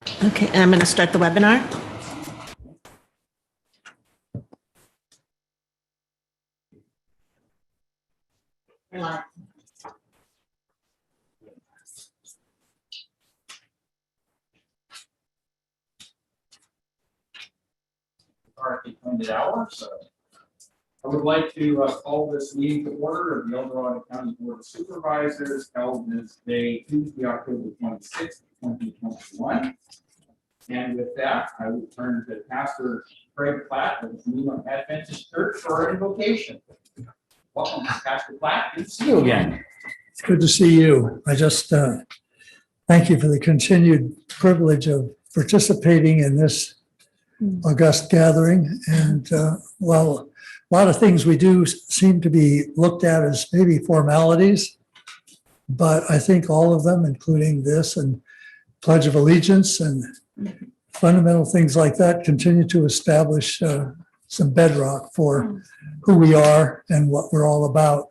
Okay, and I'm going to start the webinar. We're live. Already pointed out, so I would like to call this meeting to order of the El Dorado County Board of Supervisors held this day, Tuesday, October 26th, 2021. And with that, I will turn to Pastor Craig Platt of the New England Adventist Church for our invocation. Welcome, Pastor Platt. Good to see you again. It's good to see you. I just thank you for the continued privilege of participating in this august gathering. And while a lot of things we do seem to be looked at as maybe formalities, but I think all of them, including this and Pledge of Allegiance and fundamental things like that, continue to establish some bedrock for who we are and what we're all about.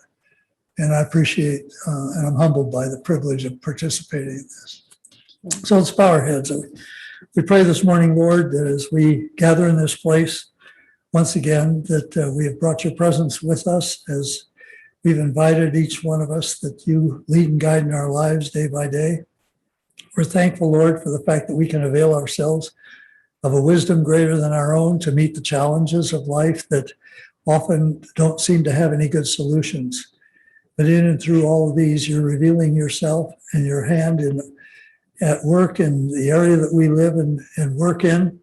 And I appreciate and I'm humbled by the privilege of participating in this. So let's bow our heads. We pray this morning, Lord, that as we gather in this place, once again, that we have brought your presence with us as we've invited each one of us, that you lead and guide in our lives day by day. We're thankful, Lord, for the fact that we can avail ourselves of a wisdom greater than our own to meet the challenges of life that often don't seem to have any good solutions. But in and through all of these, you're revealing yourself and your hand at work in the area that we live and work in,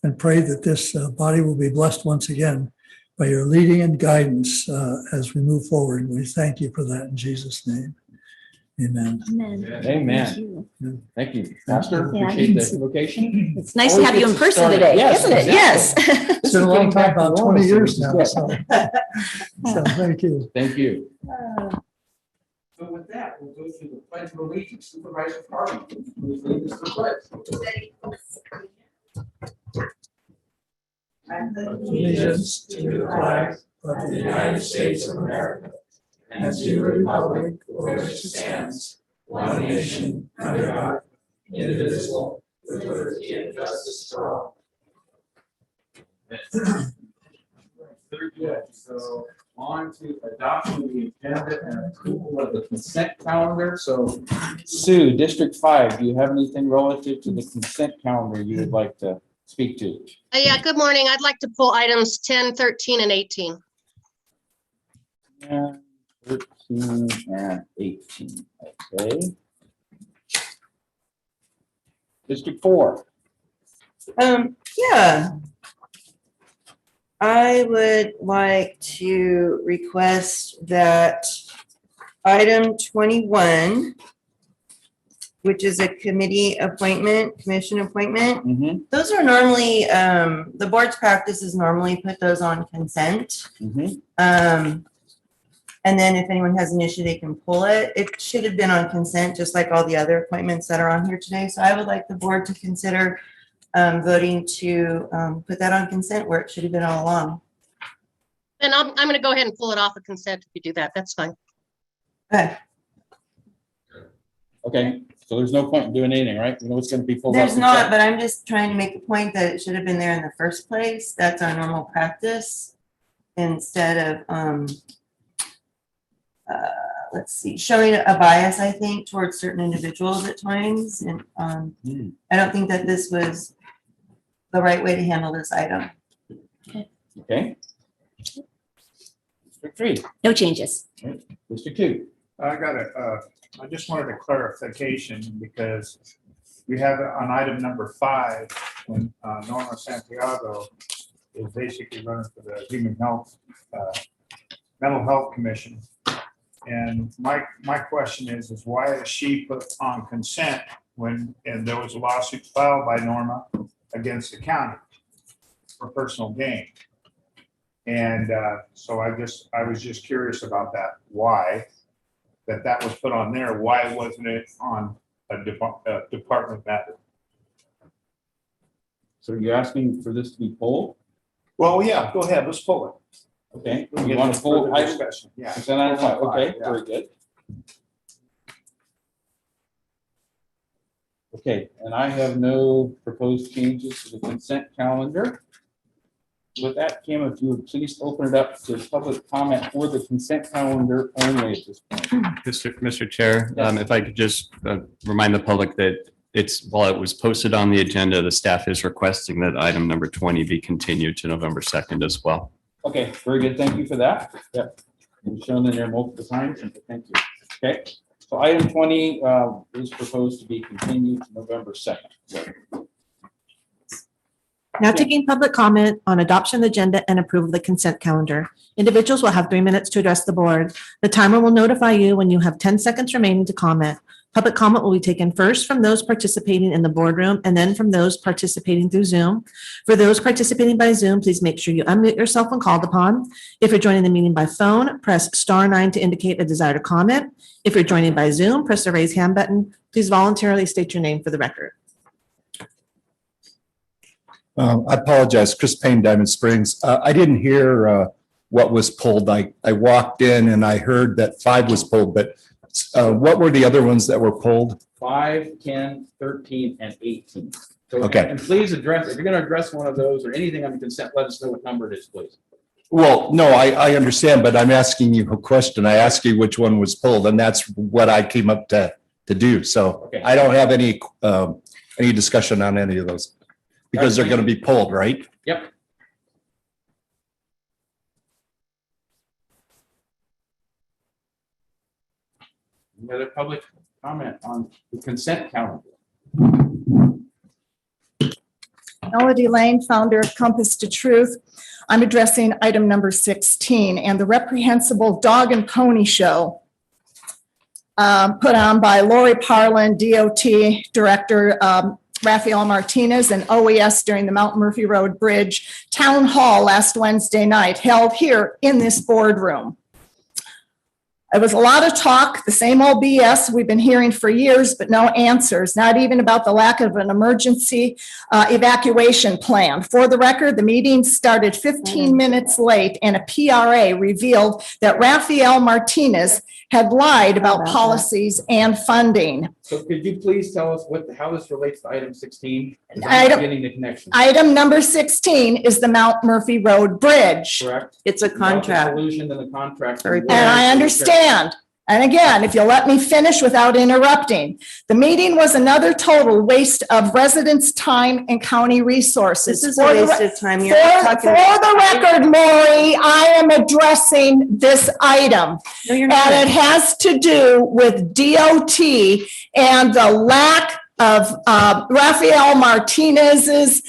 and pray that this body will be blessed once again by your leading and guidance as we move forward. And we thank you for that in Jesus' name. Amen. Amen. Amen. Thank you, Pastor. Yeah. Appreciate the invocation. It's nice to have you in person today, isn't it? Yes. It's been a long time, about 20 years now. So thank you. Thank you. So with that, we'll go to the Pledge of Allegiance. Supervisor Carter, please lead us to the pledge. Allegiance to the flag of the United States of America and to the republic for which it stands, one nation, under God, indivisible, with liberty and justice for all. Very good. So on to adoption of the agenda and approval of the consent calendar. So Sue, District 5, do you have anything relative to the consent calendar you would like to speak to? Yeah, good morning. I'd like to pull items 10, 13, and 18. 10, 13, and 18. Okay. District 4. Yeah. I would like to request that item 21, which is a committee appointment, commission appointment. Mm-hmm. Those are normally, the board's practice is normally put those on consent. Mm-hmm. And then if anyone has an issue, they can pull it. It should have been on consent, just like all the other appointments that are on here today. So I would like the board to consider voting to put that on consent where it should have been all along. And I'm going to go ahead and pull it off of consent if you do that. That's fine. Okay. Okay, so there's no point in doing anything, right? You know what's going to be pulled off. There's not, but I'm just trying to make a point that it should have been there in the first place. That's our normal practice instead of, let's see, showing a bias, I think, towards certain individuals at times. And I don't think that this was the right way to handle this item. Okay. District 3. No changes. District 2. I just wanted a clarification because we have on item number 5, when Norma Santiago is basically running for the Human Health, Mental Health Commission. And my question is why is she put on consent when, and there was a lawsuit filed by Norma against the county for personal gain? And so I was just curious about that. Why that was put on there? Why wasn't it on a department matter? So you're asking for this to be pulled? Well, yeah, go ahead. Let's pull it. Okay. We'll You get want into to pull further item? discussion. Yeah. Consent item 5. Okay, Yeah. very good. Okay, and I have no proposed changes to the consent calendar. With that, Kim, if you would please open it up to public comment for the consent calendar only at this point. Mr. Chair, Yes. if I could just remind the public that while it was posted on the agenda, the staff is requesting that item number 20 be continued to November 2nd as well. Okay, very good. Thank you for that. Yep. We've shown in there multiple times, and thank you. Okay, so item 20 is proposed to be continued to November 2nd. Now taking public comment on adoption of the agenda and approval of the consent calendar. Individuals will have 3 minutes to address the board. The timer will notify you when you have 10 seconds remaining to comment. Public comment will be taken first from those participating in the boardroom and then from those participating through Zoom. For those participating by Zoom, please make sure you unmute yourself when called upon. If you're joining the meeting by phone, press *9 to indicate a desire to comment. If you're joining by Zoom, press the raise hand button. Please voluntarily state your name for the record. I apologize, Chris Payne, Diamond Springs. I didn't hear what was pulled. I walked in and I heard that 5 was pulled, but what were the other ones that were pulled? 5, 10, 13, and 18. So, Okay. and please address, if you're going to address one of those or anything on the consent, let us know what number it is, please. Well, no, I understand, but I'm asking you a question. I asked you which one was pulled, and that's what I came up to do. So Okay. I don't have any discussion on any of those because they're going to be pulled, right? Yep. Any other public comment on the consent calendar? Melody Lane, founder of Compass to Truth. I'm addressing item number 16 and the reprehensible dog and pony show put on by Lori Parlin, DOT Director Rafael Martinez, and OES during the Mount Murphy Road Bridge Town Hall last Wednesday night, held here in this boardroom. It was a lot of talk, the same old BS we've been hearing for years, but no answers, not even about the lack of an emergency evacuation plan. For the record, the meeting started 15 minutes late and a PRA revealed that Rafael Martinez had lied about policies and funding. So could you please tell us how this relates to item 16? 'Cause I'm Item- not getting the connection. Item number 16 is the Mount Murphy Road Bridge. Correct? It's a contract. Allusion to the contract. Very- And I understand. And again, if you'll let me finish without interrupting, the meeting was another total waste of residents' time and county resources. This is a For the waste re- of time. For You're talking. the record, Lori, I am addressing this item. No, you're And it not. has to do with DOT and the lack of Rafael Martinez's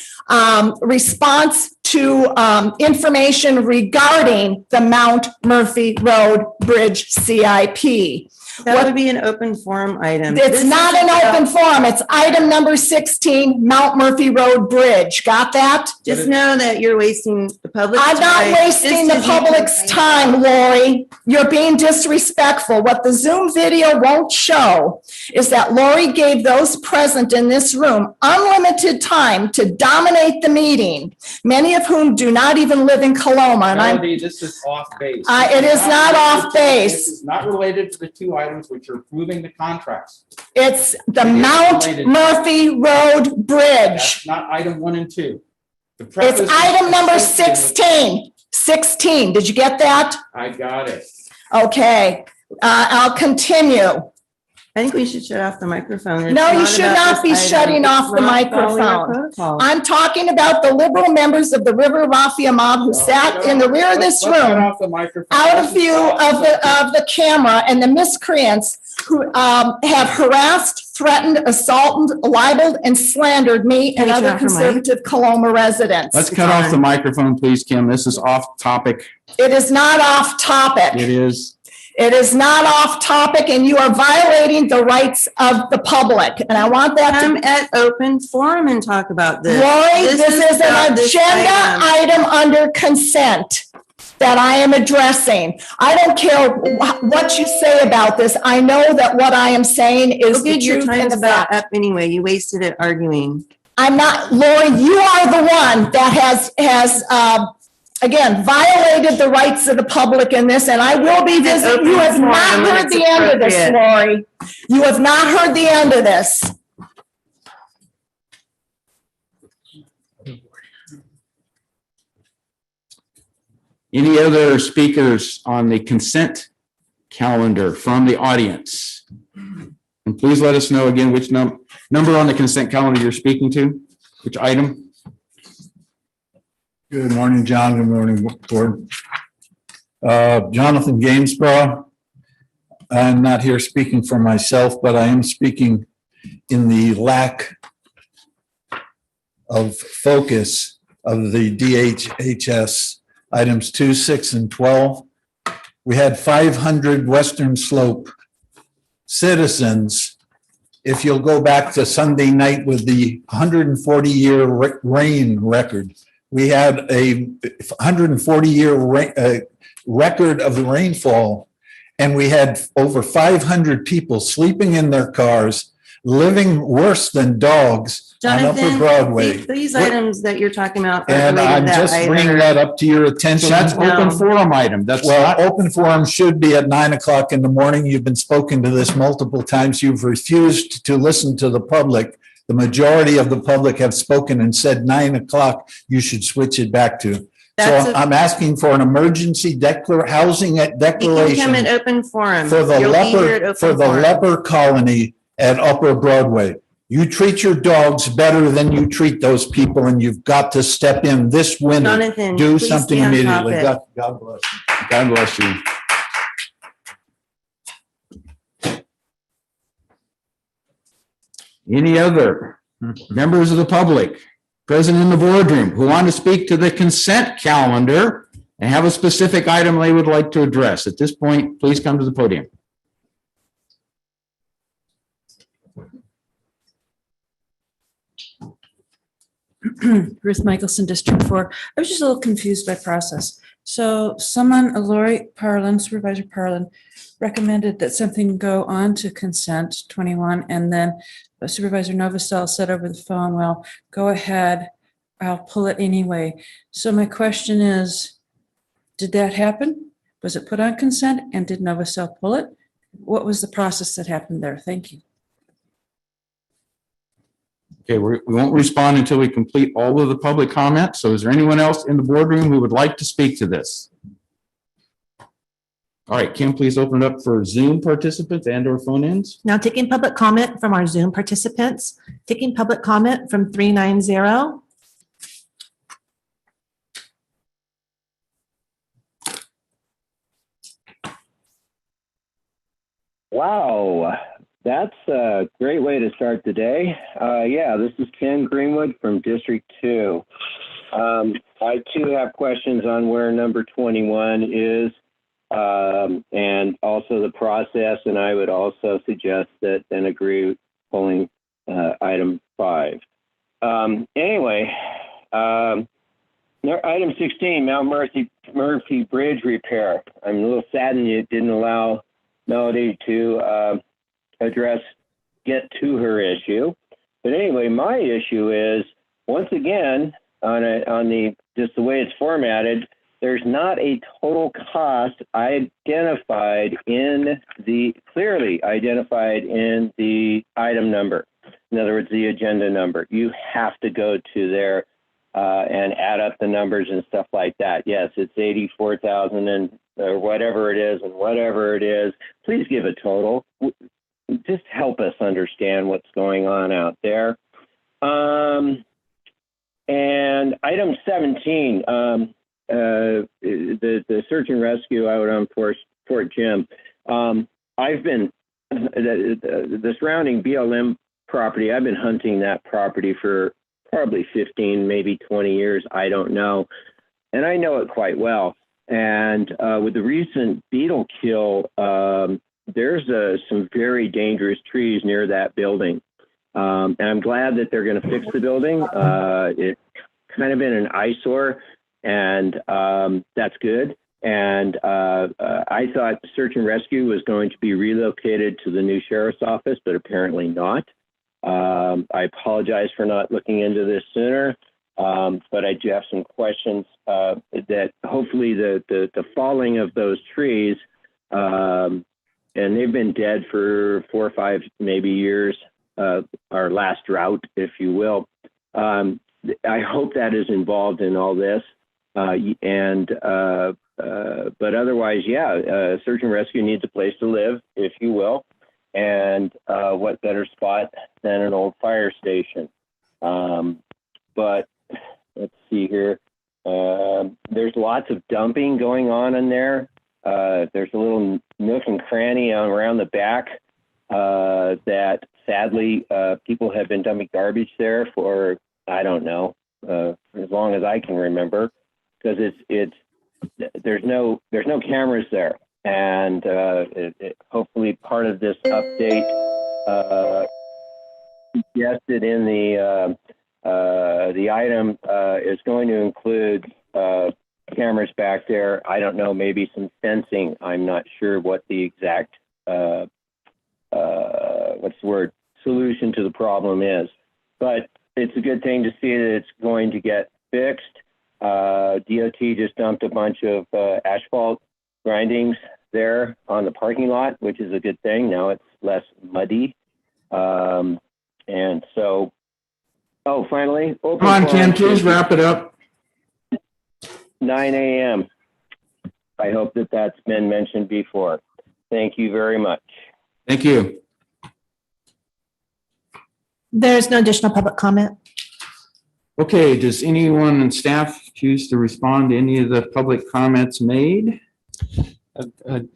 response to information regarding the Mount Murphy Road Bridge CIP. That would be an open forum item. It's This not is an about- open forum. It's item number 16, Mount Murphy Road Bridge. Got that? Just know that you're wasting the public's I'm not time wasting the just 'cause you public's complain. time, Lori. You're being disrespectful. What the Zoom video won't show is that Lori gave those present in this room unlimited time to dominate the meeting, many of whom do not even live in Coloma. And I'm, Melody, this is off base. it is not off base. This is not related to the 2 items which are approving the contracts. It's the It is Mount related. Murphy Road Bridge. That's not item 1 and 2. The It's preface- item number 16. 16. Did you get that? I got it. Okay, I'll continue. I think we should shut off the microphone. It's No, you not should about not be this item. shutting It's off the not following our microphone. protocol. I'm talking about the liberal members of the River Mafia mob who sat in the rear of this Let's cut room, off the microphone. out of view of the camera, and the miscreants who have harassed, threatened, assaulted, libeled, and slandered me and Can you turn other off your mic? conservative Coloma residents. Let's cut off the microphone, please, Kim. This is off topic. It is not off topic. It is. It is not off topic, and you are violating the rights of the public, and I want that to Come at open forum and talk about this. Lori, this is about an this agenda item under consent that I am addressing. I don't care what you say about this. I know that what I am saying is the Okay, your truth and time's the about fact. up anyway. You wasted it arguing. I'm not, Lori, you are the one that has again, violated the rights of the public in this, and I will be visiting. You have not heard the end of this, Lori. You have not heard the end of this. Any other speakers on the consent calendar from the audience? And please let us know again which number on the consent calendar you're speaking to, which item. Good morning, John. Good morning, board. Jonathan Gainsborough. I'm not here speaking for myself, but I am speaking in the lack of focus of the DHHS items 2, 6, and 12. We had 500 Western Slope citizens. If you'll go back to Sunday night with the 140-year rain record, we had a 140-year record of the rainfall, and we had over 500 people sleeping in their cars, living worse than dogs on Upper Jonathan, Broadway. these items that you're talking about. are And related I'm to just item. bringing that up to your attention. So that's No. open forum item. That's Well, not, open forum should be at 9 o'clock in the morning. You've been spoken to this multiple times. You've refused to listen to the public. The majority of the public have spoken and said 9 o'clock, you should switch it back to. So That's a- I'm asking for an emergency housing You can come declaration at open forum. for the You'll be here at leper, open for the forum. leper colony at Upper Broadway. You treat your dogs better than you treat those people, and you've got to step in this winter. Jonathan, Do please something stay on immediately. topic. God bless you. God bless you. Any other members of the public present in the boardroom who want to speak to the consent calendar and have a specific item they would like to address? At this point, please come to the podium. Ruth Michelson, District 4. I was just a little confused by process. So someone, Lori Parlin, Supervisor Parlin, recommended that something go on to consent 21, and then Supervisor Novosel said over the phone, well, go ahead, I'll pull it anyway. So my question is, did that happen? Was it put on consent, and did Novosel pull it? What was the process that happened there? Thank you. Okay, we won't respond until we complete all of the public comments. So is there anyone else in the boardroom who would like to speak to this? All right, Kim, please open it up for Zoom participants and or phone ins. Now taking public comment from our Zoom participants, taking public comment from 390. Wow, that's a great way to start the day. Yeah, this is Ken Greenwood from District 2. I too have questions on where number 21 is and also the process, and I would also suggest that and agree with pulling item 5. Anyway, item 16, Mount Murphy Bridge repair. I'm a little saddened you didn't allow Melody to get to her issue. But anyway, my issue is, once again, on just the way it's formatted, there's not a total cost clearly identified in the item number. In other words, the agenda number. You have to go to there and add up the numbers and stuff like that. Yes, it's 84,000 and or whatever it is, and whatever it is, please give a total. Just help us understand what's going on out there. And item 17, the search and rescue out on Fort Jim. I've been the surrounding BLM property. I've been hunting that property for probably 15, maybe 20 years. I don't know, and I know it quite well. And with the recent beetle kill, there's some very dangerous trees near that building. And I'm glad that they're going to fix the building. It's kind of been an eyesore, and that's good. And I thought search and rescue was going to be relocated to the new sheriff's office, but apparently not. I apologize for not looking into this sooner. But I do have some questions that hopefully the falling of those trees, and they've been dead for 4 or 5 maybe years, our last drought, if you will. I hope that is involved in all this. But otherwise, yeah, search and rescue needs a place to live, if you will. And what better spot than an old fire station? But let's see here. There's lots of dumping going on in there. There's a little nook and cranny around the back that sadly people have been dumping garbage there for, I don't know, as long as I can remember, because there's no cameras there. And hopefully part of this update suggested in the item is going to include cameras back there. I don't know, maybe some fencing. I'm not sure what the exact solution to the problem is, but it's a good thing to see that it's going to get fixed. DOT just dumped a bunch of asphalt grindings there on the parking lot, which is a good thing. Now it's less muddy. And so, finally. Come on, Ken, please wrap it up. 9 a.m. I hope that that's been mentioned before. Thank you very much. Thank you. There's no additional public comment. Okay, does anyone on staff choose to respond to any of the public comments made?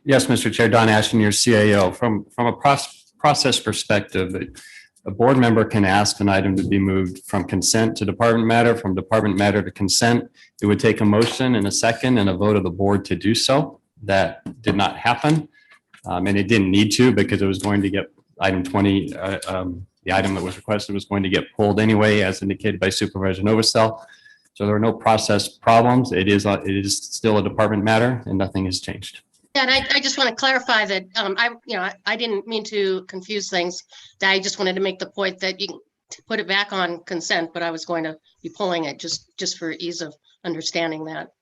Yes, Mr. Chair, Don Ashton, your CAO. From a process perspective, a board member can ask an item to be moved from consent to department matter, from department matter to consent. It would take a motion and a second and a vote of the board to do so. That did not happen. And it didn't need to, because it was going to get item 20, the item that was requested was going to get pulled anyway, as indicated by Supervisor Novosel. So there are no process problems. It is still a department matter and nothing has changed. And I just want to clarify that I didn't mean to confuse things. I just wanted to make the point that you can put it back on consent, but I was going to be pulling it just for ease of understanding that.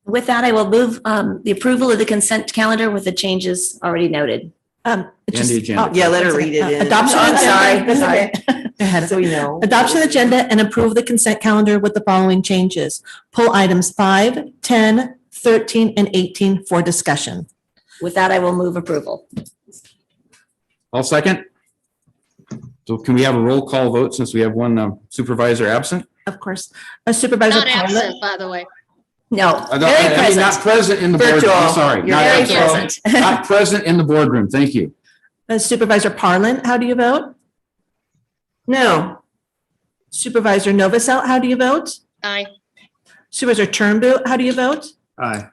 With that, I will move the approval of the consent calendar with the changes already noted. And the agenda. Yeah, let her read it in. Adoption. Oh, I'm sorry. That's Sorry. okay. Go ahead. So we know. Adoption agenda and approve the consent calendar with the following changes. Pull items 5, 10, 13, and 18 for discussion. With that, I will move approval. I'll second. So can we have a roll call vote since we have one supervisor absent? Of course. Supervisor Not Parlin. absent, by the way. No, I very mean, present. not present in the boardroom. Virtual. I'm sorry. You're Not very absent. present. Not present in the boardroom. Thank you. Supervisor Parlin, how do you vote? No. Supervisor Novosel, how do you vote? Aye. Supervisor Turnbull, how do you vote? Aye.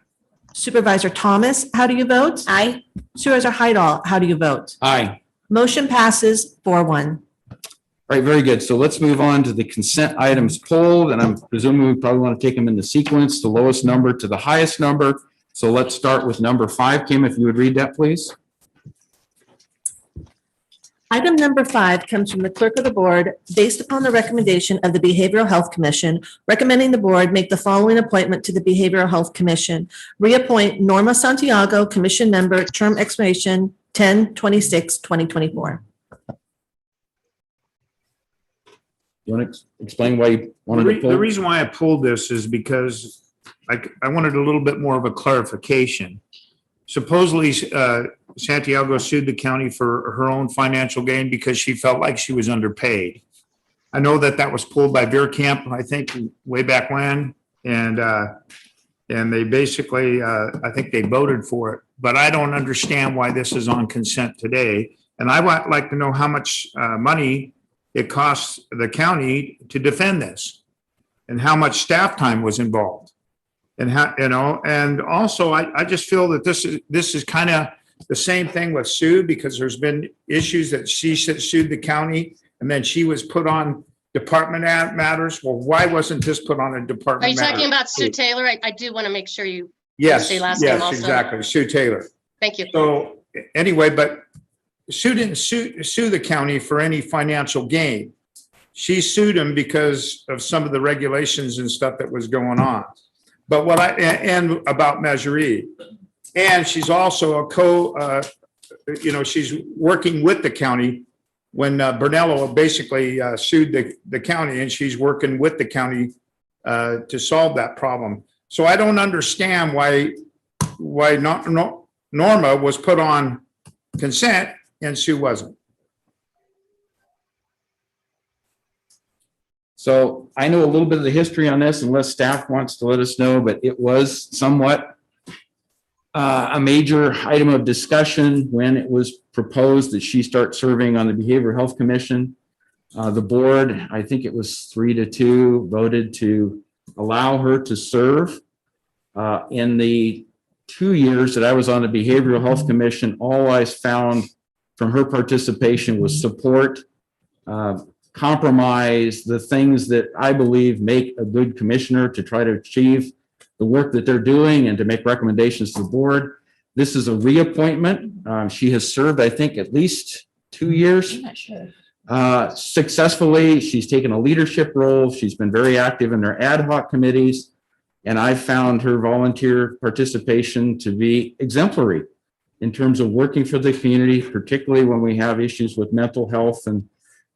Supervisor Thomas, how do you vote? Aye. Supervisor Heidel, how do you vote? Aye. Motion passes 4-1. All right, very good. So let's move on to the consent items pulled, and I'm presuming we probably want to take them in the sequence, the lowest number to the highest number. So let's start with number 5. Kim, if you would read that, please. Item number 5 comes from the clerk of the board based upon the recommendation of the Behavioral Health Commission, recommending the board make the following appointment to the Behavioral Health Commission. Reappoint Norma Santiago, commission member, term expiration 10/26/2024. You want to explain why you wanted to The pull? reason why I pulled this is because I wanted a little bit more of a clarification. Supposedly, Santiago sued the county for her own financial gain because she felt like she was underpaid. I know that was pulled by Beer Camp, I think, way back when, and they basically, I think they voted for it. But I don't understand why this is on consent today. And I would like to know how much money it costs the county to defend this, and how much staff time was involved. And how, and also I just feel that this is kind of the same thing with Sue, because there's been issues that she sued the county and then she was put on department matters. Well, why wasn't this put on a department? Are you matter? talking about Sue Taylor? I do want to make sure you Yes, say last name yes, also. exactly. Sue Taylor. Thank you. So anyway, but Sue didn't sue the county for any financial gain. She sued him because of some of the regulations and stuff that was going on. But and about Measure E. And she's also she's working with the county when Brunello basically sued the county, and she's working with the county to solve that problem. So I don't understand why Norma was put on consent and Sue wasn't. So I know a little bit of the history on this unless staff wants to let us know, but it was somewhat a major item of discussion when it was proposed that she start serving on the Behavioral Health Commission. The board, I think it was 3-2, voted to allow her to serve. In the 2 years that I was on the Behavioral Health Commission, all I found from her participation was support, compromise, the things that I believe make a good commissioner to try to achieve the work that they're doing and to make recommendations to the board. This is a reappointment. She has served, I think, at least 2 years. I'm not sure. Successfully. She's taken a leadership role. She's been very active in her ad hoc committees. And I found her volunteer participation to be exemplary in terms of working for the community, particularly when we have issues with mental health and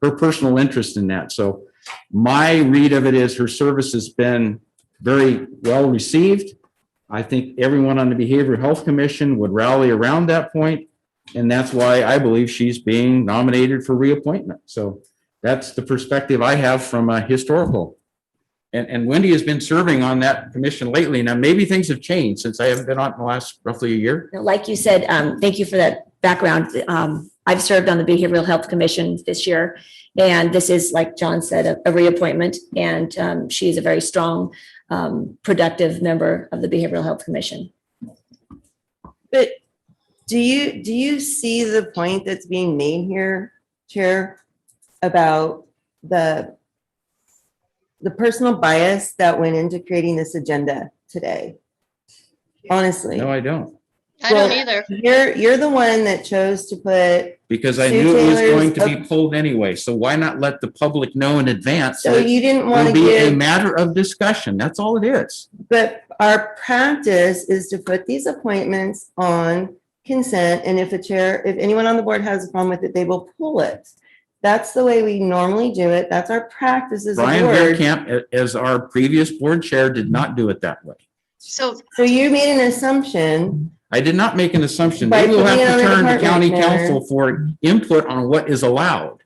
her personal interest in that. So my read of it is her service has been very well received. I think everyone on the Behavioral Health Commission would rally around that point. And that's why I believe she's being nominated for reappointment. So that's the perspective I have from a historical. And Wendy has been serving on that commission lately. Now, maybe things have changed since I haven't been on in the last roughly a year. Like you said, thank you for that background. I've served on the Behavioral Health Commission this year, and this is, like John said, a reappointment, and she's a very strong, productive member of the Behavioral Health Commission. But do you see the point that's being made here, Chair, about the personal bias that went into creating this agenda today? Honestly. No, I don't. I don't either. You're the one that chose to put. Because I Sue knew it was going to Taylor's be pulled anyway. So why not let the public know in advance? So that you didn't want it'll to be a give, matter of discussion. That's all it is. but our practice is to put these appointments on consent. And if anyone on the board has a problem with it, they will pull it. That's the way we normally do it. That's our practice as a Brian board. Bearcamp, as our previous board chair, did not do it that way. So So you made an assumption. I did not make an assumption. By Maybe we'll have putting it to on the turn to county department chair. council for input on what is allowed.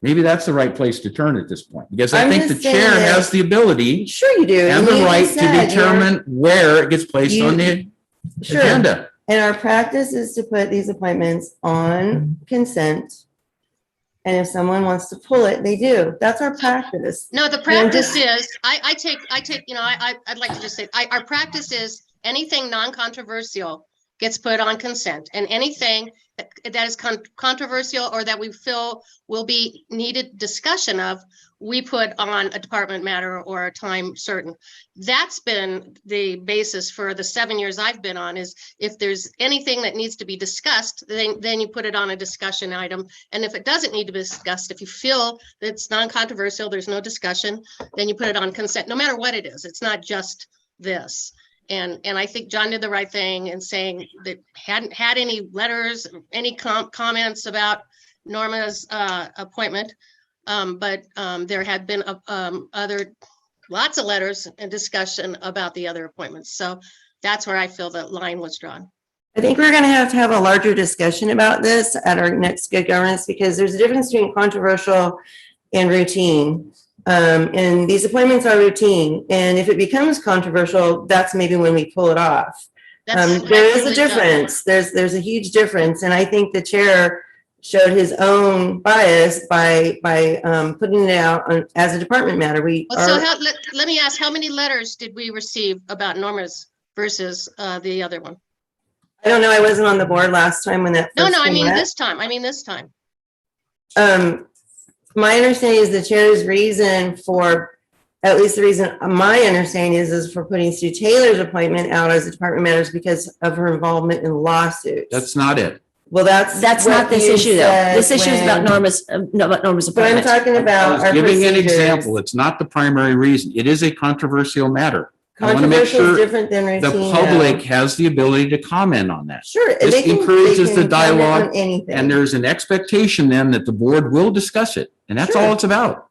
Maybe that's the right place to turn at this point, because I I'm think the just saying chair that- has the ability Sure you do. and you the right just to said determine where it gets placed on the Sure. agenda. And our practice is to put these appointments on consent. And if someone wants to pull it, they do. That's our practice. no, the practice is, I take, I'd like to just say, our practice is anything non-controversial gets put on consent, and anything that is controversial or that we feel will be needed discussion of, we put on a department matter or a time certain. That's been the basis for the 7 years I've been on, is if there's anything that needs to be discussed, then you put it on a discussion item. And if it doesn't need to be discussed, if you feel that it's non-controversial, there's no discussion, then you put it on consent, no matter what it is. It's not just this. And I think John did the right thing in saying that hadn't had any letters, any comments about Norma's appointment. But there had been lots of letters and discussion about the other appointments. So that's where I feel that line was drawn. I think we're going to have a larger discussion about this at our next good governance, because there's a difference between controversial and routine. And these appointments are routine. And if it becomes controversial, that's maybe when we pull it off. There is a difference. There's a huge difference. And I think the chair showed his own bias by putting it out as a department matter. Let me ask, how many letters did we receive about Norma's versus the other one? I don't know. I wasn't on the board last time when that. No, first I came mean up. this time. My understanding is the chair's reason for, at least the reason my understanding is for putting Sue Taylor's appointment out as a department matters because of her involvement in lawsuits. That's not it. Well, that's Not this you issue, though. said This issue is about when- Norma's But I'm appointment. talking I about was our giving an procedures. example. It's not the primary reason. It is a controversial matter. I want to make Controversial is sure different than the routine. public though. has the ability to comment on that. Sure. This they can encourages the comment on dialogue, anything. And there's an expectation then that the board will discuss it. And that's Sure. all it's about.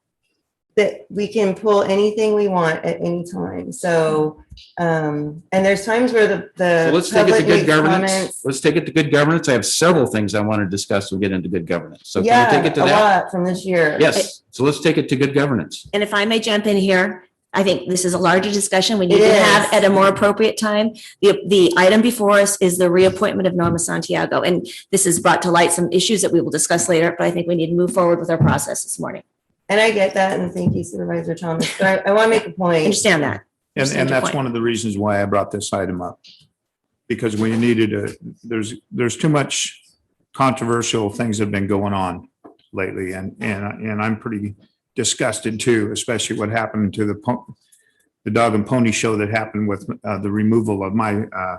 that we can pull anything we want at any time. So, and there's times where So the let's take it to public good makes governance. comments. Let's take it to good governance. I have several things I want to discuss. We'll get into good governance. So can we Yeah, take it to a that? lot from this year. Yes. So let's take it to good governance. And if I may jump in here, I think this is a larger discussion we need It to is. have at a more appropriate time. The item before us is the reappointment of Norma Santiago. And this has brought to light some issues that we will discuss later, but I think we need to move forward with our process this morning. And I get that, and thank you Supervisor Thomas, but I want to make a point. Understand that. And Understand your that's point. one of the reasons why I brought this item up. Because we needed there's too much controversial things that have been going on lately, and I'm pretty disgusted too, especially what happened to the dog and pony show that happened with the removal of my Oh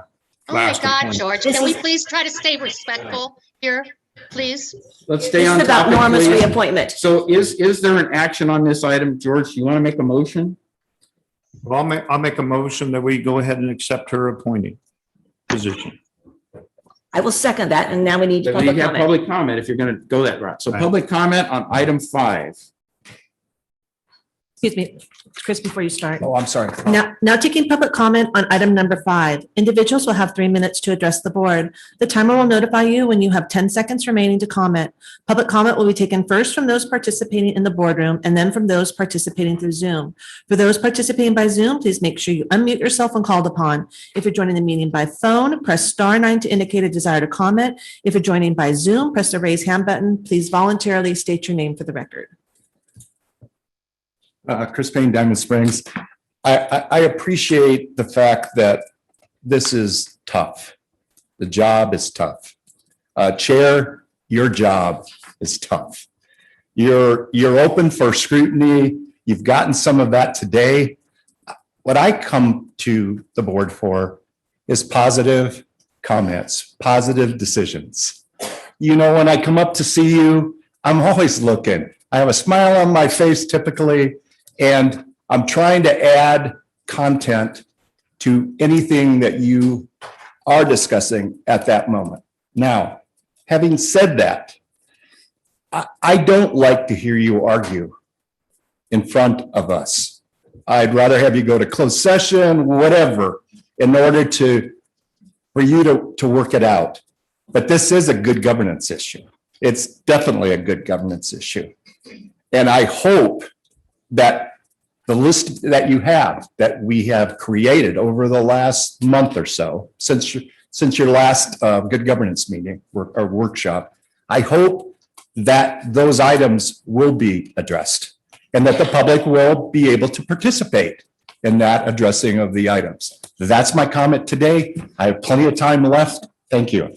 my last God, appointment. George, can we please try to stay respectful here, please? Let's stay This on is about topic, Norma's please. reappointment. So is there an action on this item? George, you want to make a motion? Well, I'll make a motion that we go ahead and accept her appointing position. I will second that. And now we need We public have comment. public comment if you're going to go that route. So Right. public comment on item 5. Excuse me, Chris, before you start. Oh, I'm sorry. Now taking public comment on item number 5. Individuals will have 3 minutes to address the board. The timer will notify you when you have 10 seconds remaining to comment. Public comment will be taken first from those participating in the boardroom and then from those participating through Zoom. For those participating by Zoom, please make sure you unmute yourself when called upon. If you're joining the meeting by phone, press star 9 to indicate a desire to comment. If you're joining by Zoom, press the raise hand button. Please voluntarily state your name for the record. Chris Payne, Diamond Springs. I appreciate the fact that this is tough. The job is tough. Chair, your job is tough. You're open for scrutiny. You've gotten some of that today. What I come to the board for is positive comments, positive decisions. You know, when I come up to see you, I'm always looking. I have a smile on my face typically, and I'm trying to add content to anything that you are discussing at that moment. Now, having said that, I don't like to hear you argue in front of us. I'd rather have you go to closed session, whatever, in order for you to work it out. But this is a good governance issue. It's definitely a good governance issue. And I hope that the list that you have, that we have created over the last month or so, since your last good governance meeting or workshop, I hope that those items will be addressed and that the public will be able to participate in that addressing of the items. That's my comment today. I have plenty of time left. Thank you.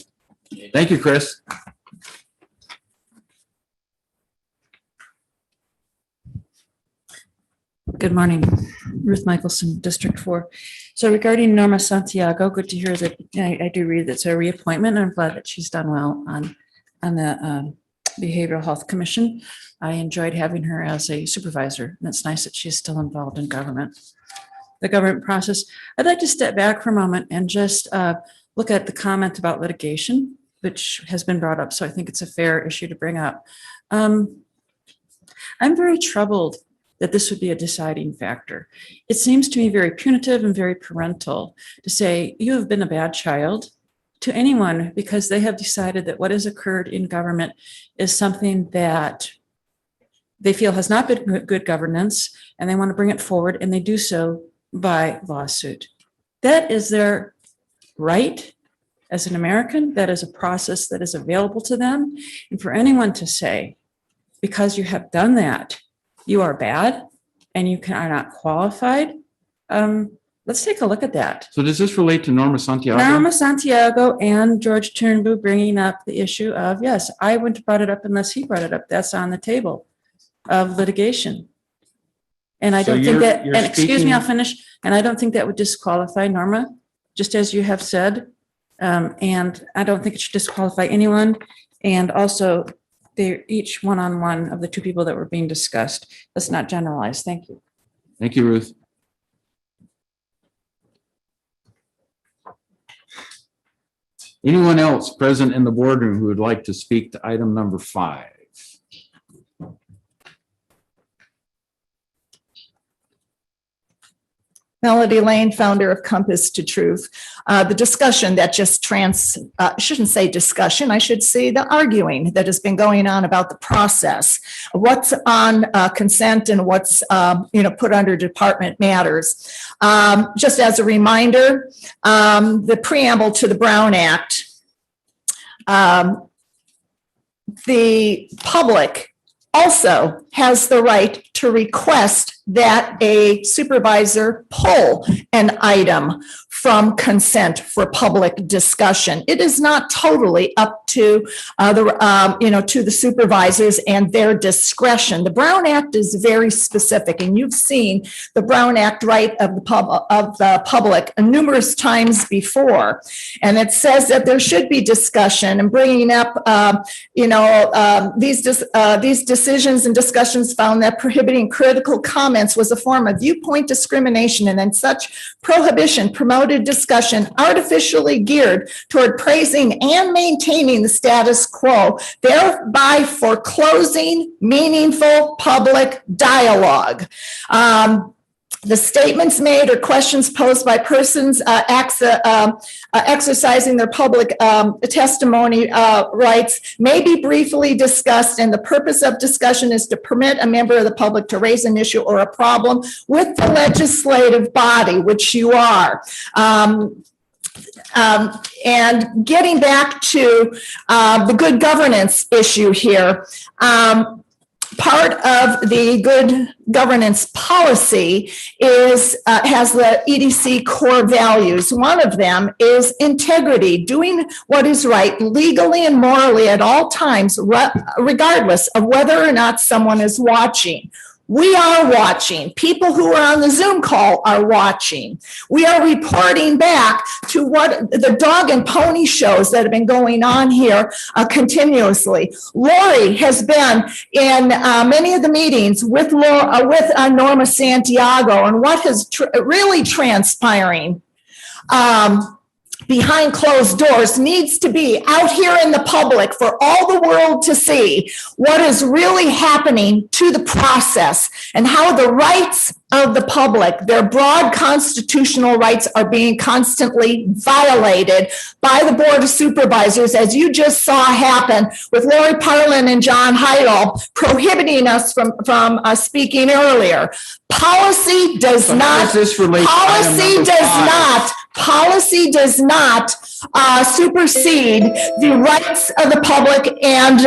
Thank you, Chris. Good morning, Ruth Michelson, District 4. So regarding Norma Santiago, good to hear that, I do read that's a reappointment, and I'm glad that she's done well on the Behavioral Health Commission. I enjoyed having her as a supervisor, and it's nice that she's still involved in government. The government process. I'd like to step back for a moment and just look at the comment about litigation, which has been brought up, so I think it's a fair issue to bring up. I'm very troubled that this would be a deciding factor. It seems to me very punitive and very parental to say you have been a bad child to anyone because they have decided that what has occurred in government is something that they feel has not been good governance, and they want to bring it forward, and they do so by lawsuit. That is their right as an American. That is a process that is available to them. And for anyone to say, because you have done that, you are bad and you are not qualified. Let's take a look at that. So does this relate to Norma Santiago? Norma Santiago and George Turnbull bringing up the issue of, yes, I wouldn't have brought it up unless he brought it up. That's on the table of litigation. And I So don't think you're- that, you're and excuse me, speaking- I'll finish. And I don't think that would disqualify Norma, just as you have said. And I don't think it should disqualify anyone. And also, they're each one-on-one of the two people that were being discussed. Let's not generalize. Thank you. Thank you, Ruth. Anyone else present in the boardroom who would like to speak to item number 5? Melody Lane, founder of Compass to Truth. The discussion that just shouldn't say discussion, I should say the arguing that has been going on about the process, what's on consent and what's, put under department matters. Just as a reminder, the preamble to the Brown Act, the public also has the right to request that a supervisor pull an item from consent for public discussion. It is not totally up to the supervisors and their discretion. The Brown Act is very specific, and you've seen the Brown Act right of the public numerous times before. And it says that there should be discussion and bringing up, these decisions and discussions found that prohibiting critical comments was a form of viewpoint discrimination, and then such prohibition promoted discussion artificially geared toward praising and maintaining the status quo, thereby foreclosing meaningful public dialogue. The statements made or questions posed by persons exercising their public testimony rights may be briefly discussed, and the purpose of discussion is to permit a member of the public to raise an issue or a problem with the legislative body, which you are. And getting back to the good governance issue here, part of the good governance policy is has the EDC core values. One of them is integrity, doing what is right legally and morally at all times, regardless of whether or not someone is watching. We are watching. People who are on the Zoom call are watching. We are reporting back to what the dog and pony shows that have been going on here continuously. Lori has been in many of the meetings with Norma Santiago, and what is really transpiring behind closed doors needs to be out here in the public for all the world to see what is really happening to the process and how the rights of the public, their broad constitutional rights, are being constantly violated by the Board of Supervisors, as you just saw happen with Lori Parlin and John Heidel prohibiting us from speaking earlier. Policy does not supersede the rights of the public and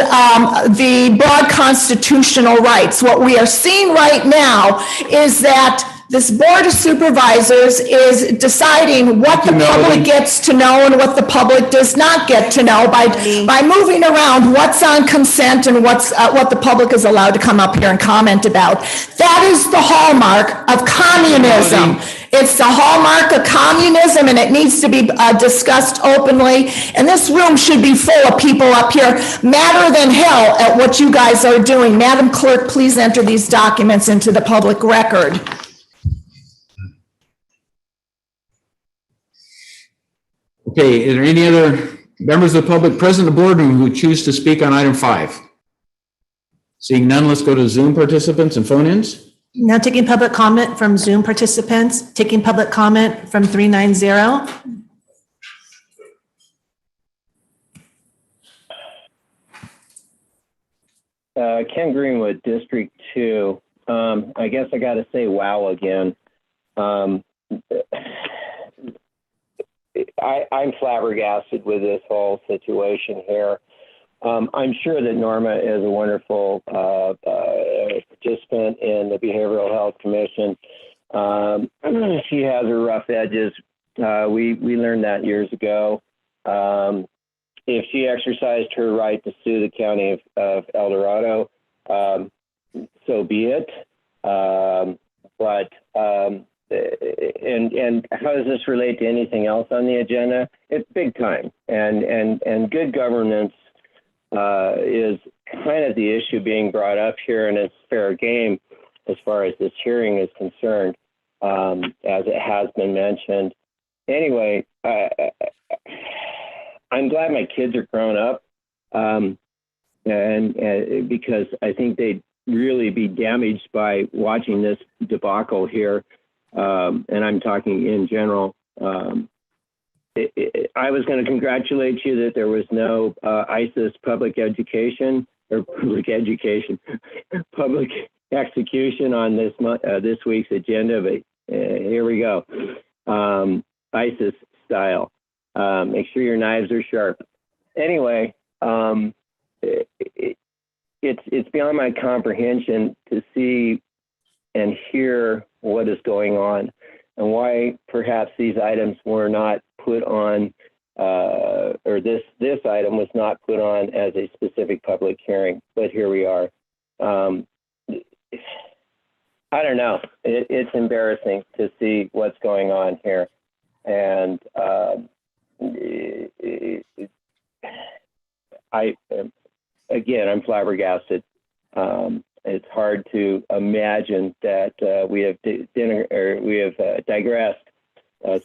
the broad constitutional rights. What we are seeing right now is that this Board of Supervisors is deciding what the public gets to know and what the public does not get to know by moving around what's on consent and what the public is allowed to come up here and comment about. That is the hallmark of communism. It's the hallmark of communism, and it needs to be discussed openly. And this room should be full of people up here madder than hell at what you guys are doing. Madam Clerk, please enter these documents into the public record. Okay, are there any other members of the public present in the boardroom who choose to speak on item 5? Seeing none, let's go to Zoom participants and phone-ins. Now taking public comment from Zoom participants, taking public comment from 390. Ken Greenwood, District 2. I guess I got to say wow again. I'm flabbergasted with this whole situation here. I'm sure that Norma is a wonderful participant in the Behavioral Health Commission. She has her rough edges. We learned that years ago. If she exercised her right to sue the county of El Dorado, so be it. And how does this relate to anything else on the agenda? It's big time, and good governance is kind of the issue being brought up here, and it's fair game as far as this hearing is concerned, as it has been mentioned. Anyway, I'm glad my kids are grown up, and because I think they'd really be damaged by watching this debacle here. and I'm talking in general. I was going to congratulate you that there was no ISIS public execution on this week's agenda, but here we go. ISIS style. Make sure your knives are sharp. Anyway, it's beyond my comprehension to see and hear what is going on and why perhaps these items were not put on, or this item was not put on as a specific public hearing, but here we are. I don't know. It's embarrassing to see what's going on here. And I'm flabbergasted. It's hard to imagine that we have digressed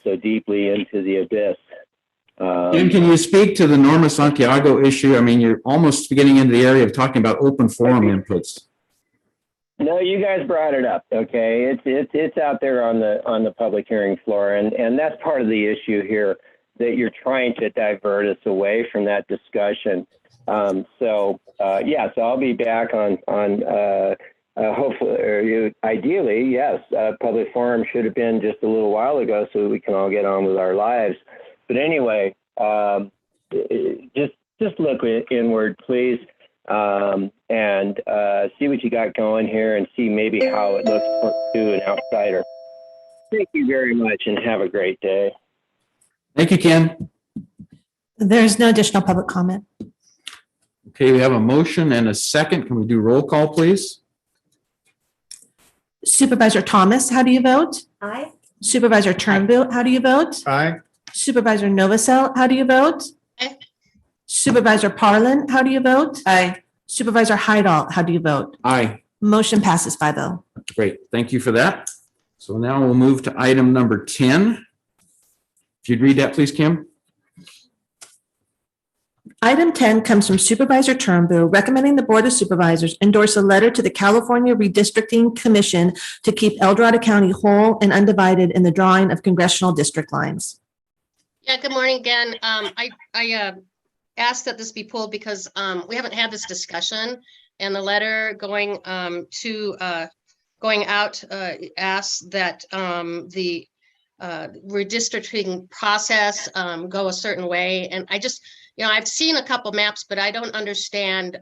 so deeply into the abyss. Jim, can you speak to the Norma Santiago issue? I mean, you're almost getting into the area of talking about open forum inputs. No, you guys brought it up. Okay, it's out there on the public hearing floor, and that's part of the issue here, that you're trying to divert us away from that discussion. So I'll be back on hopefully, or ideally, yes, public forum should have been just a little while ago so we can all get on with our lives. But anyway, just look inward, please, and see what you got going here and see maybe how it looks to an outsider. Thank you very much and have a great day. Thank you, Ken. There's no additional public comment. Okay, we have a motion and a second. Can we do roll call, please? Supervisor Thomas, how do you vote? Aye. Supervisor Turnbull, how do you vote? Aye. Supervisor Novacell, how do you vote? Aye. Supervisor Parlin, how do you vote? Aye. Supervisor Heidel, how do you vote? Aye. Motion passes 5-0. Great. Thank you for that. So now we'll move to item number 10. If you'd read that, please, Kim. Item 10 comes from Supervisor Turnbull recommending the Board of Supervisors endorse a letter to the California Redistricting Commission to keep El Dorado County whole and undivided in the drawing of congressional district lines. Yeah, good morning again. I asked that this be pulled because we haven't had this discussion, and the letter going out asks that the redistricting process go a certain way. And I just, I've seen a couple maps, but I don't understand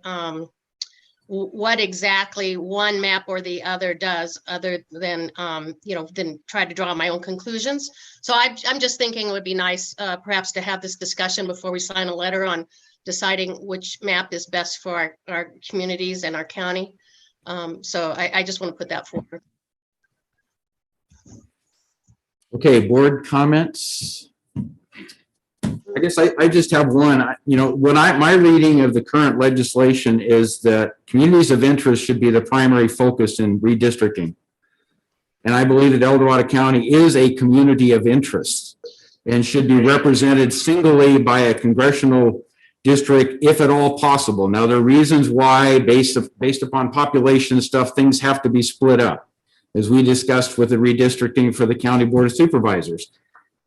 what exactly one map or the other does, other than, then try to draw my own conclusions. So I'm just thinking it would be nice perhaps to have this discussion before we sign a letter on deciding which map is best for our communities and our county. So I just want to put that forward. Okay, board comments. I guess I just have one. My reading of the current legislation is that communities of interest should be the primary focus in redistricting. And I believe that El Dorado County is a community of interest and should be represented singly by a congressional district, if at all possible. Now, there are reasons why, based upon population stuff, things have to be split up, as we discussed with the redistricting for the County Board of Supervisors.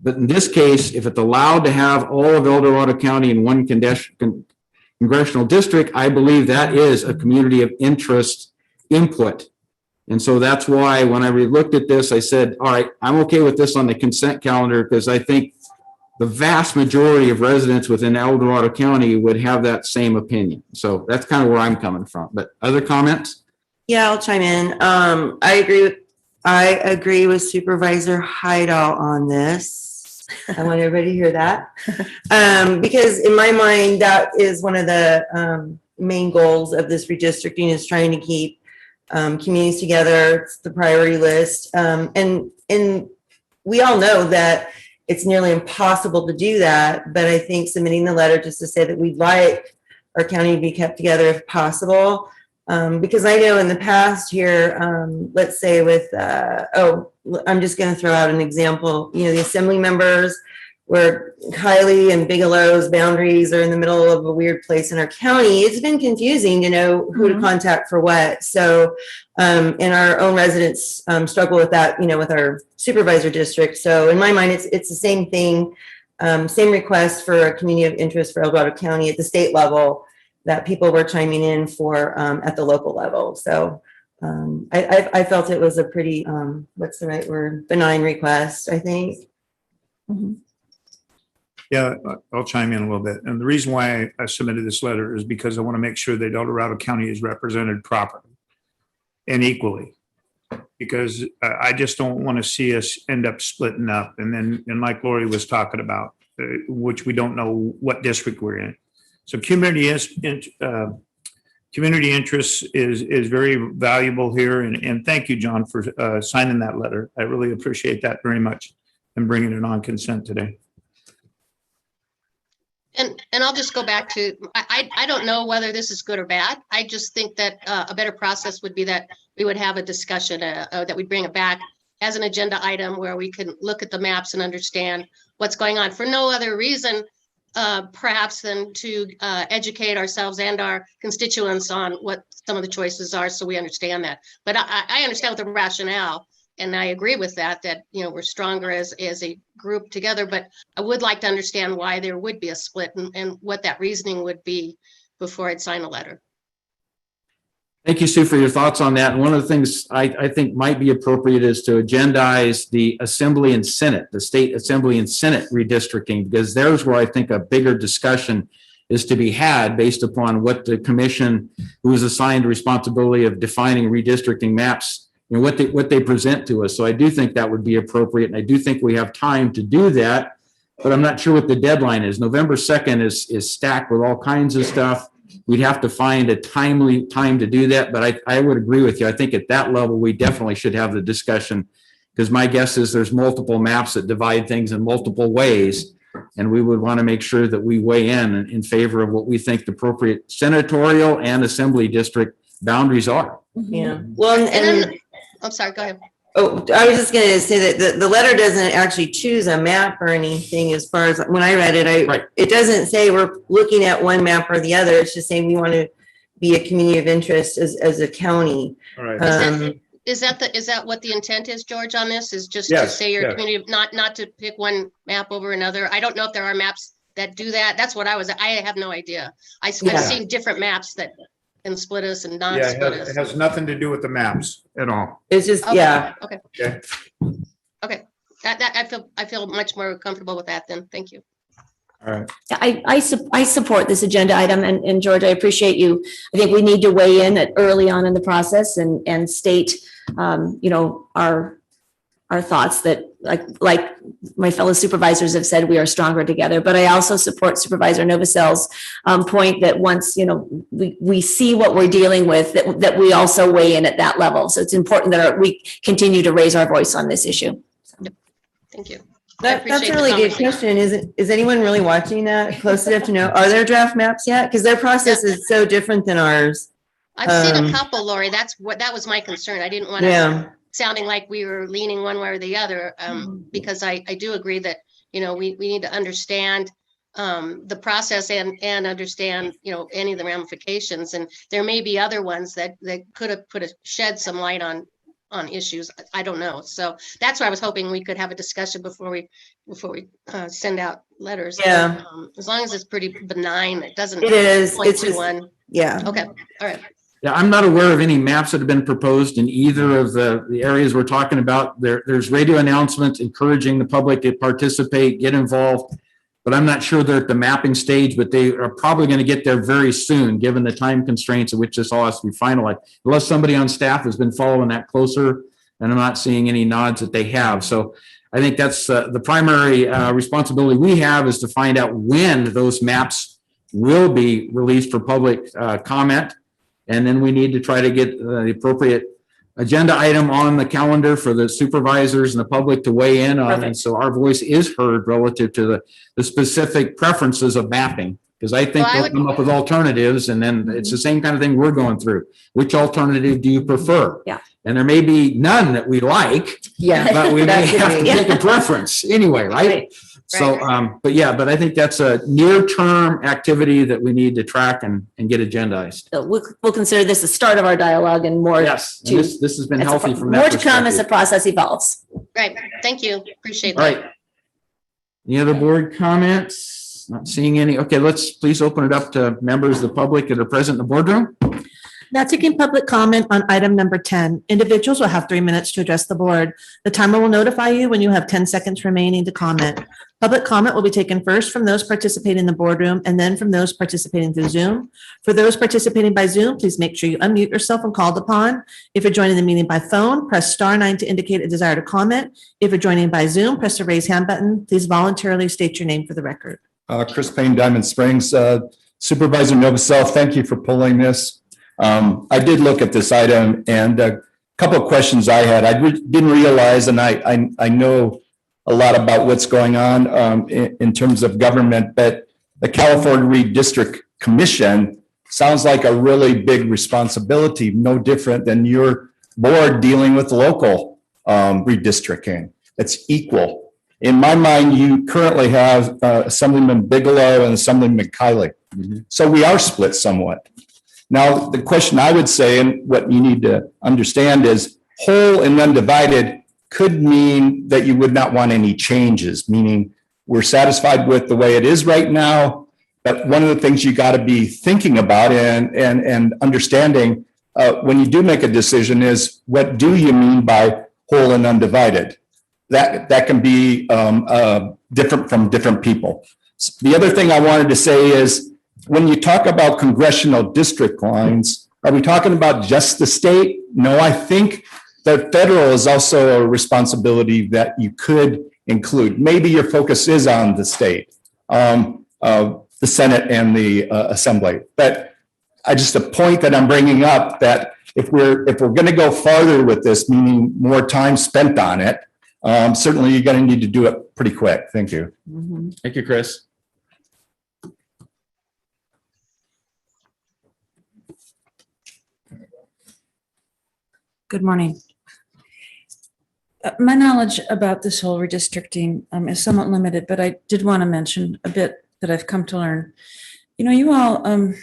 But in this case, if it's allowed to have all of El Dorado County in one congressional district, I believe that is a community of interest input. And so that's why when I looked at this, I said, all right, I'm okay with this on the consent calendar because I think the vast majority of residents within El Dorado County would have that same opinion. So that's kind of where I'm coming from. But other comments? Yeah, I'll chime in. I agree with Supervisor Heidel on this. I want everybody to hear that. Because in my mind, that is one of the main goals of this redistricting, is trying to keep communities together. It's the priority list. And we all know that it's nearly impossible to do that. But I think submitting the letter just to say that we'd like our county to be kept together if possible. Because I know in the past here, let's say with, I'm just going to throw out an example, the assembly members where Kylie and Bigelow's boundaries are in the middle of a weird place in our county, it's been confusing to know who to contact for what. So, and our own residents struggle with that, with our supervisor district. So in my mind, it's the same thing, same request for a community of interest for El Dorado County at the state level that people were chiming in for at the local level. So I felt it was a pretty, what's the right word? Benign request, I think. Yeah, I'll chime in a little bit. And the reason why I submitted this letter is because I want to make sure that El Dorado County is represented properly and equally. Because I just don't want to see us end up splitting up. And then, and like Lori was talking about, which we don't know what district we're in. So community interest is very valuable here. And thank you, John, for signing that letter. I really appreciate that very much and bringing it on consent today. And I'll just go back to, I don't know whether this is good or bad. I just think that a better process would be that we would have a discussion, that we bring it back as an agenda item where we can look at the maps and understand what's going on for no other reason, perhaps than to educate ourselves and our constituents on what some of the choices are, so we understand that. But I understand the rationale. And I agree with that, we're stronger as a group together, but I would like to understand why there would be a split and what that reasoning would be before I'd sign a letter. Thank you, Sue, for your thoughts on that. And one of the things I think might be appropriate is to agendize the Assembly and Senate, the State Assembly and Senate redistricting, because there's where I think a bigger discussion is to be had based upon what the commission, who is assigned the responsibility of defining redistricting maps, what they present to us. So I do think that would be appropriate. And I do think we have time to do that, but I'm not sure what the deadline is. November 2nd is stacked with all kinds of stuff. We'd have to find a timely time to do that. But I would agree with you. I think at that level, we definitely should have the discussion, because my guess is there's multiple maps that divide things in multiple ways. And we would want to make sure that we weigh in favor of what we think the appropriate senatorial and assembly district boundaries are. Yeah. Well, and I'm sorry, go ahead. Oh, I was just going to say that the letter doesn't actually choose a map or anything. As far as when I read it, it doesn't say we're looking at one map or the other. It's just saying we want to be a community of interest as a county. All right. Is that what the intent is, George, on this? Is just to say your community, not to pick one map over another? I don't know if there are maps that do that. That's what I have no idea. I've seen different maps that can split us and not split us. It has nothing to do with the maps at all. It's just, Okay. Okay. Okay. That I feel much more comfortable with that then. Thank you. All right. I support this agenda item, and George, I appreciate you. I think we need to weigh in early on in the process and state, our thoughts that like my fellow supervisors have said, we are stronger together. But I also support Supervisor Novosels's point that once, we see what we're dealing with, that we also weigh in at that level. So it's important that we continue to raise our voice on this issue. Thank you. that's a really good question. Is anyone really watching that close enough to know? Are there draft maps yet? Because their process is so different than ours. I've seen a couple, Lori. That was my concern. I didn't want to sounding like we were leaning one way or the other, because I do agree that, we need to understand the process and understand, any of the ramifications. And there may be other ones that could have shed some light on issues. I don't know. So that's why I was hoping we could have a discussion before we send out letters. Yeah. As long as it's pretty benign, it doesn't. It is. Point to one. Yeah. Okay. All right. Yeah, I'm not aware of any maps that have been proposed in either of the areas we're talking about. There's radio announcements encouraging the public to participate, get involved, but I'm not sure they're at the mapping stage, but they are probably going to get there very soon, given the time constraints at which this all has to be finalized. Unless somebody on staff has been following that closer, and I'm not seeing any nods that they have. So I think that's the primary responsibility we have, is to find out when those maps will be released for public comment. And then we need to try to get the appropriate agenda item on the calendar for the supervisors and the public to weigh in on. And so our voice is heard relative to the specific preferences of mapping. Because I think Well, I they'll would- come up with alternatives and then it's the same kind of thing we're going through. Which alternative do you prefer? Yeah. And there may be none that we like, Yeah. but we may That could have to be. take a preference anyway, right? So, but I think that's a near-term activity that we need to track and get agendized. So we'll consider this the start of our dialogue and more. Yes, and this has been It's a- healthy from that More to come as the perspective. process evolves. Right, thank you, appreciate All that. right. Any other board comments? Not seeing any. Okay, let's please open it up to members of the public that are present in the boardroom. Now taking public comment on item number 10. Individuals will have 3 minutes to address the board. The timer will notify you when you have 10 seconds remaining to comment. Public comment will be taken first from those participating in the boardroom and then from those participating through Zoom. For those participating by Zoom, please make sure you unmute yourself when called upon. If you're joining the meeting by phone, press *9 to indicate a desire to comment. If you're joining by Zoom, press the raise hand button. Please voluntarily state your name for the record. Chris Payne, Diamond Springs. Supervisor Novosel, thank you for pulling this. I did look at this item and a couple of questions I had. I didn't realize, and I know a lot about what's going on in terms of government, but the California Redistrict Commission sounds like a really big responsibility, no different than your board dealing with local redistricting. It's equal. In my mind, you currently have Assemblyman Bigelow and Assemblyman Kiley. So we are split somewhat. Now, the question I would say, and what you need to understand is whole and undivided could mean that you would not want any changes, meaning we're satisfied with the way it is right now. But one of the things you got to be thinking about and understanding when you do make a decision is what do you mean by whole and undivided? That can be different from different people. The other thing I wanted to say is when you talk about congressional district lines, are we talking about just the state? No, I think the federal is also a responsibility that you could include. Maybe your focus is on the state, the Senate and the Assembly. But just a point that I'm bringing up that if we're going to go farther with this, meaning more time spent on it, certainly you're going to need to do it pretty quick. Thank you. Thank you, Chris. Good morning. My knowledge about this whole redistricting is somewhat limited, but I did want to mention a bit that I've come to learn. You know, you all are in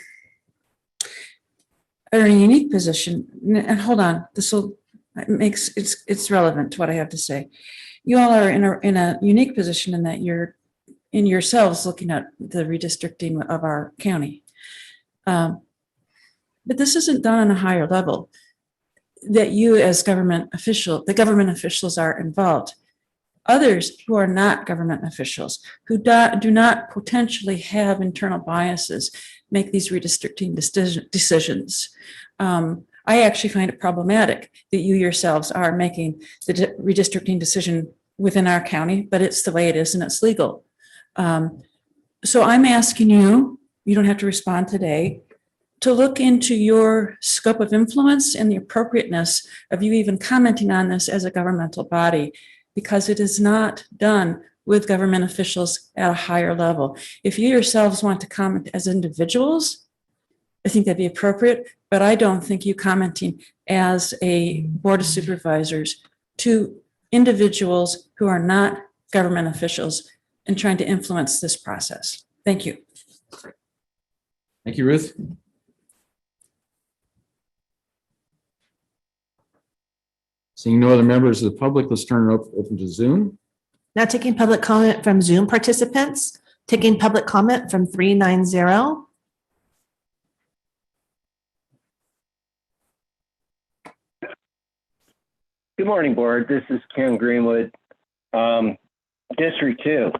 a unique position, and hold on, this will it's relevant to what I have to say. You all are in a unique position in that you're in yourselves looking at the redistricting of our county. But this isn't done on a higher level. That you as the government officials are involved. Others who are not government officials, who do not potentially have internal biases, make these redistricting decisions. I actually find it problematic that you yourselves are making the redistricting decision within our county, but it's the way it is and it's legal. So I'm asking you don't have to respond today, to look into your scope of influence and the appropriateness of you even commenting on this as a governmental body, because it is not done with government officials at a higher level. If you yourselves want to comment as individuals, I think that'd be appropriate, but I don't think you commenting as a board of supervisors to individuals who are not government officials and trying to influence this process. Thank you. Thank you, Ruth. Seeing no other members of the public, let's turn it open to Zoom. Now taking public comment from Zoom participants, taking public comment from 390. Good morning, board. This is Ken Greenwood, District 2,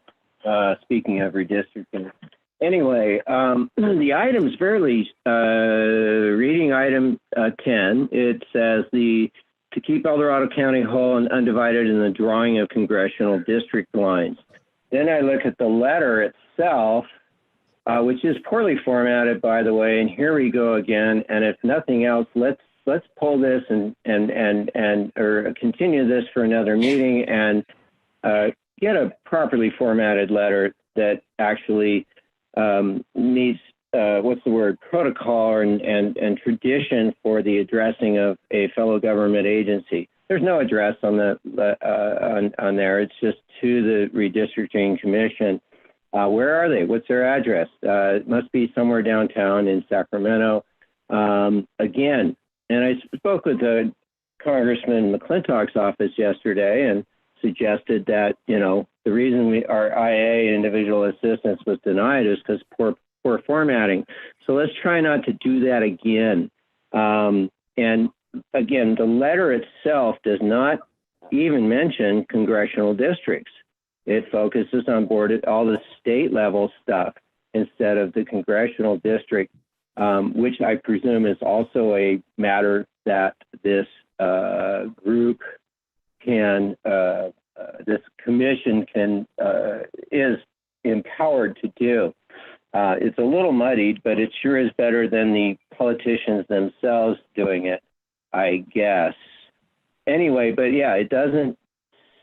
speaking of redistricting. Anyway, the item's fairly, reading item 10, it says to keep El Dorado County whole and undivided in the drawing of congressional district lines. Then I look at the letter itself, which is poorly formatted, by the way, and here we go again. And if nothing else, let's pull this or continue this for another meeting and get a properly formatted letter that actually needs, what's the word, protocol and tradition for the addressing of a fellow government agency. There's no address on on there. It's just to the redistricting commission. Where are they? What's their address? It must be somewhere downtown in Sacramento. Again, and I spoke with Congressman McClintock's office yesterday and suggested that, the reason our IA individual assistance was denied is because poor formatting. So let's try not to do that again. And again, the letter itself does not even mention congressional districts. It focuses on all the state level stuff instead of the congressional district, which I presume is also a matter that this group can, this commission is empowered to do. It's a little muddied, but it sure is better than the politicians themselves doing it, I guess. Anyway, but yeah, it doesn't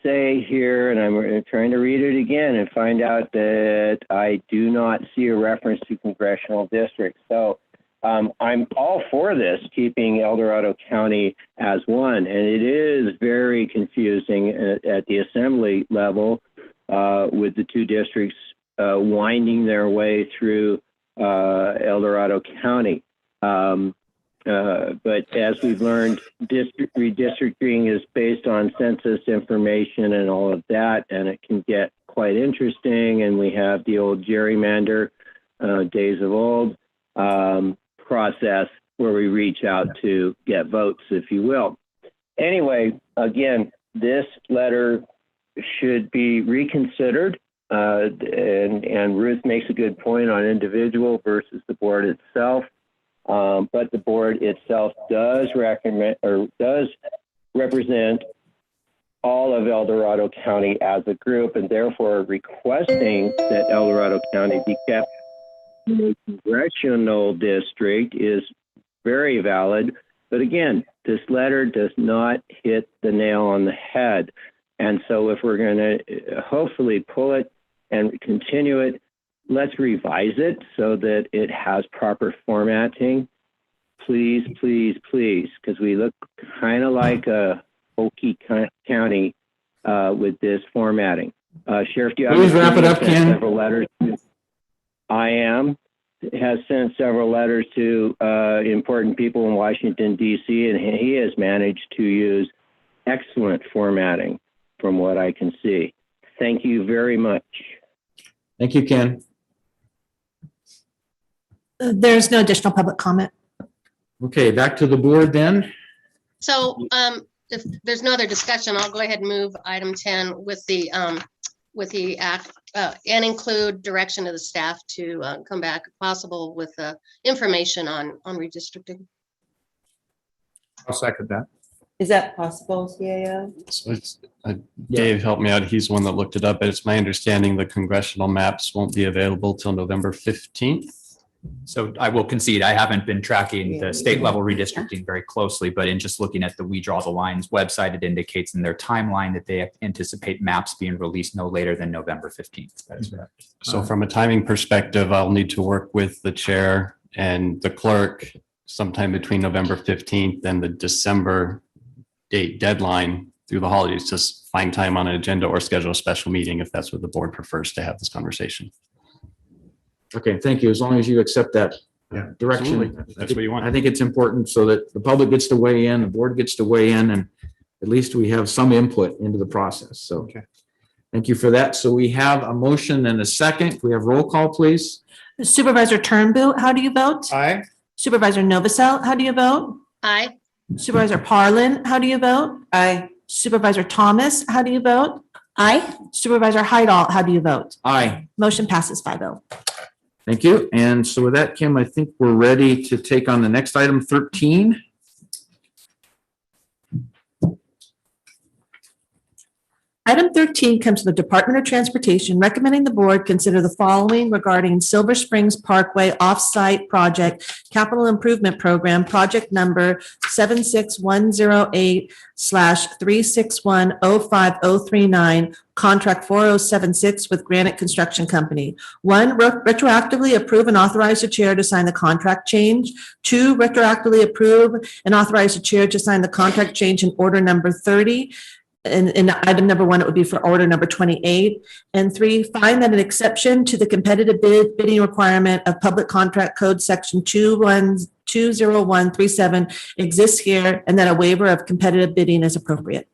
say here, and I'm trying to read it again and find out that I do not see a reference to congressional districts. So I'm all for this, keeping El Dorado County as one, and it is very confusing at the assembly level with the two districts winding their way through El Dorado County. But as we've learned, redistricting is based on census information and all of that, and it can get quite interesting. And we have the old gerrymander, days of old, process where we reach out to get votes, if you will. Anyway, again, this letter should be reconsidered. And Ruth makes a good point on individual versus the board itself. But the board itself does recommend or does represent all of El Dorado County as a group, and therefore requesting that El Dorado County be kept in a congressional district is very valid. But again, this letter does not hit the nail on the head. And so if we're going to hopefully pull it and continue it, let's revise it so that it has proper formatting. Please, please, please, because we look kind of like a hokey county with this formatting. Sheriff, do you Please wrap it up, Ken. Several letters. Has sent several letters to important people in Washington, D.C., and he has managed to use excellent formatting from what I can see. Thank you very much. Thank you, Ken. There's no additional public comment. Okay, back to the board then. So if there's no other discussion, I'll go ahead and move item 10 with the act and include direction to the staff to come back if possible with information on redistricting. I'll second that. Is that possible, CAO? So it's, Dave helped me out. He's the one that looked it up, but it's my understanding the congressional maps won't be available till November 15th. So I will concede, I haven't been tracking the state level redistricting very closely, but in just looking at the We Draw the Lines website, it indicates in their timeline that they anticipate maps being released no later than November 15th. That is correct. So from a timing perspective, I'll need to work with the chair and the clerk sometime between November 15th and the December date deadline through the holidays to find time on an agenda or schedule a special meeting if that's what the board prefers to have this conversation. Okay, thank you. As long as you accept that direction. Absolutely. That's what you want. I think it's important so that the public gets to weigh in, the board gets to weigh in, and at least we have some input into the process. So Okay. Thank you for that. So we have a motion and a second. Can we have roll call, please? Supervisor Turnbow, how do you vote? Aye. Supervisor Novacell, how do you vote? Aye. Supervisor Parlin, how do you vote? Aye. Supervisor Thomas, how do you vote? Aye. Supervisor Hydall, how do you vote? Aye. Motion passes 5-0. Thank you. And so with that, Kim, I think we're ready to take on the next item, 13. Item 13 comes from the Department of Transportation, recommending the board consider the following regarding Silver Springs Parkway Off-Site Project Capital Improvement Program, project number 76108/3610539, contract 4076 with Granite Construction Company. 1, retroactively approve and authorize the chair to sign the contract change. 2, retroactively approve and authorize the chair to sign the contract change in order number 30. In item number 1, it would be for order number 28. And 3, find that an exception to the competitive bidding requirement of Public Contract Code Section 20137 exists here, and that a waiver of competitive bidding is appropriate.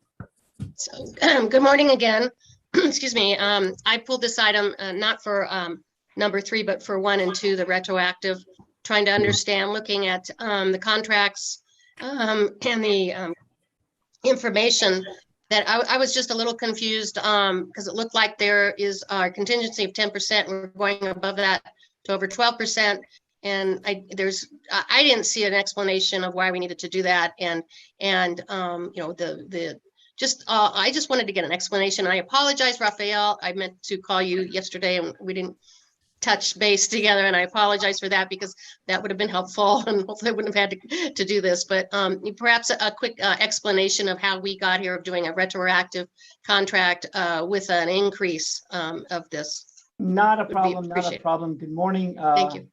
So, good morning again. Excuse me. I pulled this item not for number 3, but for 1 and 2, the retroactive, trying to understand, looking at the contracts and the information that I was just a little confused because it looked like there is a contingency of 10%. We're going above that to over 12%. And I didn't see an explanation of why we needed to do that. And I just wanted to get an explanation. I apologize, Raphael. I meant to call you yesterday and we didn't touch base together, and I apologize for that because that would have been helpful and hopefully I wouldn't have had to do this. But perhaps a quick explanation of how we got here of doing a retroactive contract with an increase of this. Not a problem, not a problem. Good morning. Thank you.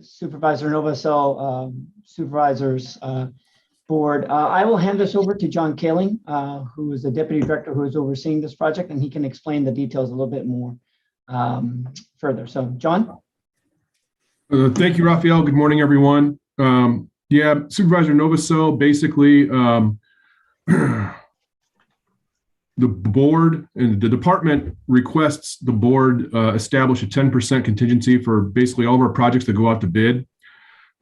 Supervisor Novosel, supervisors, board. I will hand this over to John Kaling, who is the deputy director who is overseeing this project, and he can explain the details a little bit more further. So, John? Thank you, Raphael. Good morning, everyone. Yeah, Supervisor Novosel, basically, the board and the department requests the board establish a 10% contingency for basically all of our projects that go out to bid.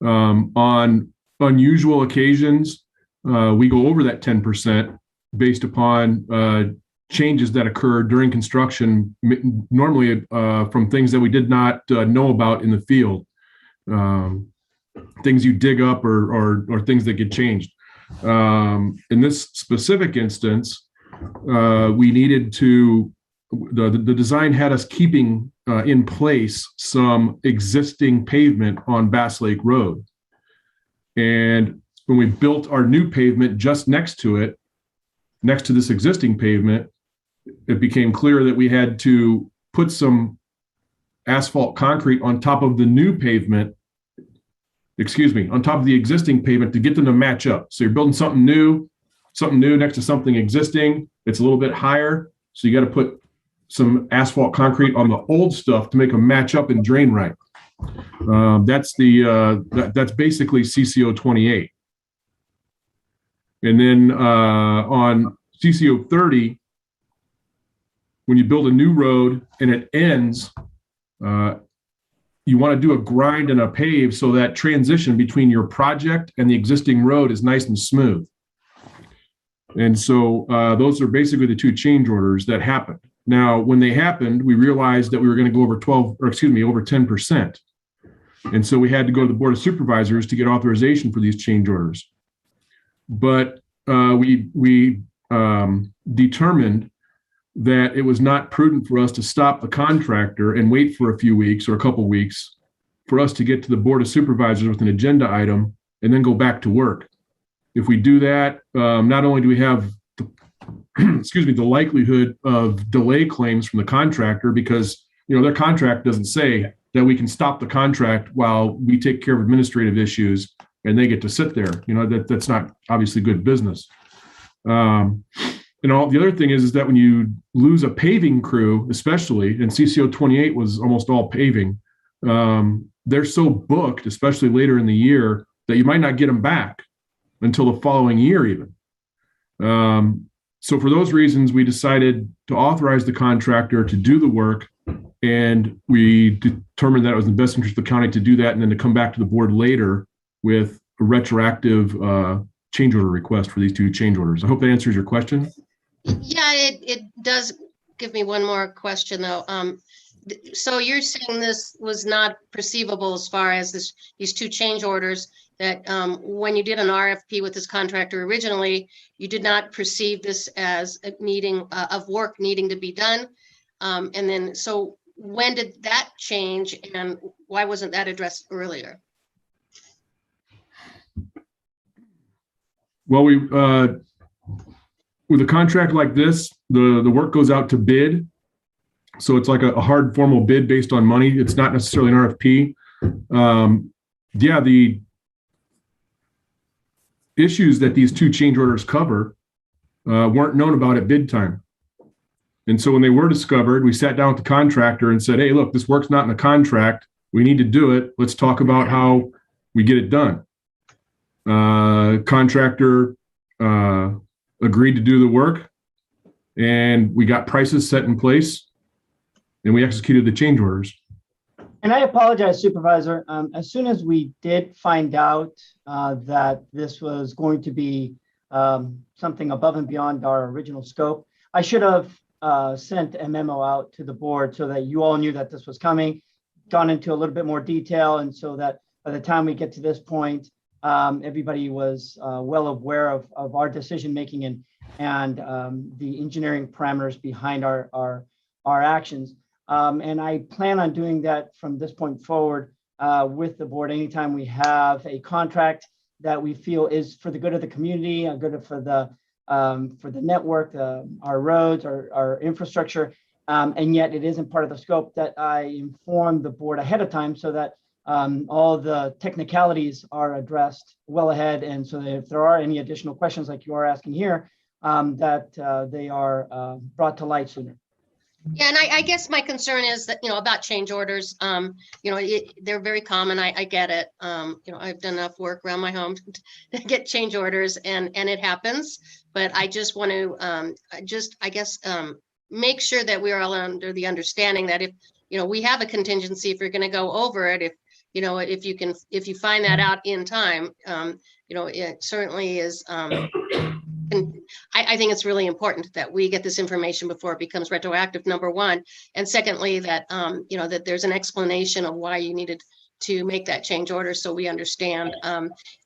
On unusual occasions, we go over that 10% based upon changes that occur during construction, normally from things that we did not know about in the field, things you dig up or things that get changed. In this specific instance, we needed to, the design had us keeping in place some existing pavement on Bass Lake Road. And when we built our new pavement just next to it, next to this existing pavement, it became clear that we had to put some asphalt concrete on top of the new pavement, on top of the existing pavement to get them to match up. So you're building something new next to something existing. It's a little bit higher. So you got to put some asphalt concrete on the old stuff to make them match up and drain right. That's basically CCO 28. And then on CCO 30, when you build a new road and it ends, you want to do a grind and a pave so that transition between your project and the existing road is nice and smooth. And so those are basically the 2 change orders that happened. Now, when they happened, we realized that we were going to go over over 10%. And so we had to go to the Board of Supervisors to get authorization for these change orders. But we determined that it was not prudent for us to stop the contractor and wait for a few weeks or a couple weeks for us to get to the Board of Supervisors with an agenda item and then go back to work. If we do that, not only do we have the likelihood of delay claims from the contractor because their contract doesn't say that we can stop the contract while we take care of administrative issues and they get to sit there. That's not obviously good business. And all the other thing is that when you lose a paving crew, especially, and CCO 28 was almost all paving, they're so booked, especially later in the year, that you might not get them back until the following year even. So for those reasons, we decided to authorize the contractor to do the work, and we determined that it was in the best interest of the county to do that and then to come back to the board later with a retroactive change order request for these 2 change orders. I hope that answers your question. Yeah, it does give me one more question though. So you're saying this was not perceivable as far as these 2 change orders, that when you did an RFP with this contractor originally, you did not perceive this as a meeting of work needing to be done. And then, so when did that change and why wasn't that addressed earlier? Well, with a contract like this, the work goes out to bid. So it's like a hard formal bid based on money. It's not necessarily an RFP. Yeah, the issues that these two change orders cover weren't known about at bid time. And so when they were discovered, we sat down with the contractor and said, hey, look, this work's not in the contract. We need to do it. Let's talk about how we get it done. Contractor agreed to do the work, and we got prices set in place, and we executed the change orders. And I apologize, Supervisor. As soon as we did find out that this was going to be something above and beyond our original scope, I should have sent a memo out to the board so that you all knew that this was coming, gone into a little bit more detail, and so that by the time we get to this point, everybody was well aware of our decision-making and the engineering parameters behind our actions. And I plan on doing that from this point forward with the board. Anytime we have a contract that we feel is for the good of the community, good for the network, our roads, our infrastructure, and yet it isn't part of the scope, that I inform the board ahead of time so that all the technicalities are addressed well ahead. And so that if there are any additional questions like you are asking here, that they are brought to light sooner. Yeah, and I guess my concern is that, about change orders, they're very common. I get it. I've done enough work around my home to get change orders and it happens. But I just want to make sure that we are all under the understanding that if, we have a contingency, if you're going to go over it, if you find that out in time, it certainly is, I think it's really important that we get this information before it becomes retroactive, number one. And secondly, that, that there's an explanation of why you needed to make that change order. So we understand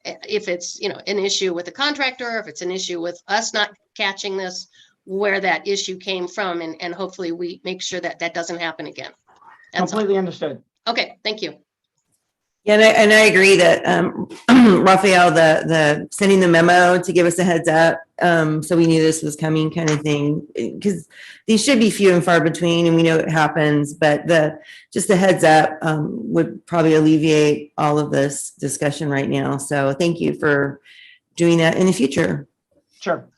if it's, an issue with the contractor, or if it's an issue with us not catching this, where that issue came from. And hopefully we make sure that that doesn't happen again. That's all. Completely understood. Okay, thank you. Yeah, and I agree that Raphael, the sending the memo to give us a heads up, so we knew this was coming, kind of thing, because these should be few and far between, and we know it happens. But just the heads up would probably alleviate all of this discussion right now. So thank you for doing that in the future. Sure.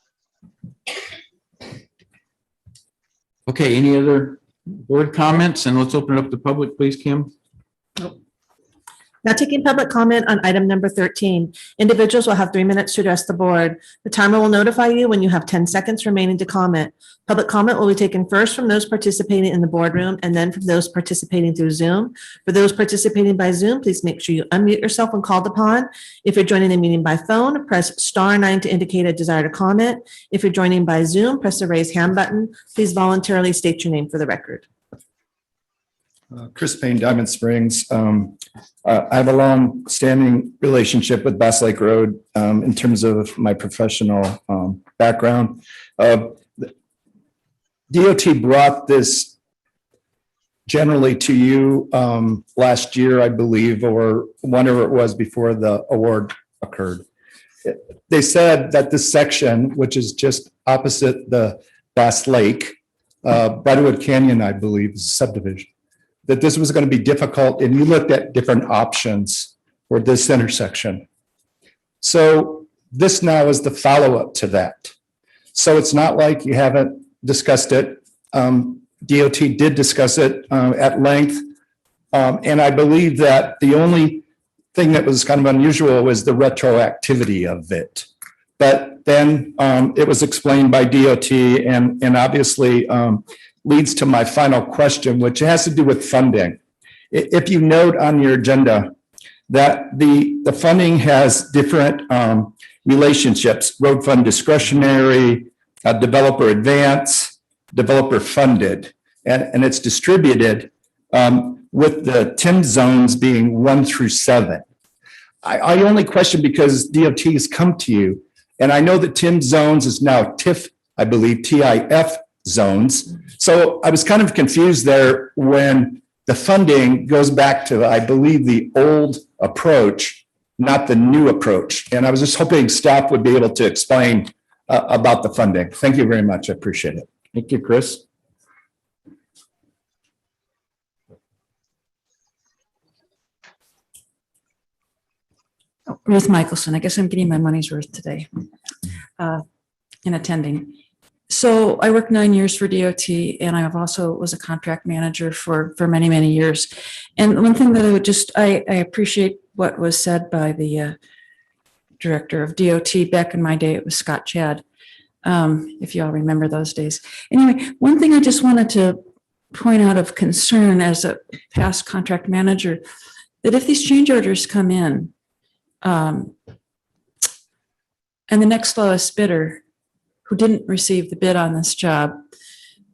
Okay, any other board comments? And let's open it up to public, please, Kim. Now taking public comment on item number 13. Individuals will have 3 minutes to address the board. The timer will notify you when you have 10 seconds remaining to comment. Public comment will be taken first from those participating in the boardroom and then from those participating through Zoom. For those participating by Zoom, please make sure you unmute yourself when called upon. If you're joining the meeting by phone, press *9 to indicate a desire to comment. If you're joining by Zoom, press the raise hand button. Please voluntarily state your name for the record. Chris Payne, Diamond Springs. I have a long-standing relationship with Bass Lake Road in terms of my professional background. DOT brought this generally to you last year, I believe, or whenever it was before the award occurred. They said that this section, which is just opposite the Bass Lake, Butterwood Canyon, I believe, is a subdivision, that this was going to be difficult, and you looked at different options for this intersection. So this now is the follow-up to that. So it's not like you haven't discussed it. DOT did discuss it at length. And I believe that the only thing that was kind of unusual was the retroactivity of it. But then it was explained by DOT and obviously leads to my final question, which has to do with funding. If you note on your agenda that the funding has different relationships, road fund discretionary, developer advance, developer funded, and it's distributed with the TIM zones being 1 through 7. I only question because DOT has come to you. And I know that Tim Zones is now TIF, I believe, TIF zones. So I was kind of confused there when the funding goes back to, I believe, the old approach, not the new approach. And I was just hoping staff would be able to explain about the funding. Thank you very much. I appreciate it. Thank you, Chris. Ruth Michelson, I guess I'm getting my money's worth today in attending. So I worked 9 years for DOT, and I also was a contract manager for many, many years. And one thing that I appreciate what was said by the director of DOT back in my day. It was Scott Chad, if you all remember those days. Anyway, one thing I just wanted to point out of concern as a past contract manager, that if these change orders come in, and the next lowest bidder who didn't receive the bid on this job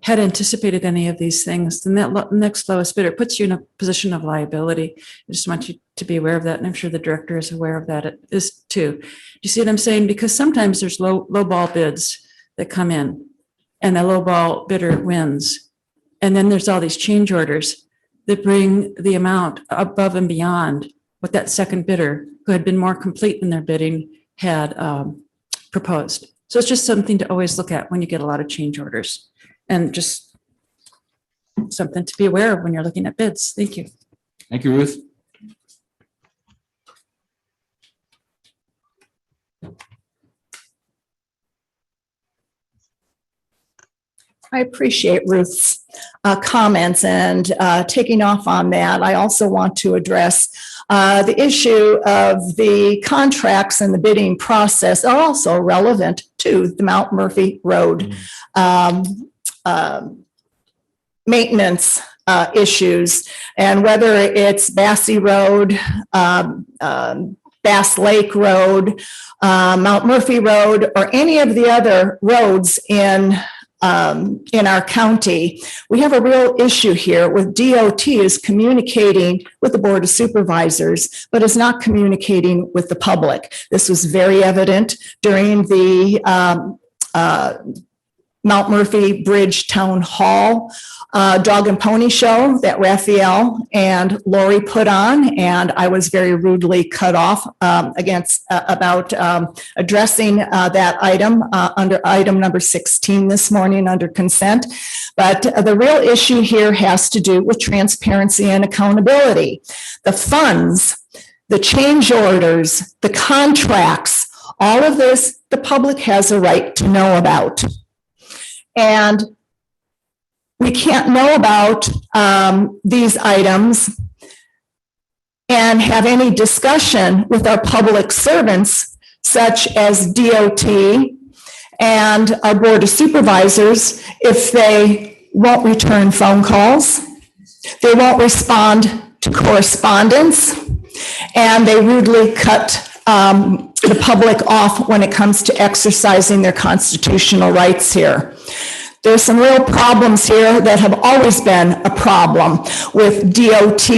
had anticipated any of these things, then that next lowest bidder puts you in a position of liability. I just want you to be aware of that, and I'm sure the director is aware of that is too. Do you see what I'm saying? Because sometimes there's low ball bids that come in, and the low ball bidder wins, and then there's all these change orders that bring the amount above and beyond what that second bidder, who had been more complete in their bidding, had proposed. So it's just something to always look at when you get a lot of change orders, and just something to be aware of when you're looking at bids. Thank you. Thank you, Ruth. I appreciate Ruth's comments, and taking off on that, I also want to address the issue of the contracts and the bidding process are also relevant to the Mount Murphy Road maintenance issues, and whether it's Bassey Road, Bass Lake Road, Mount Murphy Road, or any of the other roads in our county, we have a real issue here with DOT is communicating with the Board of Supervisors, but is not communicating with the public. This was very evident during the Mount Murphy Bridge Town Hall dog and pony show that Raphael and Lori put on, and I was very rudely cut off about addressing that item under item number 16 this morning under consent. But the real issue here has to do with transparency and accountability. The funds, the change orders, the contracts, all of this, the public has a right to know about. And we can't know about these items and have any discussion with our public servants, such as DOT and our Board of Supervisors, if they won't return phone calls, they won't respond to correspondence, and they rudely cut the public off when it comes to exercising their constitutional rights here. There's some real problems here that have always been a problem with DOT.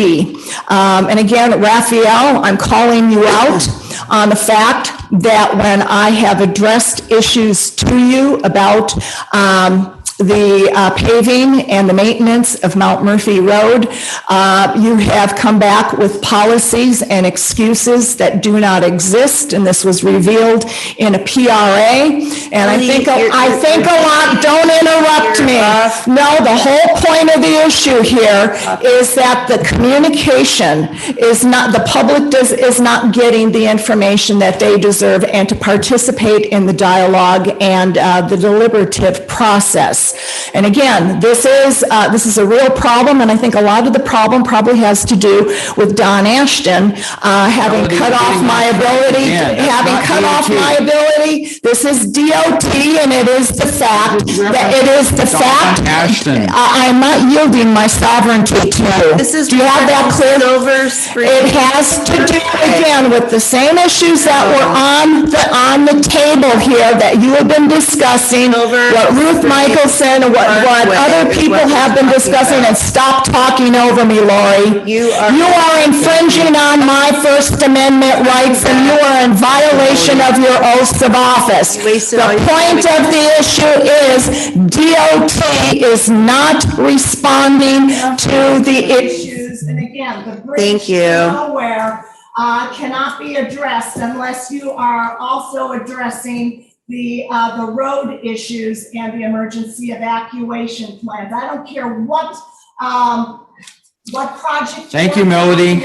And again, Raphael, I'm calling you out on the fact that when I have addressed issues to you about the paving and the maintenance of Mount Murphy Road, you have come back with policies and excuses that do not exist, and this was revealed in a PRA. And I think a lot, don't interrupt me. No, the whole point of the issue here is that the communication is not, the public is not getting the information that they deserve, and to participate in the dialogue and the deliberative process. And again, this is a real problem, and I think a lot of the problem probably has to do with Don Ashton having cut off my ability. This is DOT, and it is the fact I'm not yielding my sovereignty to you. Do you have that clear? It has to do again with the same issues that were on the table here that you have been discussing. What Ruth Michaelson listen to what other people have been discussing and stop talking over me, Lori. You are infringing on my First Amendment rights and you are in violation of your oaths of office. The point of the issue is DOT is not responding to the issues. And again, the bridge to nowhere cannot be addressed unless you are also addressing the road issues and the emergency evacuation plans. I don't care what project. Thank you, Melody.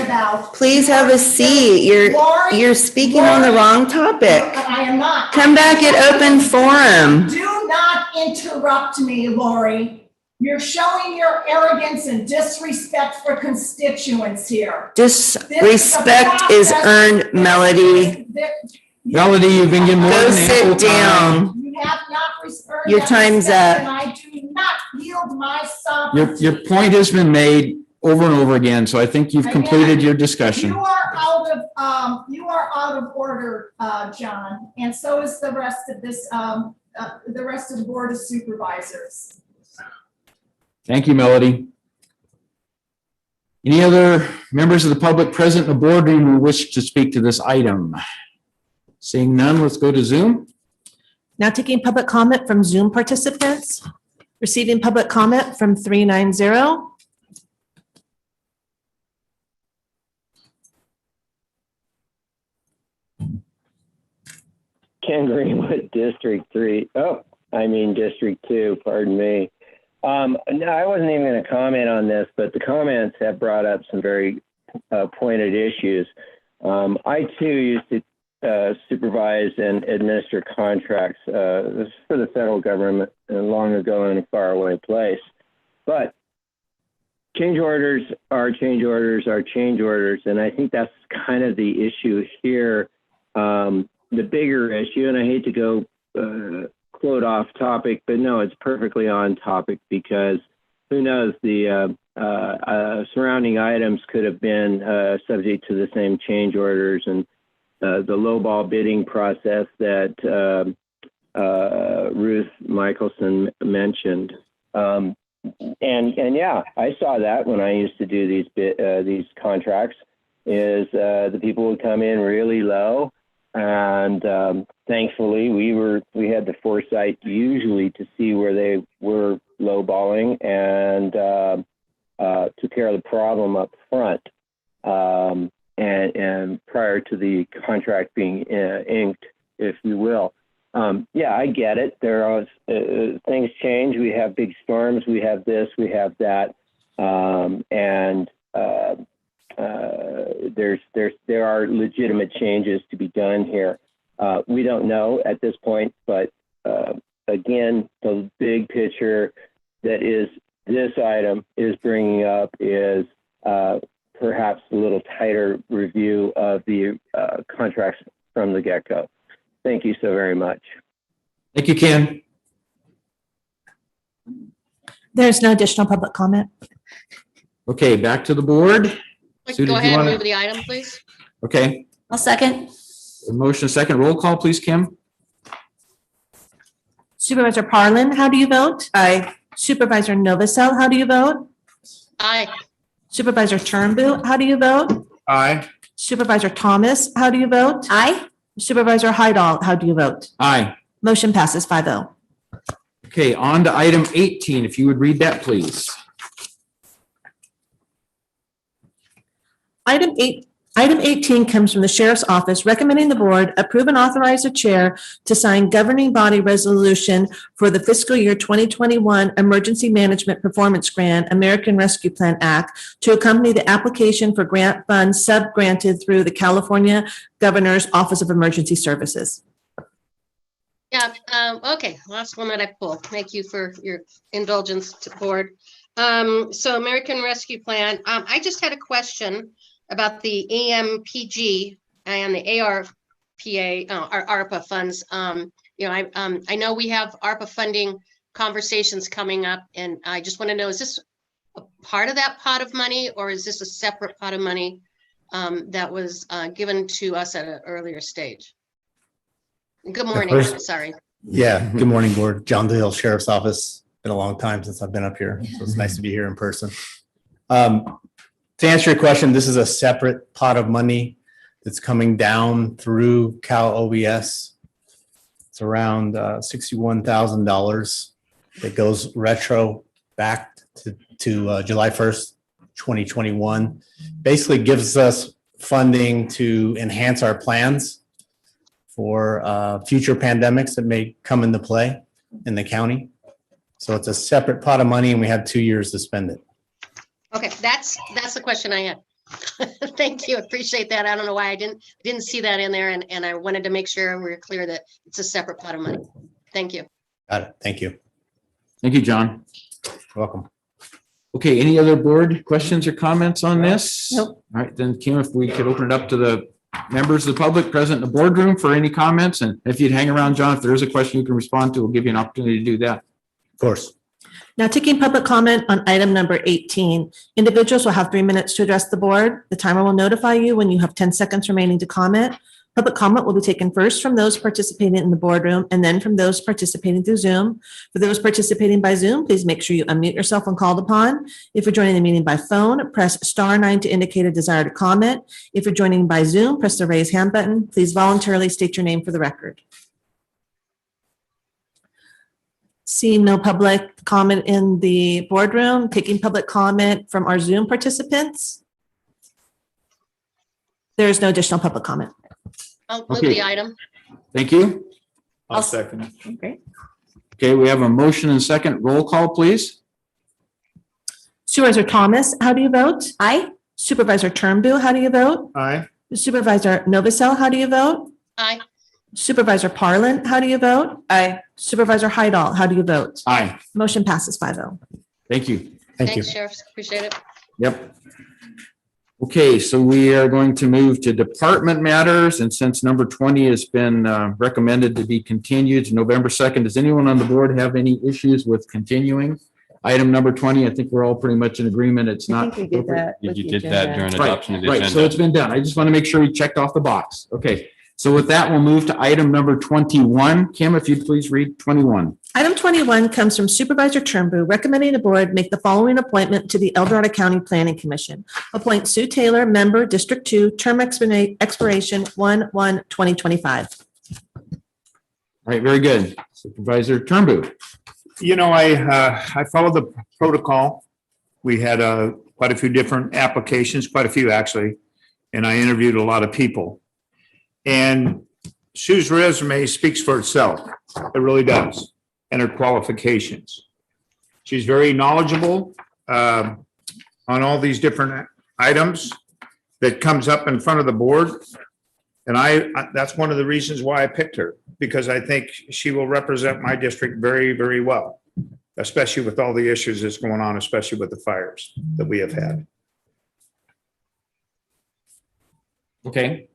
Please have a seat. You're speaking on the wrong topic. I am not. Come back at open forum. Do not interrupt me, Lori. You're showing your arrogance and disrespect for constituents here. Disrespect is earned, Melody. Melody, you've been given more Go than ample sit time. down. You have not earned Your that time's respect, up. and I do not yield my sovereignty. Your point has been made over and over again, so I think you've completed your discussion. You are out of order, John, and so is the rest of this, the rest of the Board of Supervisors. Thank you, Melody. Any other members of the public present in the boardroom who wish to speak to this item? Seeing none, let's go to Zoom. Now taking public comment from Zoom participants. Receiving public comment from 390. Ken Greenwood, District 3. District 2, pardon me. No, I wasn't even going to comment on this, but the comments have brought up some very pointed issues. I too used to supervise and administer contracts for the federal government long ago in a faraway place. But change orders are change orders are change orders. And I think that's kind of the issue here. The bigger issue, and I hate to go quote off topic, but no, it's perfectly on topic because who knows, the surrounding items could have been subject to the same change orders and the lowball bidding process that Ruth Michelson mentioned. And yeah, I saw that when I used to do these contracts is the people would come in really low. And thankfully, we had the foresight usually to see where they were lowballing and took care of the problem up front. And prior to the contract being inked, if you will. Yeah, I get it. There are things change. We have big storms. We have this. We have that. There are legitimate changes to be done here. We don't know at this point, but again, the big picture that is this item is bringing up is perhaps a little tighter review of the contracts from the get-go. Thank you so very much. Thank you, Ken. There's no additional public comment. Okay, back to the board. Sue, Go did you ahead and wanna- move the item, please. Okay, I'll second. a motion second. Roll call, please, Kim. Supervisor Parlin, how do you vote? Aye. Supervisor Novacell, how do you vote? Aye. Supervisor Turnbull, how do you vote? Aye. Supervisor Thomas, how do you vote? Aye. Supervisor Hydall, how do you vote? Aye. Motion passes 5-0. Okay, on to item 18. If you would read that, please. Item 18 comes from the Sheriff's Office recommending the board approve and authorize the chair to sign governing body resolution for the fiscal year 2021 Emergency Management Performance Grant, American Rescue Plan Act to accompany the application for grant funds sub-granted through the California Governor's Office of Emergency Services. Yeah, okay, last one that I pulled. Thank you for your indulgence to board. So American Rescue Plan, I just had a question about the AMPG and the ARPA, our ARPA funds. I know we have ARPA funding conversations coming up, and I just want to know, is this a part of that pot of money, or is this a separate pot of money that was given to us at an earlier stage? Good morning, sorry. Yeah, good morning, Board. John DeHill, Sheriff's Office. been a long time since I've been up here, so it's nice to be here in person. To answer your question, this is a separate pot of money that's coming down through Cal OES. It's around $61,000 that goes retro back to July 1st, 2021. Basically gives us funding to enhance our plans for future pandemics that may come into play in the county. So it's a separate pot of money and we have 2 years to spend it. Okay, that's the question I had. Thank you, appreciate that. I don't know why I didn't see that in there, and I wanted to make sure we were clear that it's a separate pot of money. Thank you. Got it. Thank you. Thank you, John. You're welcome. Okay, any other board questions or comments on this? Nope. All right, then Kim, if we could open it up to the members of the public present in the boardroom for any comments, and if you'd hang around, John, if there is a question you can respond to, we'll give you an opportunity to do that. Of course. Now taking public comment on item number 18. Individuals will have 3 minutes to address the board. The timer will notify you when you have 10 seconds remaining to comment. Public comment will be taken first from those participating in the boardroom and then from those participating through Zoom. For those participating by Zoom, please make sure you unmute yourself when called upon. If you're joining the meeting by phone, press *9 to indicate a desire to comment. If you're joining by Zoom, press the raise hand button. Please voluntarily state your name for the record. Seeing no public comment in the boardroom, taking public comment from our Zoom participants. There is no additional public comment. I'll move Okay. the item. Thank you. I'll second. Okay. Okay, we have a motion and second. Roll call, please. Supervisor Thomas, how do you vote? Aye. Supervisor Turnbull, how do you vote? Aye. Supervisor Novacell, how do you vote? Aye. Supervisor Parlin, how do you vote? Aye. Supervisor Hydall, how do you vote? Aye. Motion passes 5-0. Thank you. Thank you. Thanks, Sheriff, appreciate it. Yep. Okay, so we are going to move to department matters, and since number 20 has been recommended to be continued to November 2nd, does anyone on the board have any issues with continuing? Item number 20, I think we're all pretty much in agreement. It's I not. think we did that. with You the did that agenda. during Right, adoption of the right, so agenda. it's been done. I just want to make sure we checked off the box. Okay, so with that, we'll move to item number 21. Kim, if you'd please read 21. Item 21 comes from Supervisor Turnbull, recommending the board make the following appointment to the El Dorado County Planning Commission. Appoint Sue Taylor, member, District 2, term expiration 1/1/2025. All right, very good. Supervisor Turnbull. You know, I followed the protocol. We had quite a few different applications, quite a few actually, and I interviewed a lot of people. And Sue's resume speaks for itself. It really does, and her qualifications. She's very knowledgeable on all these different items that comes up in front of the board. And that's one of the reasons why I picked her, because I think she will represent my district very, very well, especially with all the issues that's going on, especially with the fires that we have had. Okay.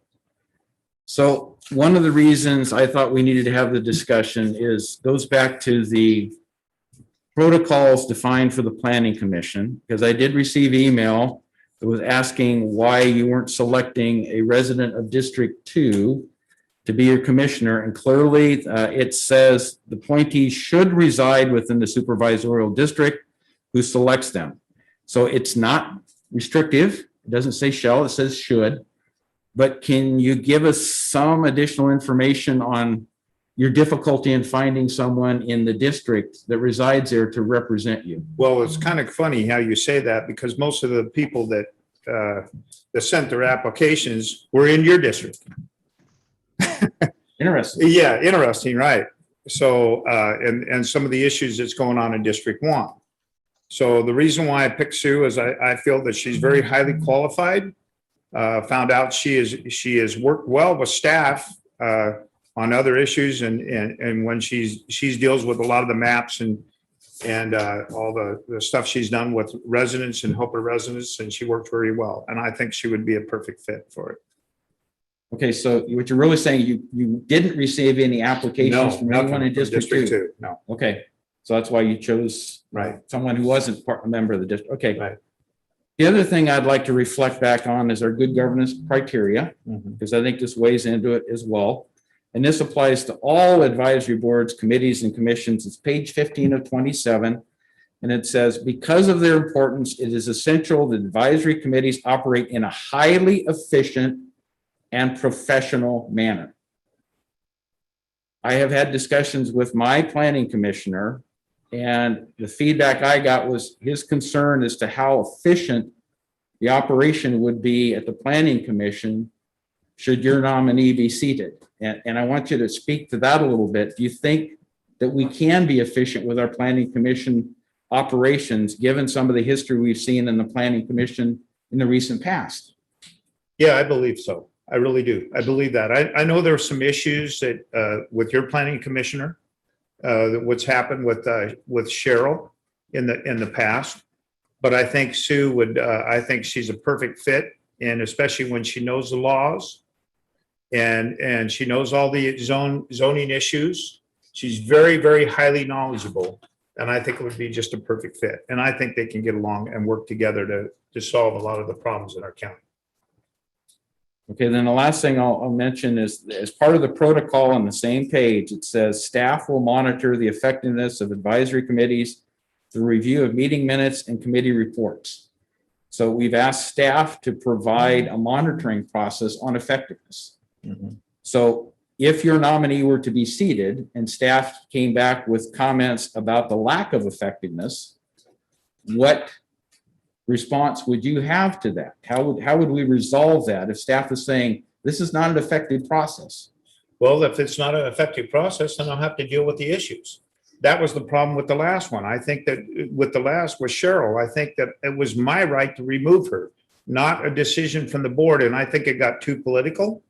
So one of the reasons I thought we needed to have the discussion goes back to the protocols defined for the Planning Commission, because I did receive email that was asking why you weren't selecting a resident of District 2 to be your commissioner. And clearly it says the appointee should reside within the supervisorial district who selects them. So it's not restrictive. It doesn't say shall, it says should. But can you give us some additional information on your difficulty in finding someone in the district that resides there to represent you? Well, it's kind of funny how you say that, because most of the people that sent their applications were in your district. Interesting. Yeah, interesting, right. So, and some of the issues that's going on in District 1. So the reason why I picked Sue is I feel that she's very highly qualified. Found out she has worked well with staff on other issues, and when she deals with a lot of the maps and all the stuff she's done with residents and helper residents, and she worked very well. And I think she would be a perfect fit for it. Okay, so what you're really saying, you didn't receive any applications from anyone in District 2? No. Okay, so that's why you chose someone who wasn't a member of the district. Okay. Right. The other thing I'd like to reflect back on is our good governance criteria, because I think this weighs into it as well. And this applies to all advisory boards, committees, and commissions. It's page 15 of 27. And it says, because of their importance, it is essential that advisory committees operate in a highly efficient and professional manner. I have had discussions with my planning commissioner, and the feedback I got was his concern as to how efficient the operation would be at the planning commission should your nominee be seated. And I want you to speak to that a little bit. Do you think that we can be efficient with our planning commission operations, given some of the history we've seen in the planning commission in the recent past? Yeah, I believe so. I really do. I believe that. I know there are some issues that with your planning commissioner, what's happened with Cheryl in the past. But I think Sue would, I think she's a perfect fit, and especially when she knows the laws and she knows all the zoning issues. She's very, very highly knowledgeable, and I think it would be just a perfect fit. And I think they can get along and work together to solve a lot of the problems in our county. Okay, then the last thing I'll mention is, as part of the protocol on the same page, it says staff will monitor the effectiveness of advisory committees through review of meeting minutes and committee reports. So we've asked staff to provide a monitoring process on effectiveness. So if your nominee were to be seated and staff came back with comments about the lack of effectiveness, what response would you have to that? How would we resolve that if staff is saying this is not an effective process? Well, if it's not an effective process, then I'll have to deal with the issues. That was the problem with the last one. I think that with Cheryl, I think that it was my right to remove her, not a decision from the board. And I think it got too political,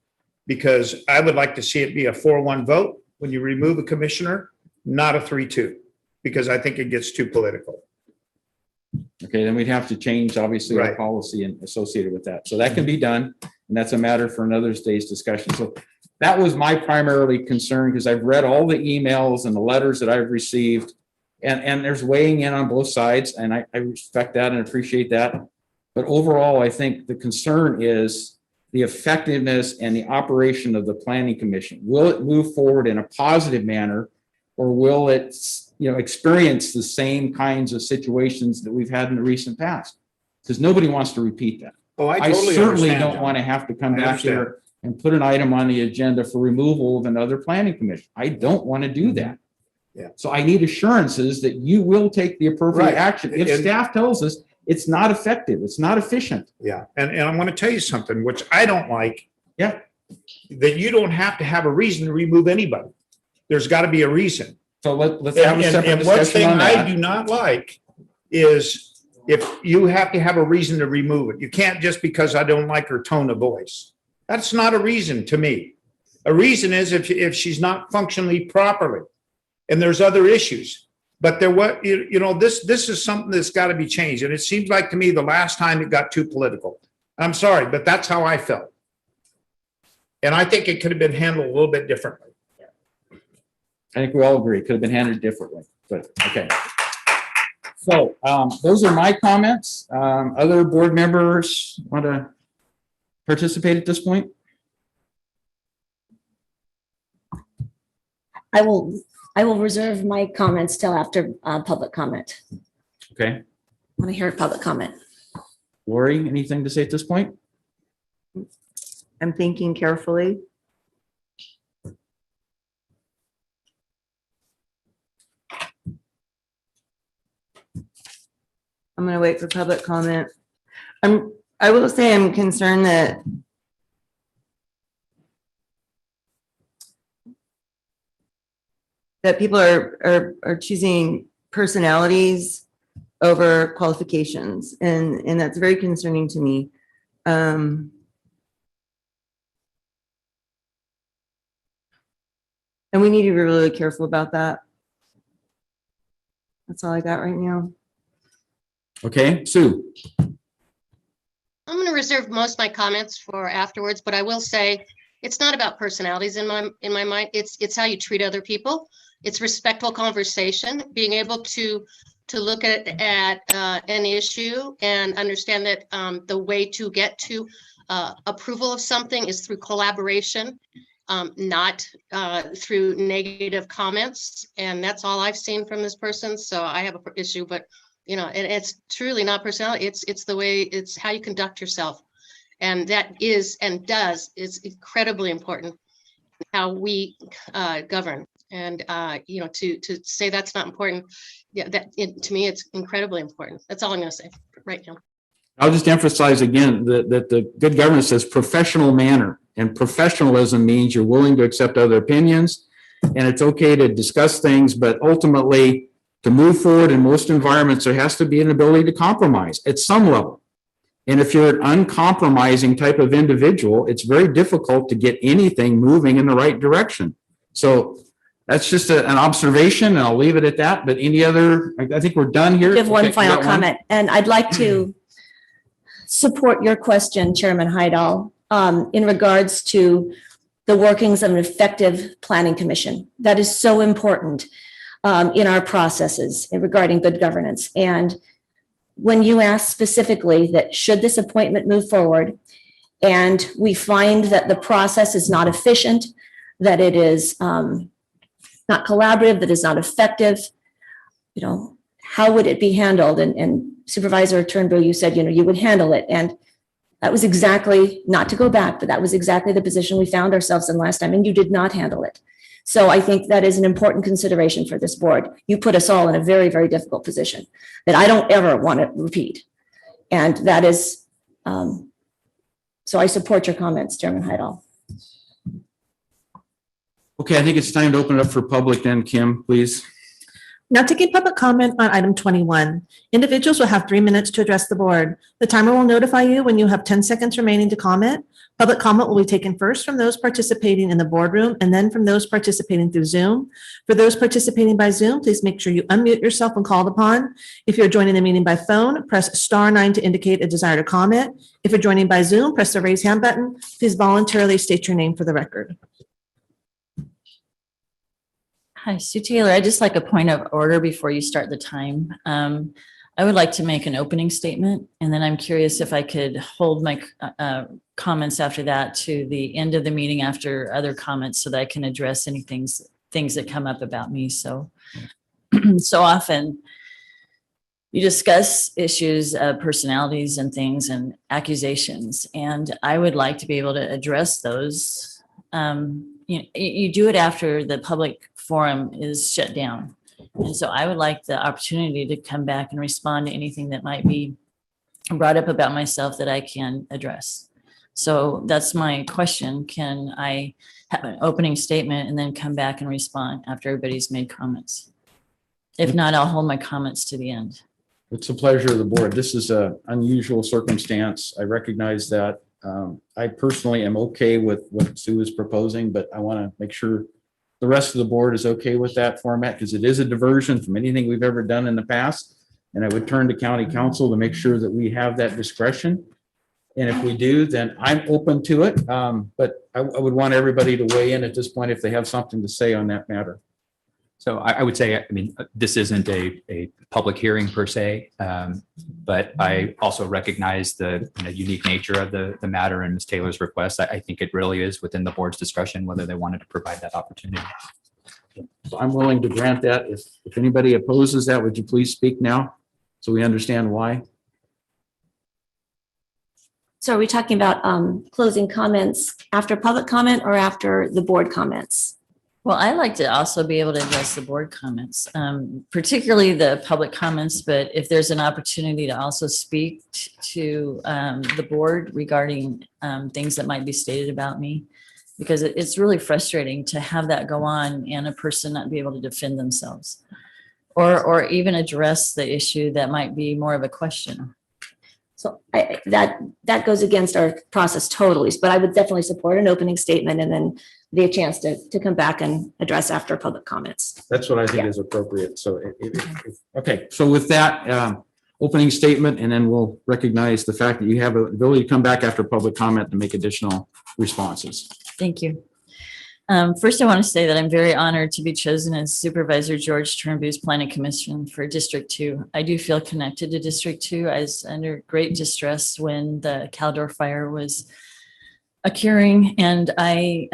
because I would like to see it be a 4-1 vote when you remove a commissioner, not a 3-2, because I think it gets too political. Okay, then we'd have to change, obviously, our Right. policy and associated with that. So that can be done, and that's a matter for another day's discussion. So that was my primarily concern, because I've read all the emails and the letters that I've received, and there's weighing in on both sides, and I respect that and appreciate that. But overall, I think the concern is the effectiveness and the operation of the planning commission. Will it move forward in a positive manner, or will it, experience the same kinds of situations that we've had in the recent past? Because nobody wants to repeat that. Oh, I totally certainly understand, don't John. want to have to come I back understand. here and put an item on the agenda for removal of another planning commission. I don't want to do that. Yeah. So I need assurances that you will take the appropriate Right. action. If And- staff tells us it's not effective, it's not efficient. Yeah, and I'm going to tell you something, which I don't like. Yeah. That you don't have to have a reason to remove anybody. There's got to be a reason. So let's have a separate And one discussion thing on I that. do not like is if you have to have a reason to remove it. You can't just because I don't like her tone of voice. That's not a reason to me. A reason is if she's not functionally properly, and there's other issues. But this is something that's got to be changed. And it seems like to me the last time it got too political. I'm sorry, but that's how I felt. And I think it could have been handled a little bit differently. I think we all agree, it could have been handled differently, but okay. So those are my comments. Other board members want to participate at this point? I will reserve my comments till after public comment. Okay. Want to hear public comment? Lori, anything to say at this point? I'm thinking carefully. I'm going to wait for public comment. I will say I'm concerned that people are choosing personalities over qualifications, and that's very concerning to me. And we need to be really careful about that. That's all I got right now. Okay, Sue. I'm going to reserve most of my comments for afterwards, but I will say it's not about personalities in my mind. It's how you treat other people. It's respectful conversation, being able to look at an issue and understand that the way to get to approval of something is through collaboration. not through negative comments. And that's all I've seen from this person. So I have an issue, but it's truly not personality. It's the way, it's how you conduct yourself. And that is is incredibly important how we govern. And to say that's not important, to me, it's incredibly important. That's all I'm going to say right now. I'll just emphasize again that the good governance says professional manner, and professionalism means you're willing to accept other opinions, and it's okay to discuss things, but ultimately to move forward in most environments, there has to be an ability to compromise at some level. And if you're an uncompromising type of individual, it's very difficult to get anything moving in the right direction. So that's just an observation, and I'll leave it at that. But any other, I think we're done here. I have one Okay, final you got one? comment, and I'd like to support your question, Chairman Hydall, in regards to the workings of an effective planning commission. That is so important in our processes regarding good governance. And when you ask specifically that should this appointment move forward, and we find that the process is not efficient, that it is not collaborative, that is not effective, how would it be handled? And Supervisor Turnbull, you said, you would handle it. And that was exactly, not to go back, but that was exactly the position we found ourselves in last time, and you did not handle it. So I think that is an important consideration for this board. You put us all in a very, very difficult position that I don't ever want to repeat. And that is, so I support your comments, Chairman Hydall. Okay, I think it's time to open it up for public then, Kim, please. Now taking public comment on item 21. Individuals will have 3 minutes to address the board. The timer will notify you when you have 10 seconds remaining to comment. Public comment will be taken first from those participating in the boardroom and then from those participating through Zoom. For those participating by Zoom, please make sure you unmute yourself when called upon. If you're joining the meeting by phone, press *9 to indicate a desire to comment. If you're joining by Zoom, press the raise hand button. Please voluntarily state your name for the record. Hi, Sue Taylor. I'd just like a point of order before you start the time. I would like to make an opening statement, and then I'm curious if I could hold my comments after that to the end of the meeting after other comments so that I can address any things that come up about me. So often you discuss issues of personalities and things and accusations, and I would like to be able to address those. You do it after the public forum is shut down. And so I would like the opportunity to come back and respond to anything that might be brought up about myself that I can address. So that's my question. Can I have an opening statement and then come back and respond after everybody's made comments? If not, I'll hold my comments to the end. It's a pleasure of the board. This is an unusual circumstance. I recognize that. I personally am okay with what Sue is proposing, but I want to make sure the rest of the board is okay with that format because it is a diversion from anything we've ever done in the past. And I would turn to county council to make sure that we have that discretion. And if we do, then I'm open to it. But I would want everybody to weigh in at this point if they have something to say on that matter. So I would say, this isn't a public hearing per se, but I also recognize the unique nature of the matter and Ms. Taylor's request. I think it really is within the board's discretion whether they wanted to provide that opportunity. So I'm willing to grant that. If anybody opposes that, would you please speak now so we understand why? So are we talking about closing comments after public comment or after the board comments? Well, I like to also be able to address the board comments, particularly the public comments, but if there's an opportunity to also speak to the board regarding things that might be stated about me, because it's really frustrating to have that go on and a person not be able to defend themselves or even address the issue that might be more of a question. So that goes against our process totally, but I would definitely support an opening statement and then the chance to come back and address after public comments. That's what I think is appropriate. So, okay. So with that opening statement, and then we'll recognize the fact that you have the ability to come back after public comment to make additional responses. Thank you. First, I want to say that I'm very honored to be chosen as Supervisor George Turnbull's Planning Commission for District 2. I do feel connected to District 2. I was under great distress when the Caldor fire was occurring, and I,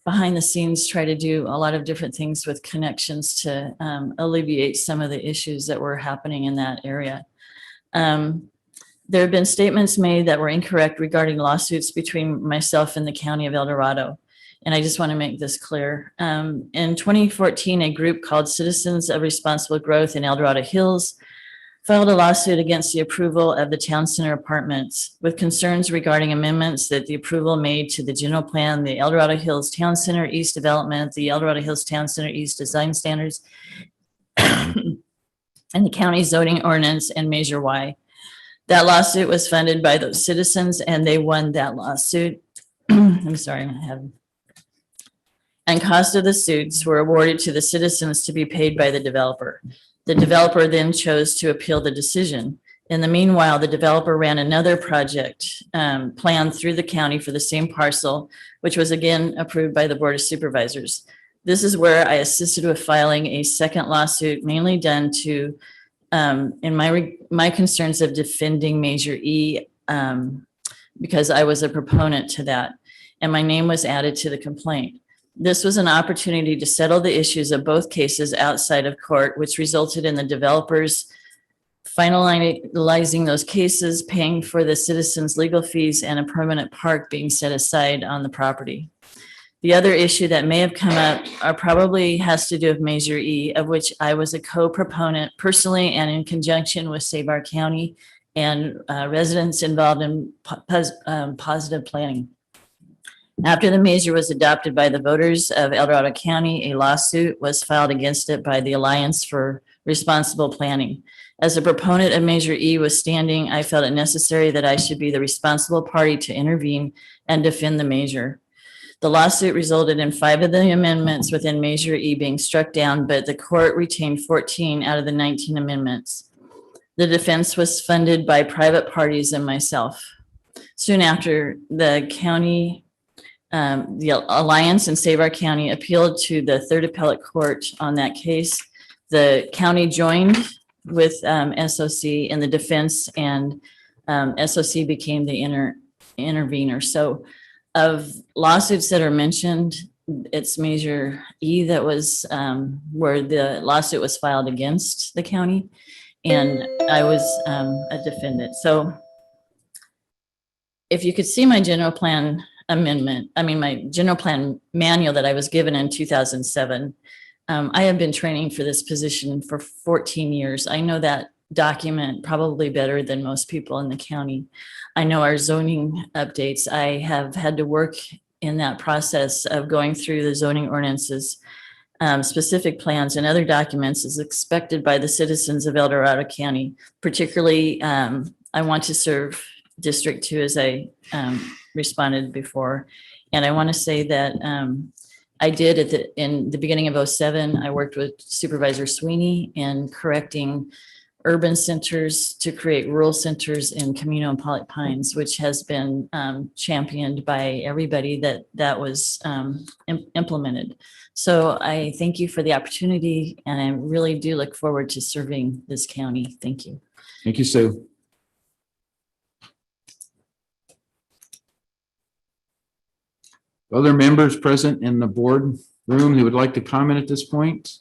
behind the scenes, try to do a lot of different things with connections to alleviate some of the issues that were happening in that area. There have been statements made that were incorrect regarding lawsuits between myself and the County of El Dorado. And I just want to make this clear. In 2014, a group called Citizens of Responsible Growth in El Dorado Hills filed a lawsuit against the approval of the Town Center apartments with concerns regarding amendments that the approval made to the general plan, the El Dorado Hills Town Center East Development, the El Dorado Hills Town Center East Design Standards, and the county zoning ordinance and Measure Y. That lawsuit was funded by those citizens and they won that lawsuit. I'm sorry, I have. And cost of the suits were awarded to the citizens to be paid by the developer. The developer then chose to appeal the decision. In the meanwhile, the developer ran another project planned through the county for the same parcel, which was again approved by the Board of Supervisors. This is where I assisted with filing a second lawsuit, mainly done to, in my concerns of defending Measure E, because I was a proponent to that, and my name was added to the complaint. This was an opportunity to settle the issues of both cases outside of court, which resulted in the developers finalizing those cases, paying for the citizens' legal fees, and a permanent park being set aside on the property. The other issue that may have come up probably has to do with Measure E, of which I was a co-proponent personally and in conjunction with Save Our County and residents involved in positive planning. After the measure was adopted by the voters of El Dorado County, a lawsuit was filed against it by the Alliance for Responsible Planning. As a proponent of Measure E was standing, I felt it necessary that I should be the responsible party to intervene and defend the measure. The lawsuit resulted in 5 of the amendments within Measure E being struck down, but the court retained 14 out of the 19 amendments. The defense was funded by private parties and myself. Soon after, the county, the Alliance and Save Our County appealed to the Third Appellate Court on that case. The county joined with SOC in the defense, and SOC became the intervener. So of lawsuits that are mentioned, it's Measure E that was where the lawsuit was filed against the county, and I was a defendant. So if you could see my general plan amendment, my general plan manual that I was given in 2007, I have been training for this position for 14 years. I know that document probably better than most people in the county. I know our zoning updates. I have had to work in that process of going through the zoning ordinances, specific plans and other documents as expected by the citizens of El Dorado County. Particularly, I want to serve District 2 as I responded before. And I want to say that I did in the beginning of 2007, I worked with Supervisor Sweeney in correcting urban centers to create rural centers in Camino and Pollock Pines, which has been championed by everybody that was implemented. So I thank you for the opportunity, and I really do look forward to serving this county. Thank you. Thank you, Sue. Other members present in the board room who would like to comment at this point?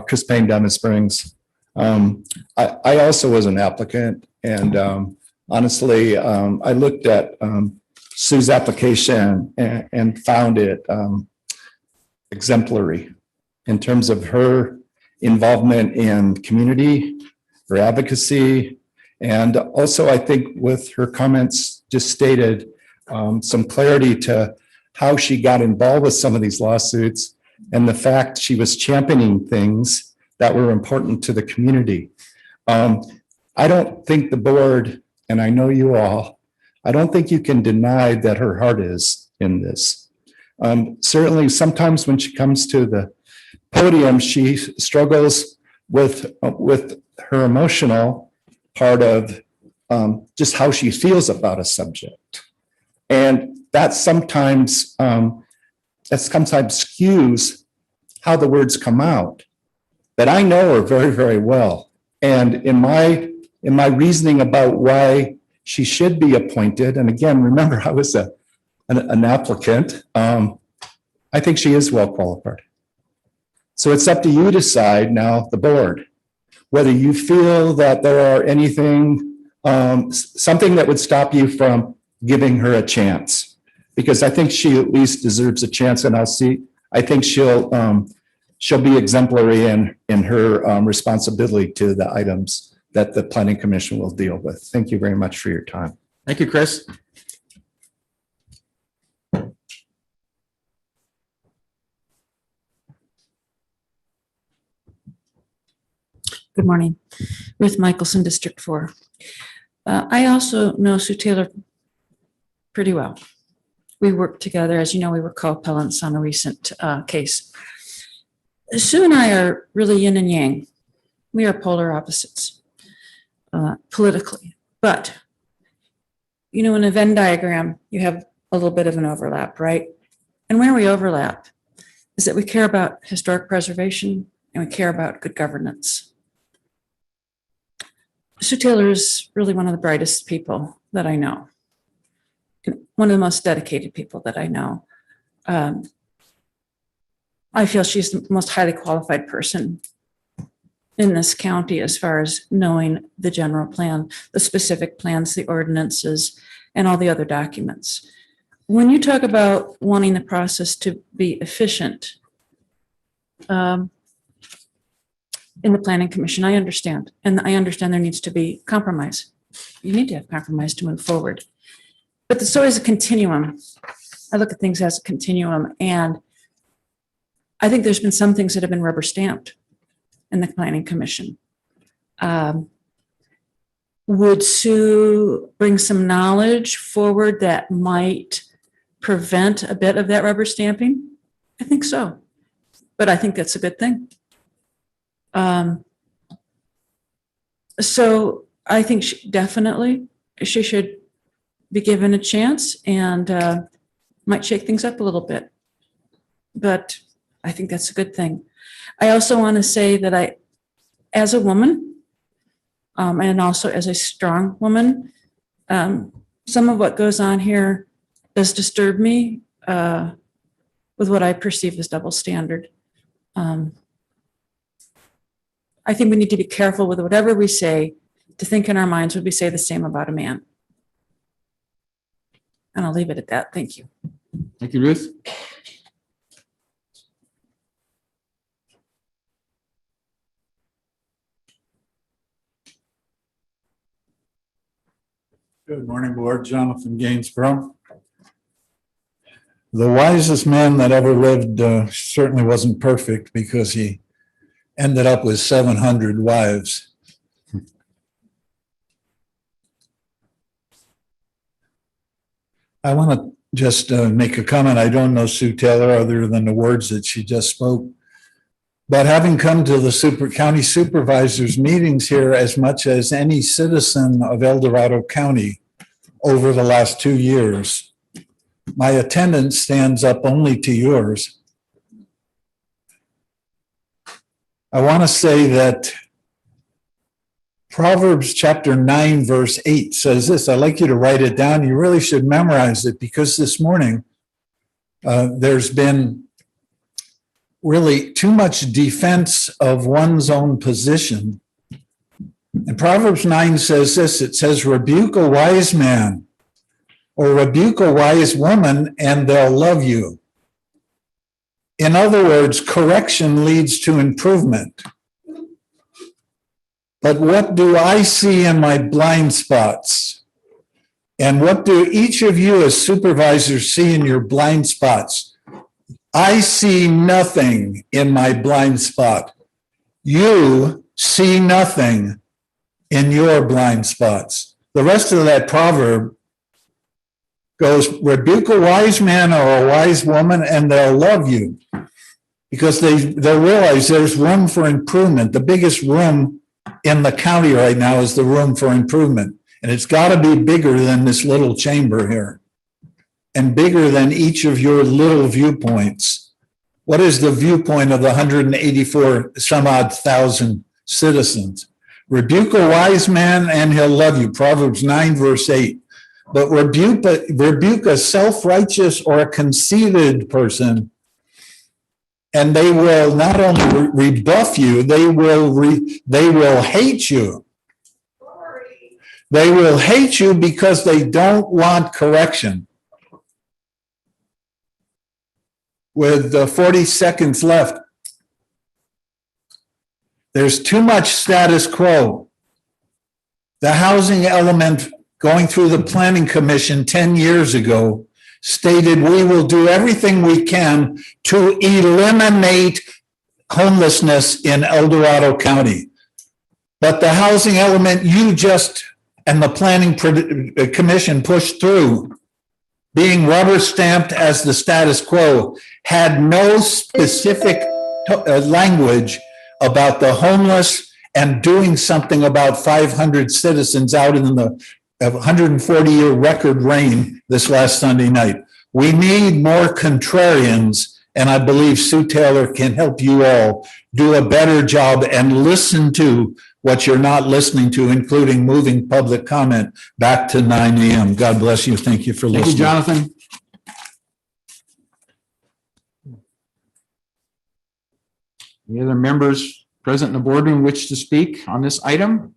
Chris Payne, Diamond Springs. I also was an applicant, and honestly, I looked at Sue's application and found it exemplary in terms of her involvement in community, her advocacy, and also I think with her comments just stated some clarity to how she got involved with some of these lawsuits and the fact she was championing things that were important to the community. I don't think the board, and I know you all, I don't think you can deny that her heart is in this. Certainly sometimes when she comes to the podium, she struggles with her emotional part of just how she feels about a subject. And that sometimes skews how the words come out. that I know her very, very well. And in my reasoning about why she should be appointed, and again, remember, I was an applicant, I think she is well qualified. So it's up to you to decide now, the board, whether you feel that there are something that would stop you from giving her a chance. Because I think she at least deserves a chance, and I think she'll be exemplary in her responsibility to the items that the planning commission will deal with. Thank you very much for your time. Thank you, Chris. Good morning. Ruth Michelson, District 4. I also know Sue Taylor pretty well. We worked together. As you know, we were co-appellants on a recent case. Sue and I are really yin and yang. We are polar opposites politically. But, you know, in a Venn diagram, you have a little bit of an overlap, right? And where we overlap is that we care about historic preservation and we care about good governance. Sue Taylor is really one of the brightest people that I know. One of the most dedicated people that I know. I feel she's the most highly qualified person in this county as far as knowing the general plan, the specific plans, the ordinances, and all the other documents. When you talk about wanting the process to be efficient in the planning commission, I understand. And I understand there needs to be compromise. You need to have compromise to move forward. But there's always a continuum. I look at things as a continuum, and I think there's been some things that have been rubber stamped in the planning commission. Would Sue bring some knowledge forward that might prevent a bit of that rubber stamping? I think so, but I think that's a good thing. So I think she should be given a chance and might shake things up a little bit. But I think that's a good thing. I also want to say that as a woman, and also as a strong woman, some of what goes on here does disturb me with what I perceive as double standard. I think we need to be careful with whatever we say, to think in our minds, would we say the same about a man? And I'll leave it at that. Thank you. Thank you, Ruth. Good morning, Board. Jonathan Gainsborough. The wisest man that ever lived certainly wasn't perfect, because he ended up with 700 wives. I want to just make a comment. I don't know Sue Taylor other than the words that she just spoke. But having come to the county supervisors meetings here as much as any citizen of El Dorado County over the last 2 years, my attendance stands up only to yours. I want to say that Proverbs chapter 9, verse 8 says this. I'd like you to write it down. You really should memorize it, because this morning there's been really too much defense of one's own position. And Proverbs 9 says this. It says, rebuke a wise man or rebuke a wise woman and they'll love you. In other words, correction leads to improvement. But what do I see in my blind spots? And what do each of you as supervisors see in your blind spots? I see nothing in my blind spot. You see nothing in your blind spots. The rest of that proverb goes, rebuke a wise man or a wise woman and they'll love you, because they'll realize there's room for improvement. The biggest room in the county right now is the room for improvement. And it's got to be bigger than this little chamber here, and bigger than each of your little viewpoints. What is the viewpoint of the 184 some odd thousand citizens? Rebuke a wise man and he'll love you. Proverbs 9, verse 8. But rebuke a self-righteous or a conceited person, and they will not only rebuff you, they will hate you. They will hate you because they don't want correction. With 40 seconds left, there's too much status quo. The housing element going through the Planning Commission 10 years ago stated we will do everything we can to eliminate homelessness in El Dorado County. But the housing element and the Planning Commission pushed through, being rubber stamped as the status quo, had no specific language about the homeless and doing something about 500 citizens out in the 140-year record rain this last Sunday night. We need more contrarians, and I believe Sue Taylor can help you all do a better job and listen to what you're not listening to, including moving public comment back to 9 a.m. God bless you. Thank you for listening. Thank you, Jonathan. Any other members present in the boardroom wish to speak on this item?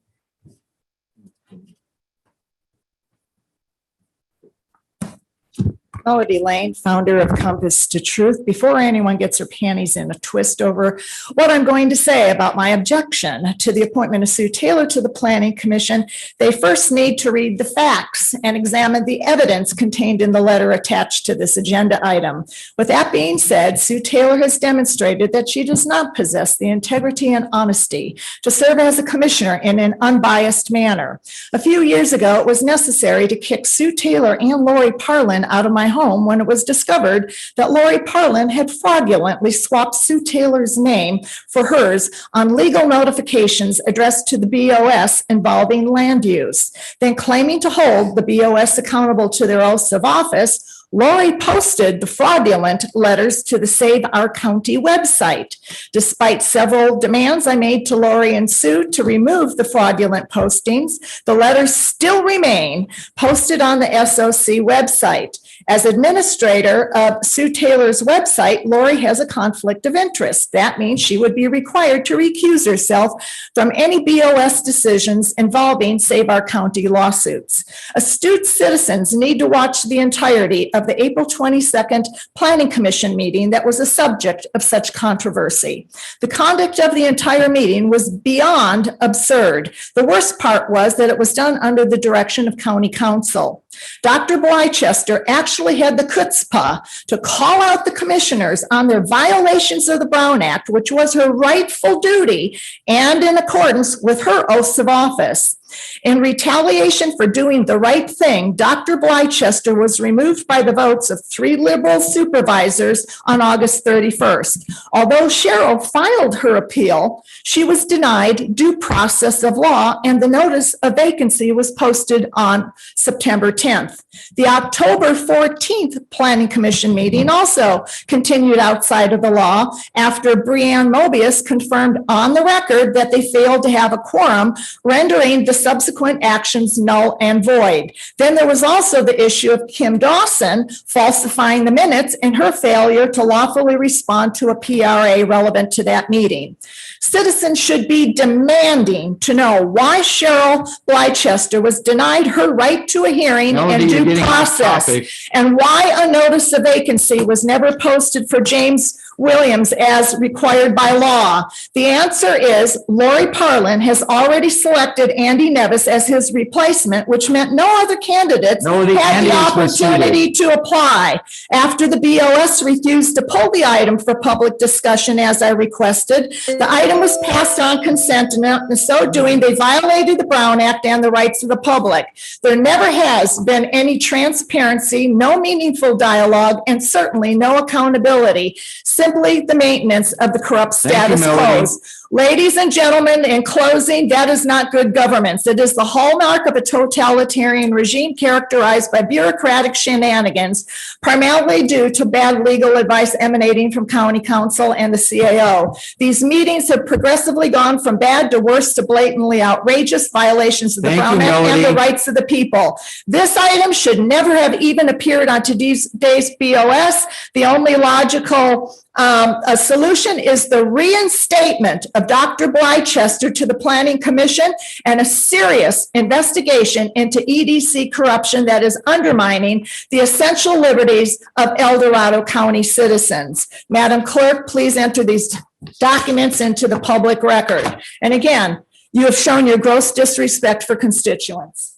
Melody Lane, founder of Compass to Truth. Before anyone gets their panties in a twist over what I'm going to say about my objection to the appointment of Sue Taylor to the Planning Commission, they first need to read the facts and examine the evidence contained in the letter attached to this agenda item. With that being said, Sue Taylor has demonstrated that she does not possess the integrity and honesty to serve as a commissioner in an unbiased manner. A few years ago, it was necessary to kick Sue Taylor and Lori Parlin out of my home when it was discovered that Lori Parlin had fraudulently swapped Sue Taylor's name for hers on legal notifications addressed to the BOS involving land use. Then, claiming to hold the BOS accountable to their oaths of office, Lori posted the fraudulent letters to the Save Our County website. Despite several demands I made to Lori and Sue to remove the fraudulent postings, the letters still remain posted on the SOC website. As administrator of Sue Taylor's website, Lori has a conflict of interest. That means she would be required to recuse herself from any BOS decisions involving Save Our County lawsuits. Astute citizens need to watch the entirety of the April 22nd Planning Commission meeting that was a subject of such controversy. The conduct of the entire meeting was beyond absurd. The worst part was that it was done under the direction of County Council. Dr. Blychester actually had the chutzpah to call out the commissioners on their violations of the Brown Act, which was her rightful duty and in accordance with her oaths of office. In retaliation for doing the right thing, Dr. Blychester was removed by the votes of 3 Liberal supervisors on August 31st. Although Cheryl filed her appeal, she was denied due process of law, and the notice of vacancy was posted on September 10th. The October 14th Planning Commission meeting also continued outside of the law after Breanne Mobius confirmed on the record that they failed to have a quorum, rendering the subsequent actions null and void. Then there was also the issue of Kim Dawson falsifying the minutes and her failure to lawfully respond to a PRA relevant to that meeting. Citizens should be demanding to know why Cheryl Blychester was denied her right to a hearing and due process, and why a notice of vacancy was never posted for James Williams as required by law. The answer is Lori Parlin has already selected Andy Nevis as his replacement, which meant no other candidates had the opportunity to apply. After the BOS refused to pull the item for public discussion as I requested, the item was passed on consent, and in so doing, they violated the Brown Act and the rights of the public. There never has been any transparency, no meaningful dialogue, and certainly no accountability. Simply the maintenance of the corrupt status quo. Ladies and gentlemen, in closing, that is not good governance. It is the hallmark of a totalitarian regime characterized by bureaucratic shenanigans, primarily due to bad legal advice emanating from county council and the CAO. These meetings have progressively gone from bad to worse to blatantly outrageous violations of the Thank you, Brown Act and the Melody. rights of the people. This item should never have even appeared on today's BOS. The only logical a solution is the reinstatement of Dr. Blychester to the Planning Commission and a serious investigation into EDC corruption that is undermining the essential liberties of El Dorado County citizens. Madam Clerk, please enter these documents into the public record. And again, you have shown your gross disrespect for constituents.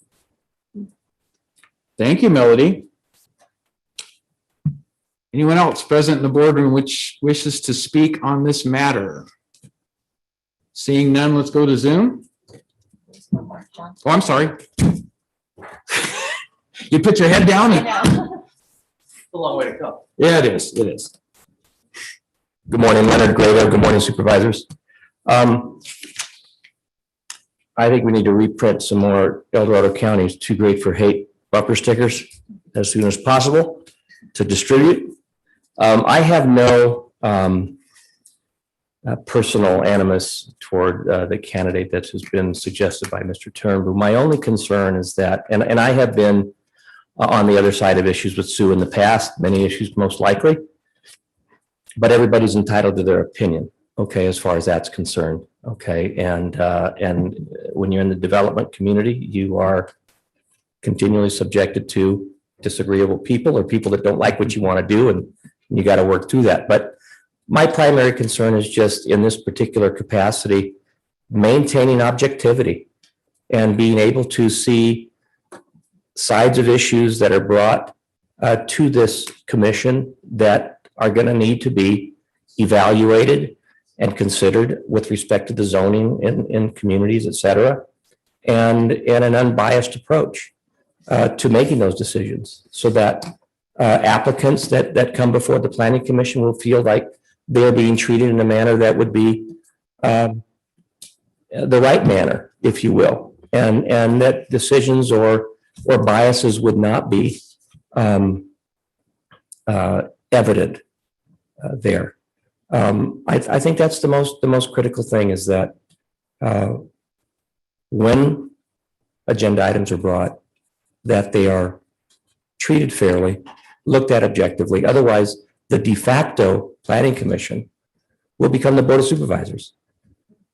Thank you, Melody. Anyone else present in the boardroom which wishes to speak on this matter? Seeing none, let's go to Zoom. Oh, I'm sorry. You put your head down? A long way to go. Yeah, it is. It is. Good morning, Leonard Grado. Good morning, supervisors. I think we need to reprint some more El Dorado County's Too Great for Hate bumper stickers as soon as possible to distribute. I have no personal animus toward the candidate that has been suggested by Mr. Turnbull. My only concern is that, and I have been on the other side of issues with Sue in the past, many issues most likely, but everybody's entitled to their opinion, okay, as far as that's concerned, okay? And when you're in the development community, you are continually subjected to disagreeable people or people that don't like what you want to do, and you got to work through that. But my primary concern is just in this particular capacity, maintaining objectivity and being able to see sides of issues that are brought to this commission that are going to need to be evaluated and considered with respect to the zoning in communities, et cetera, and an unbiased approach to making those decisions so that applicants that come before the Planning Commission will feel like they're being treated in a manner that would be the right manner, if you will, and that decisions or biases would not be evident there. I think that's the most critical thing is that when agenda items are brought, that they are treated fairly, looked at objectively. Otherwise, the de facto Planning Commission will become the Board of Supervisors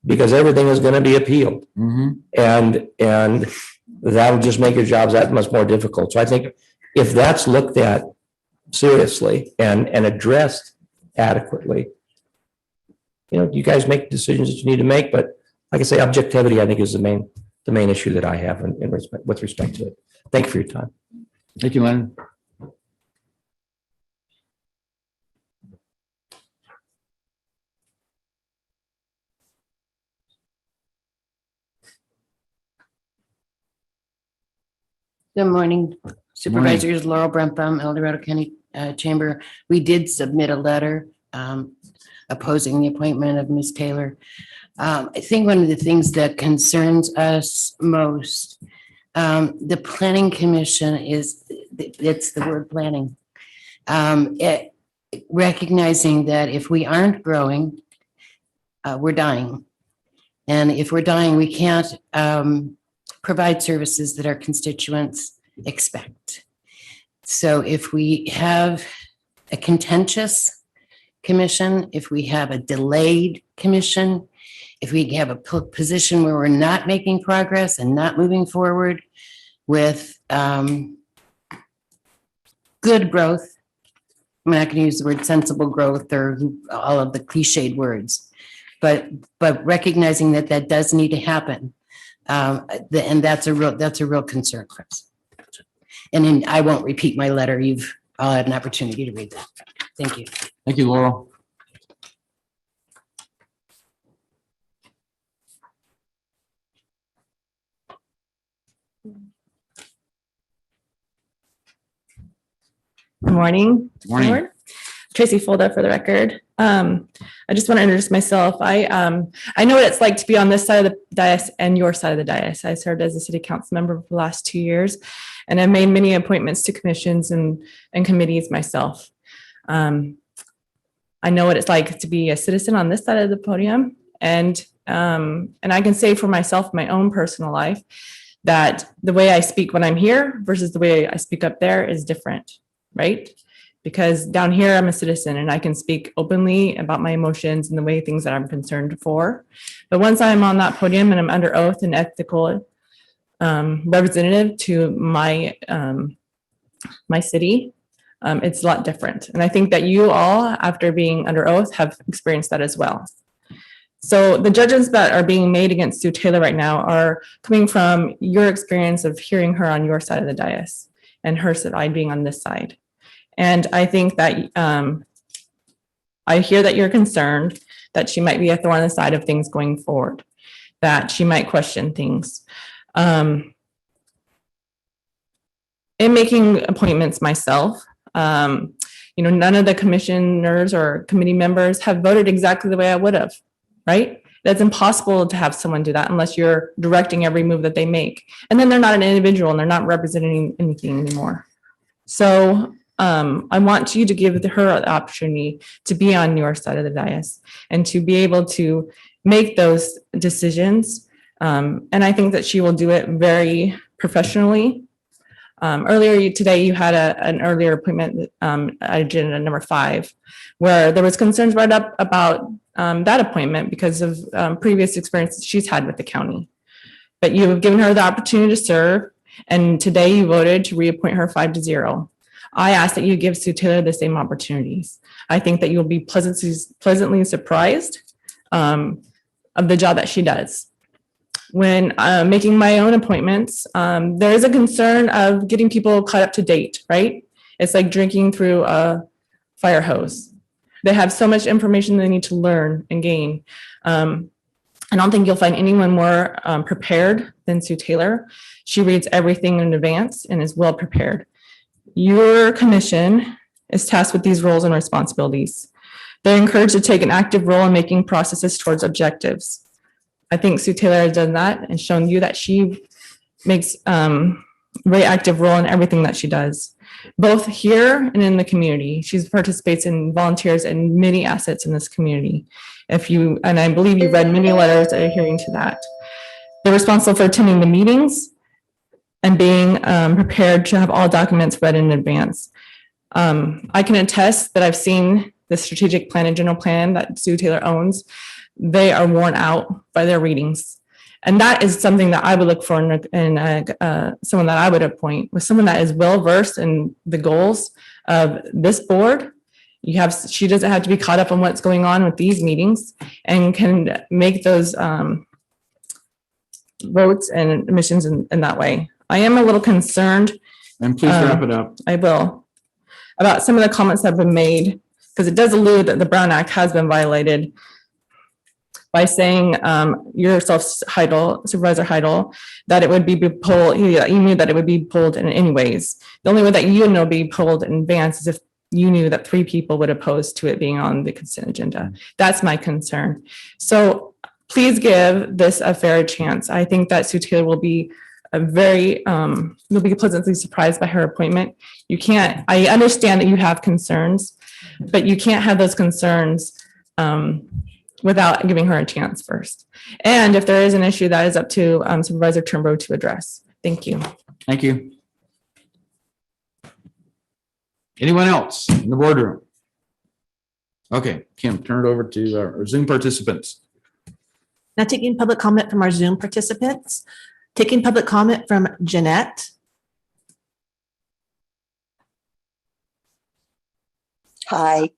because everything is going to be appealed. And that'll just make your jobs that much more difficult. So I think if that's looked at seriously and addressed adequately, you know, you guys make decisions that you need to make, but like I say, objectivity, I think is the main issue that I have with respect to it. Thank you for your time. Thank you, Leonard. Good morning, Supervisors. Laurel Brempbaum, El Dorado County Chamber. We did submit a letter opposing the appointment of Ms. Taylor. I think one of the things that concerns us most, the Planning Commission it's the word planning. Recognizing that if we aren't growing, we're dying. And if we're dying, we can't provide services that our constituents expect. So if we have a contentious commission, if we have a delayed commission, if we have a position where we're not making progress and not moving forward with good growth, I'm not going to use the word sensible growth or all of the cliched words, but recognizing that that does need to happen. And that's a real concern for us. And then I won't repeat my letter. You've all had an opportunity to read that. Thank you. Thank you, Laurel. Good morning. Morning. Tracy Folda for the record. I just want to introduce myself. I know what it's like to be on this side of the dais and your side of the dais. I served as a city council member for the last 2 years, and I've made many appointments to commissions and committees myself. I know what it's like to be a citizen on this side of the podium, and I can say for myself, my own personal life, that the way I speak when I'm here versus the way I speak up there is different, right? Because down here, I'm a citizen and I can speak openly about my emotions and the way things that I'm concerned for. But once I'm on that podium and I'm under oath and ethical representative to my my city, it's a lot different. And I think that you all, after being under oath, have experienced that as well. So the judgments that are being made against Sue Taylor right now are coming from your experience of hearing her on your side of the dais and her side being on this side. And I think that I hear that you're concerned that she might be a thorn in the side of things going forward, that she might question things. In making appointments myself, none of the commissioners or committee members have voted exactly the way I would have, right? That's impossible to have someone do that unless you're directing every move that they make. And then they're not an individual and they're not representing anything anymore. So I want you to give her the opportunity to be on your side of the dais and to be able to make those decisions. And I think that she will do it very professionally. Earlier today, you had an earlier appointment, agenda number 5, where there was concerns brought up about that appointment because of previous experiences she's had with the county. But you have given her the opportunity to serve, and today you voted to reappoint her 5-0. I ask that you give Sue Taylor the same opportunities. I think that you'll be pleasantly surprised of the job that she does. When making my own appointments, there is a concern of getting people caught up to date, right? It's like drinking through a fire hose. They have so much information they need to learn and gain. I don't think you'll find anyone more prepared than Sue Taylor. She reads everything in advance and is well prepared. Your commission is tasked with these roles and responsibilities. They're encouraged to take an active role in making processes towards objectives. I think Sue Taylor has done that and shown you that she makes a very active role in everything that she does, both here and in the community. She participates in volunteers and many assets in this community. And I believe you've read many letters adhering to that. They're responsible for attending the meetings and being prepared to have all documents read in advance. I can attest that I've seen the strategic plan and general plan that Sue Taylor owns. They are worn out by their readings. And that is something that I would look for in someone that I would appoint, with someone that is well-versed in the goals of this board. She doesn't have to be caught up on what's going on with these meetings and can make those votes and admissions in that way. I am a little concerned. And please wrap it up. I will. About some of the comments that have been made, because it does allude that the Brown Act has been violated by saying yourself, Supervisor Heidel, that it would be pulled, you knew that it would be pulled in any ways. The only way that you know be pulled in advance is if you knew that 3 people would oppose to it being on the consent agenda. That's my concern. So please give this a fair chance. I think that Sue Taylor will be you'll be pleasantly surprised by her appointment. I understand that you have concerns, but you can't have those concerns without giving her a chance first. And if there is an issue, that is up to Supervisor Turnbow to address. Thank you. Thank you. Anyone else in the boardroom? Okay, Kim, turn it over to our Zoom participants. Now taking public comment from our Zoom participants. Taking public comment from Jeanette. Hi,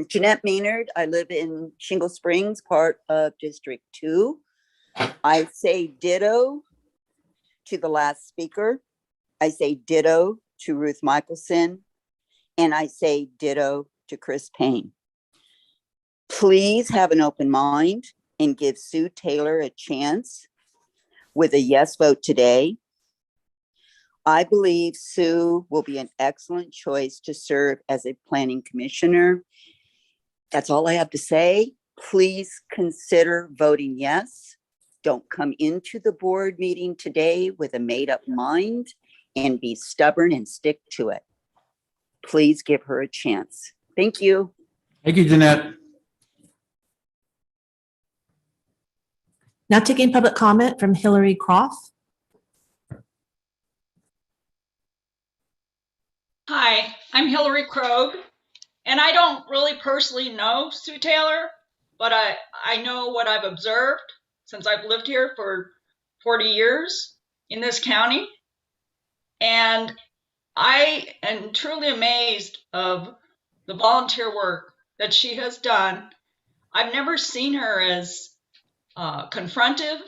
Jeanette Maynard. I live in Shingle Springs, part of District 2. I say ditto to the last speaker. I say ditto to Ruth Michelson. And I say ditto to Chris Payne. Please have an open mind and give Sue Taylor a chance with a yes vote today. I believe Sue will be an excellent choice to serve as a planning commissioner. That's all I have to say. please consider voting yes. Don't come into the board meeting today with a made-up mind and be stubborn and stick to it. Please give her a chance. Thank you. Thank you, Jeanette. Now taking public comment from Hillary Croft. Hi, I'm Hillary Krogh, and I don't really personally know Sue Taylor, but I know what I've observed since I've lived here for 40 years in this county. And I am truly amazed of the volunteer work that she has done. I've never seen her as confrontive,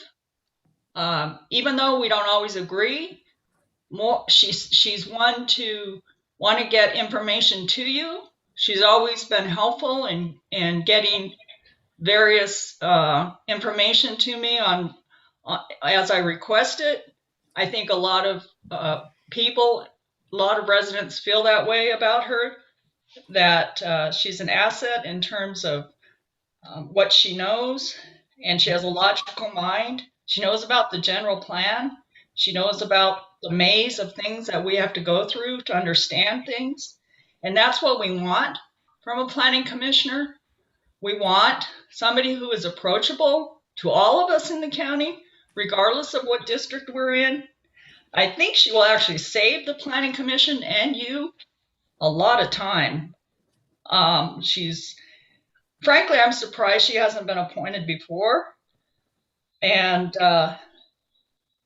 even though we don't always agree. She's one to want to get information to you. She's always been helpful in getting various information to me on as I request it. I think a lot of people, a lot of residents feel that way about her, that she's an asset in terms of what she knows, and she has a logical mind. She knows about the general plan. She knows about the maze of things that we have to go through to understand things. And that's what we want from a planning commissioner. We want somebody who is approachable to all of us in the county, regardless of what district we're in. I think she will actually save the planning commission and you a lot of time. Frankly, I'm surprised she hasn't been appointed before. And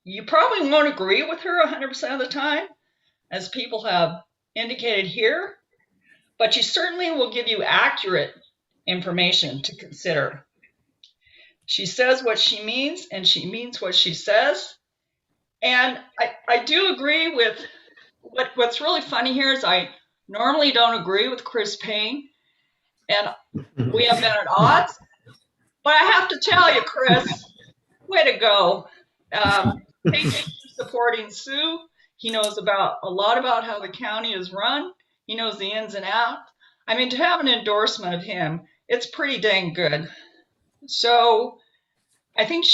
you probably won't agree with her 100% of the time, as people have indicated here, but she certainly will give you accurate information to consider. She says what she means, and she means what she says. And I do agree with what's really funny here is I normally don't agree with Chris Payne, and we have been at odds. But I have to tell you, Chris, way to go. Thank you for supporting Sue. He knows a lot about how the county is run. He knows the ins and outs. I mean, to have an endorsement of him, it's pretty dang good. So I think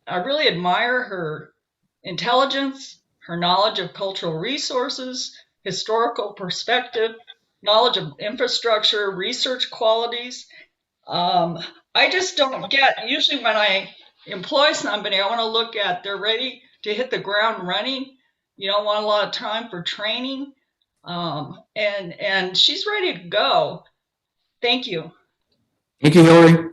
I really admire her intelligence, her knowledge of cultural resources, historical perspective, knowledge of infrastructure, research qualities. I just don't get, usually when I employ somebody, I want to look at they're ready to hit the ground running. You don't want a lot of time for training. And she's ready to go. Thank you. Thank you, Hillary.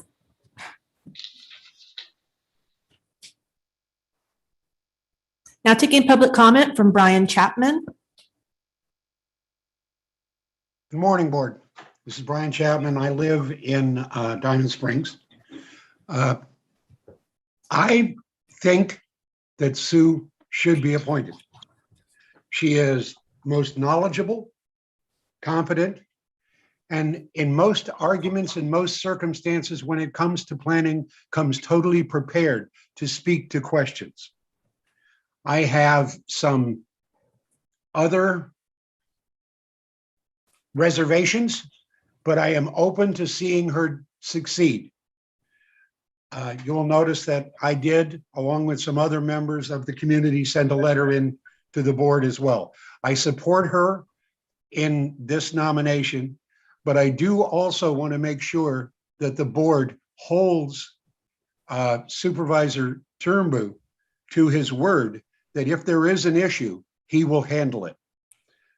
Now taking public comment from Brian Chapman. Good morning, board. This is Brian Chapman. I live in Diamond Springs. I think that Sue should be appointed. She is most knowledgeable, competent, and in most arguments, in most circumstances, when it comes to planning, comes totally prepared to speak to questions. I have some other reservations, but I am open to seeing her succeed. You'll notice that I did, along with some other members of the community, send a letter in to the board as well. I support her in this nomination, but I do also want to make sure that the board holds Supervisor Turnbull to his word that if there is an issue, he will handle it.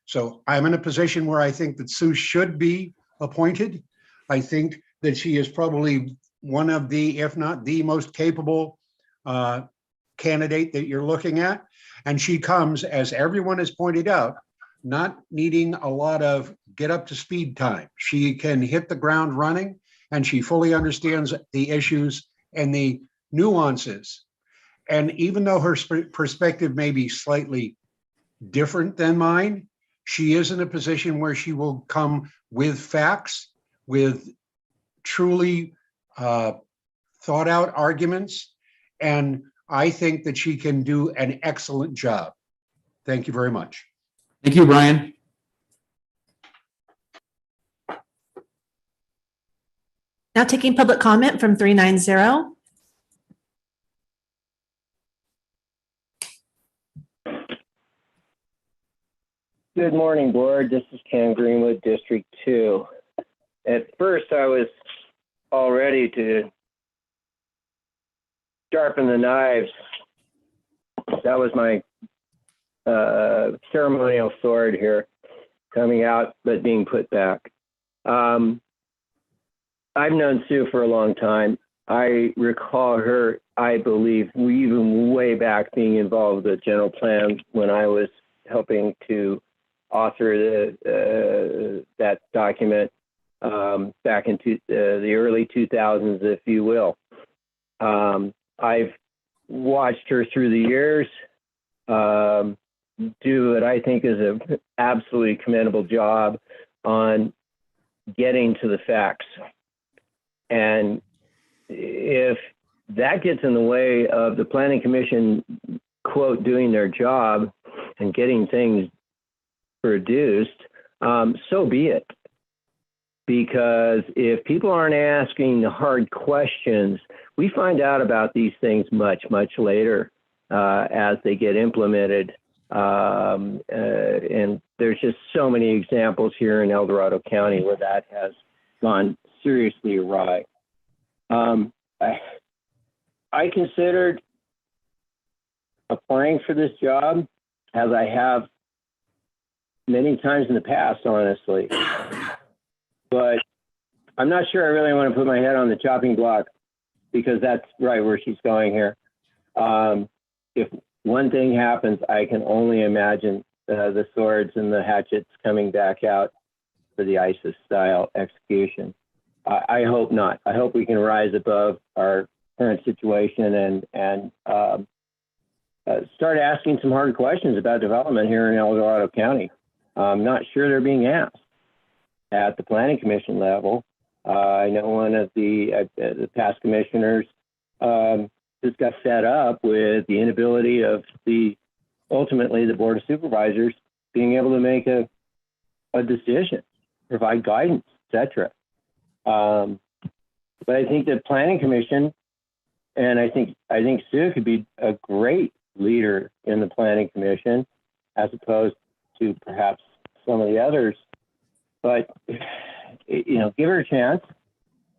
So I'm in a position where I think that Sue should be appointed. I think that she is probably one of the, if not the most capable candidate that you're looking at. And she comes, as everyone has pointed out, not needing a lot of get up to speed time. She can hit the ground running, and she fully understands the issues and the nuances. And even though her perspective may be slightly different than mine, she is in a position where she will come with facts, with truly thought out arguments. And I think that she can do an excellent job. Thank you very much. Thank you, Brian. Now taking public comment from 390. Good morning, board. This is Ken Greenwood, District 2. At first, I was all ready to sharpen the knives. That was my ceremonial sword here, coming out but being put back. I've known Sue for a long time. I recall her, I believe, even way back being involved with the general plan when I was helping to author that document back into the early 2000s, if you will. I've watched her through the years do what I think is an absolutely commendable job on getting to the facts. And if that gets in the way of the Planning Commission, quote, doing their job and getting things produced, so be it. Because if people aren't asking the hard questions, we find out about these things much, much later as they get implemented. And there's just so many examples here in El Dorado County where that has gone seriously awry. I considered applying for this job, as I have many times in the past, honestly. But I'm not sure I really want to put my head on the chopping block, because that's right where she's going here. If one thing happens, I can only imagine the swords and the hatchets coming back out for the ISIS style execution. I hope not. I hope we can rise above our current situation and start asking some hard questions about development here in El Dorado County. I'm not sure they're being asked at the Planning Commission level. I know one of the past commissioners just got fed up with the inability of ultimately the Board of Supervisors being able to make a decision, provide guidance, etc. But I think the Planning Commission, and I think Sue could be a great leader in the Planning Commission, as opposed to perhaps some of the others. But give her a chance.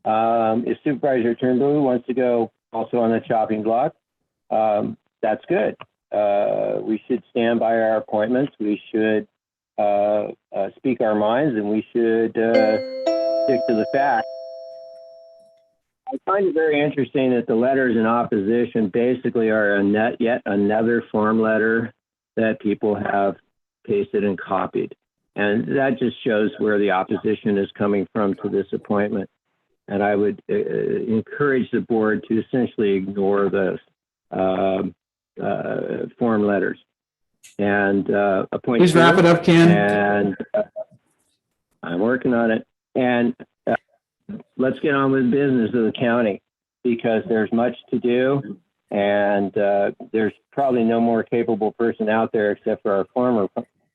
If Supervisor Turnbull wants to go also on the chopping block, that's good. We should stand by our appointments. We should speak our minds, and we should stick to the facts. I find it very interesting that the letters in opposition basically are yet another form letter that people have pasted and copied. And that just shows where the opposition is coming from to this appointment. And I would encourage the board to essentially ignore those form letters and appoint. Please wrap it up, Ken. And I'm working on it. And let's get on with business of the county, because there's much to do. And there's probably no more capable person out there except for our former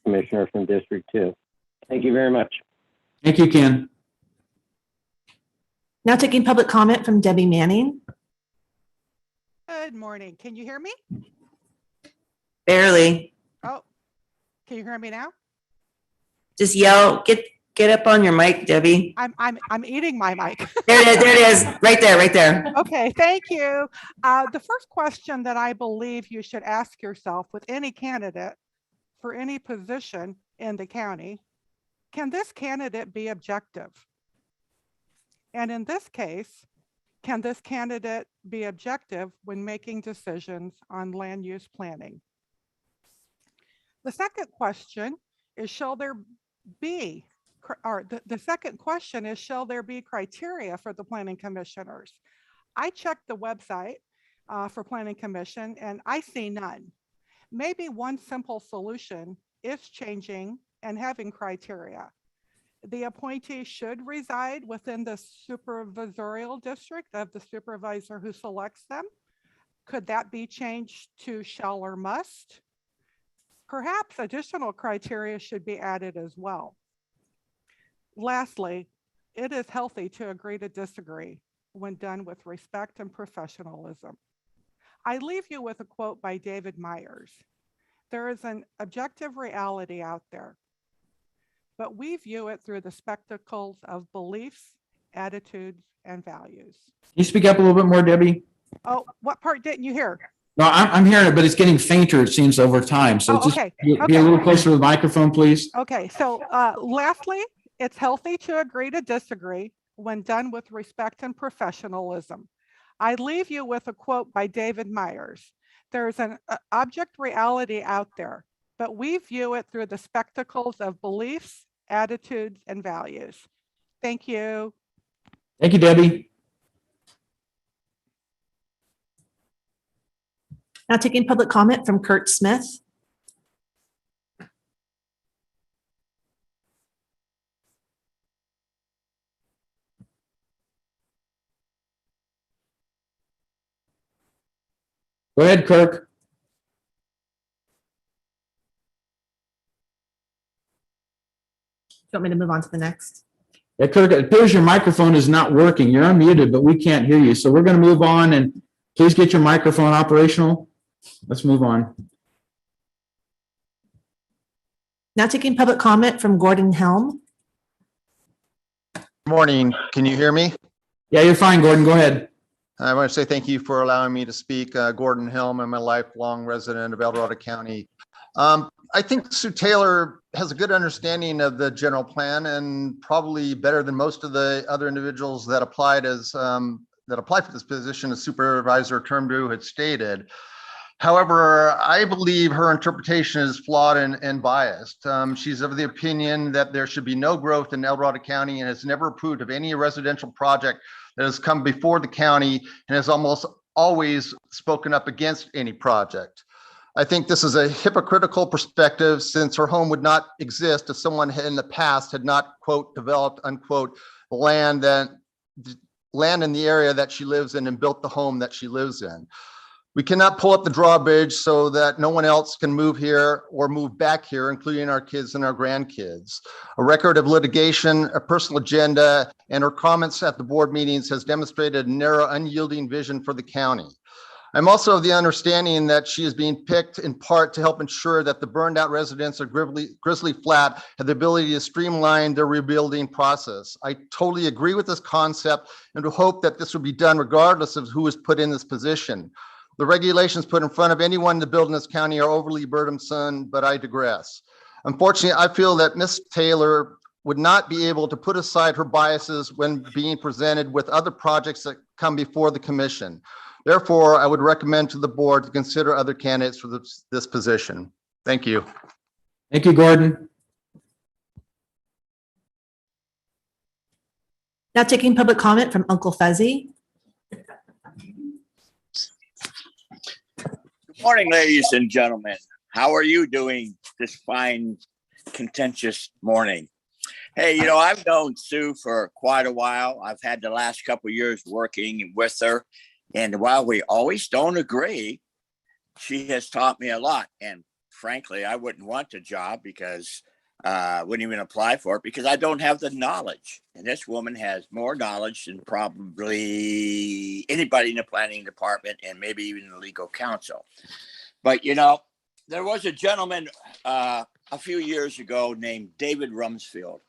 commissioner from District 2. Thank you very much. Thank you, Ken. Now taking public comment from Debbie Manning. Good morning. Can you hear me? Barely. Oh, can you hear me now? Just yell, get up on your mic, Debbie. I'm eating my mic. There it is. Right there. Okay, thank you. The first question that I believe you should ask yourself with any candidate for any position in the county, can this candidate be objective? And in this case, can this candidate be objective when making decisions on land use planning? The second question is, shall there be criteria for the planning commissioners? I checked the website for planning commission and I see none. Maybe one simple solution is changing and having criteria. The appointee should reside within the supervisorial district of the supervisor who selects them. Could that be changed to shall or must? Perhaps additional criteria should be added as well. Lastly, It is healthy to agree to disagree when done with respect and professionalism. I leave you with a quote by David Myers. There is an objective reality out there, but we view it through the spectacles of beliefs, attitudes, and values. Can you speak up a little bit more, Debbie? Oh, what part didn't you hear? No, I'm hearing it, but it's getting fainter, it seems, over time. So Oh, just okay. be a Okay. little closer to the microphone, please. Okay, so lastly, it's healthy to agree to disagree when done with respect and professionalism. I leave you with a quote by David Myers. There's an object reality out there, but we view it through the spectacles of beliefs, attitudes, and values. Thank you. Thank you, Debbie. Now taking public comment from Kurt Smith. Go ahead, Kirk. Do you want me to move on to the next? Yeah, Kirk, it appears your microphone is not working. You're unmuted, but we can't hear you. So we're going to move on, and please get your microphone operational. Let's move on. Now taking public comment from Gordon Helm. Morning. Can you hear me? Yeah, you're fine, Gordon. Go ahead. I want to say thank you for allowing me to speak. Gordon Helm, I'm a lifelong resident of El Dorado County. I think Sue Taylor has a good understanding of the general plan and probably better than most of the other individuals that applied for this position as supervisor term due had stated. However, I believe her interpretation is flawed and biased. She's of the opinion that there should be no growth in El Dorado County and has never approved of any residential project that has come before the county and has almost always spoken up against any project. I think this is a hypocritical perspective since her home would not exist if someone in the past had not, quote, developed, unquote, land in the area that she lives in and built the home that she lives in. We cannot pull up the drawbridge so that no one else can move here or move back here, including our kids and our grandkids. A record of litigation, a personal agenda, and her comments at the board meetings has demonstrated a narrow, unyielding vision for the county. I'm also of the understanding that she is being picked in part to help ensure that the burned out residents of Grizzly Flat have the ability to streamline their rebuilding process. I totally agree with this concept and to hope that this will be done regardless of who is put in this position. The regulations put in front of anyone to build in this county are overly burdensome, but I digress. Unfortunately, I feel that Ms. Taylor would not be able to put aside her biases when being presented with other projects that come before the commission. Therefore, I would recommend to the board to consider other candidates for this position. Thank you. Thank you, Gordon. Now taking public comment from Uncle Fuzzy. Good morning, ladies and gentlemen. How are you doing this fine, contentious morning? Hey, you know, I've known Sue for quite a while. I've had the last couple of years working with her. And while we always don't agree, she has taught me a lot. And frankly, I wouldn't want the job because I wouldn't even apply for it because I don't have the knowledge. And this woman has more knowledge than probably anybody in the planning department and maybe even the legal counsel. But, you know, there was a gentleman a few years ago named David Rumsfeld.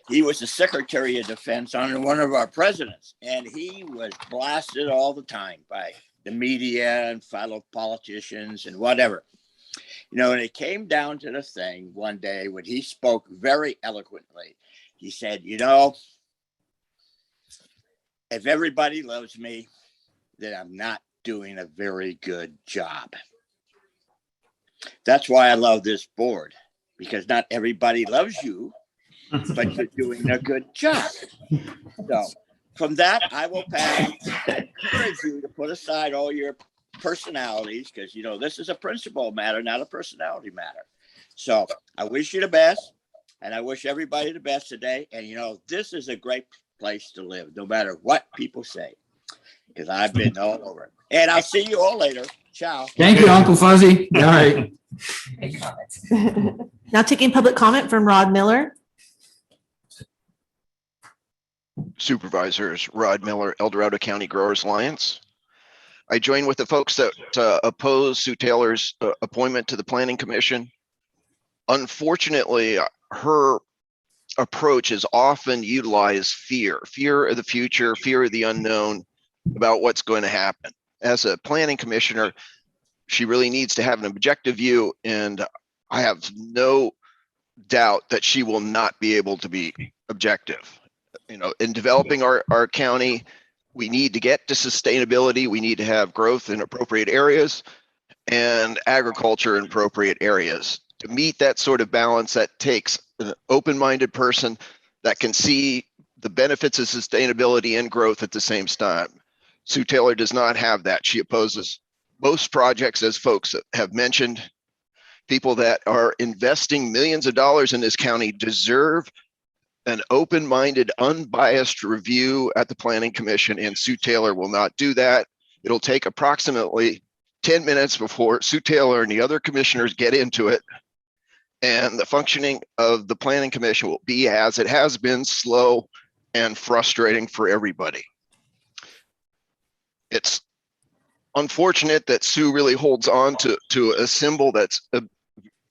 He was the Secretary of Defense under one of our presidents, and he was blasted all the time by the media and fellow politicians and whatever. You know, and it came down to the thing one day when he spoke very eloquently. He said, you know, if everybody loves me, then I'm not doing a very good job. That's why I love this board, because not everybody loves you, but you're doing a good job. So from that, I will pass. Encourage you to put aside all your personalities because, you know, this is a principle matter, not a personality matter. So I wish you the best, and I wish everybody the best today. And, you know, this is a great place to live, no matter what people say, because I've been all over it. And I'll see you all later. Ciao. Thank you, Uncle Fuzzy. All right. Now taking public comment from Rod Miller. Supervisors, Rod Miller, El Dorado County Growers Alliance. I join with the folks that oppose Sue Taylor's appointment to the Planning Commission. Unfortunately, her approach is often utilized fear of the future, fear of the unknown about what's going to happen. As a planning commissioner, she really needs to have an objective view, and I have no doubt that she will not be able to be objective. You know, in developing our county, we need to get to sustainability. We need to have growth in appropriate areas and agriculture in appropriate areas. To meet that sort of balance, that takes an open-minded person that can see the benefits of sustainability and growth at the same time. Sue Taylor does not have that. She opposes most projects, as folks have mentioned. People that are investing millions of dollars in this county deserve an open-minded, unbiased review at the Planning Commission, and Sue Taylor will not do that. It'll take approximately 10 minutes before Sue Taylor and the other commissioners get into it. And the functioning of the Planning Commission will be as it has been, slow and frustrating for everybody. It's unfortunate that Sue really holds on to a symbol that's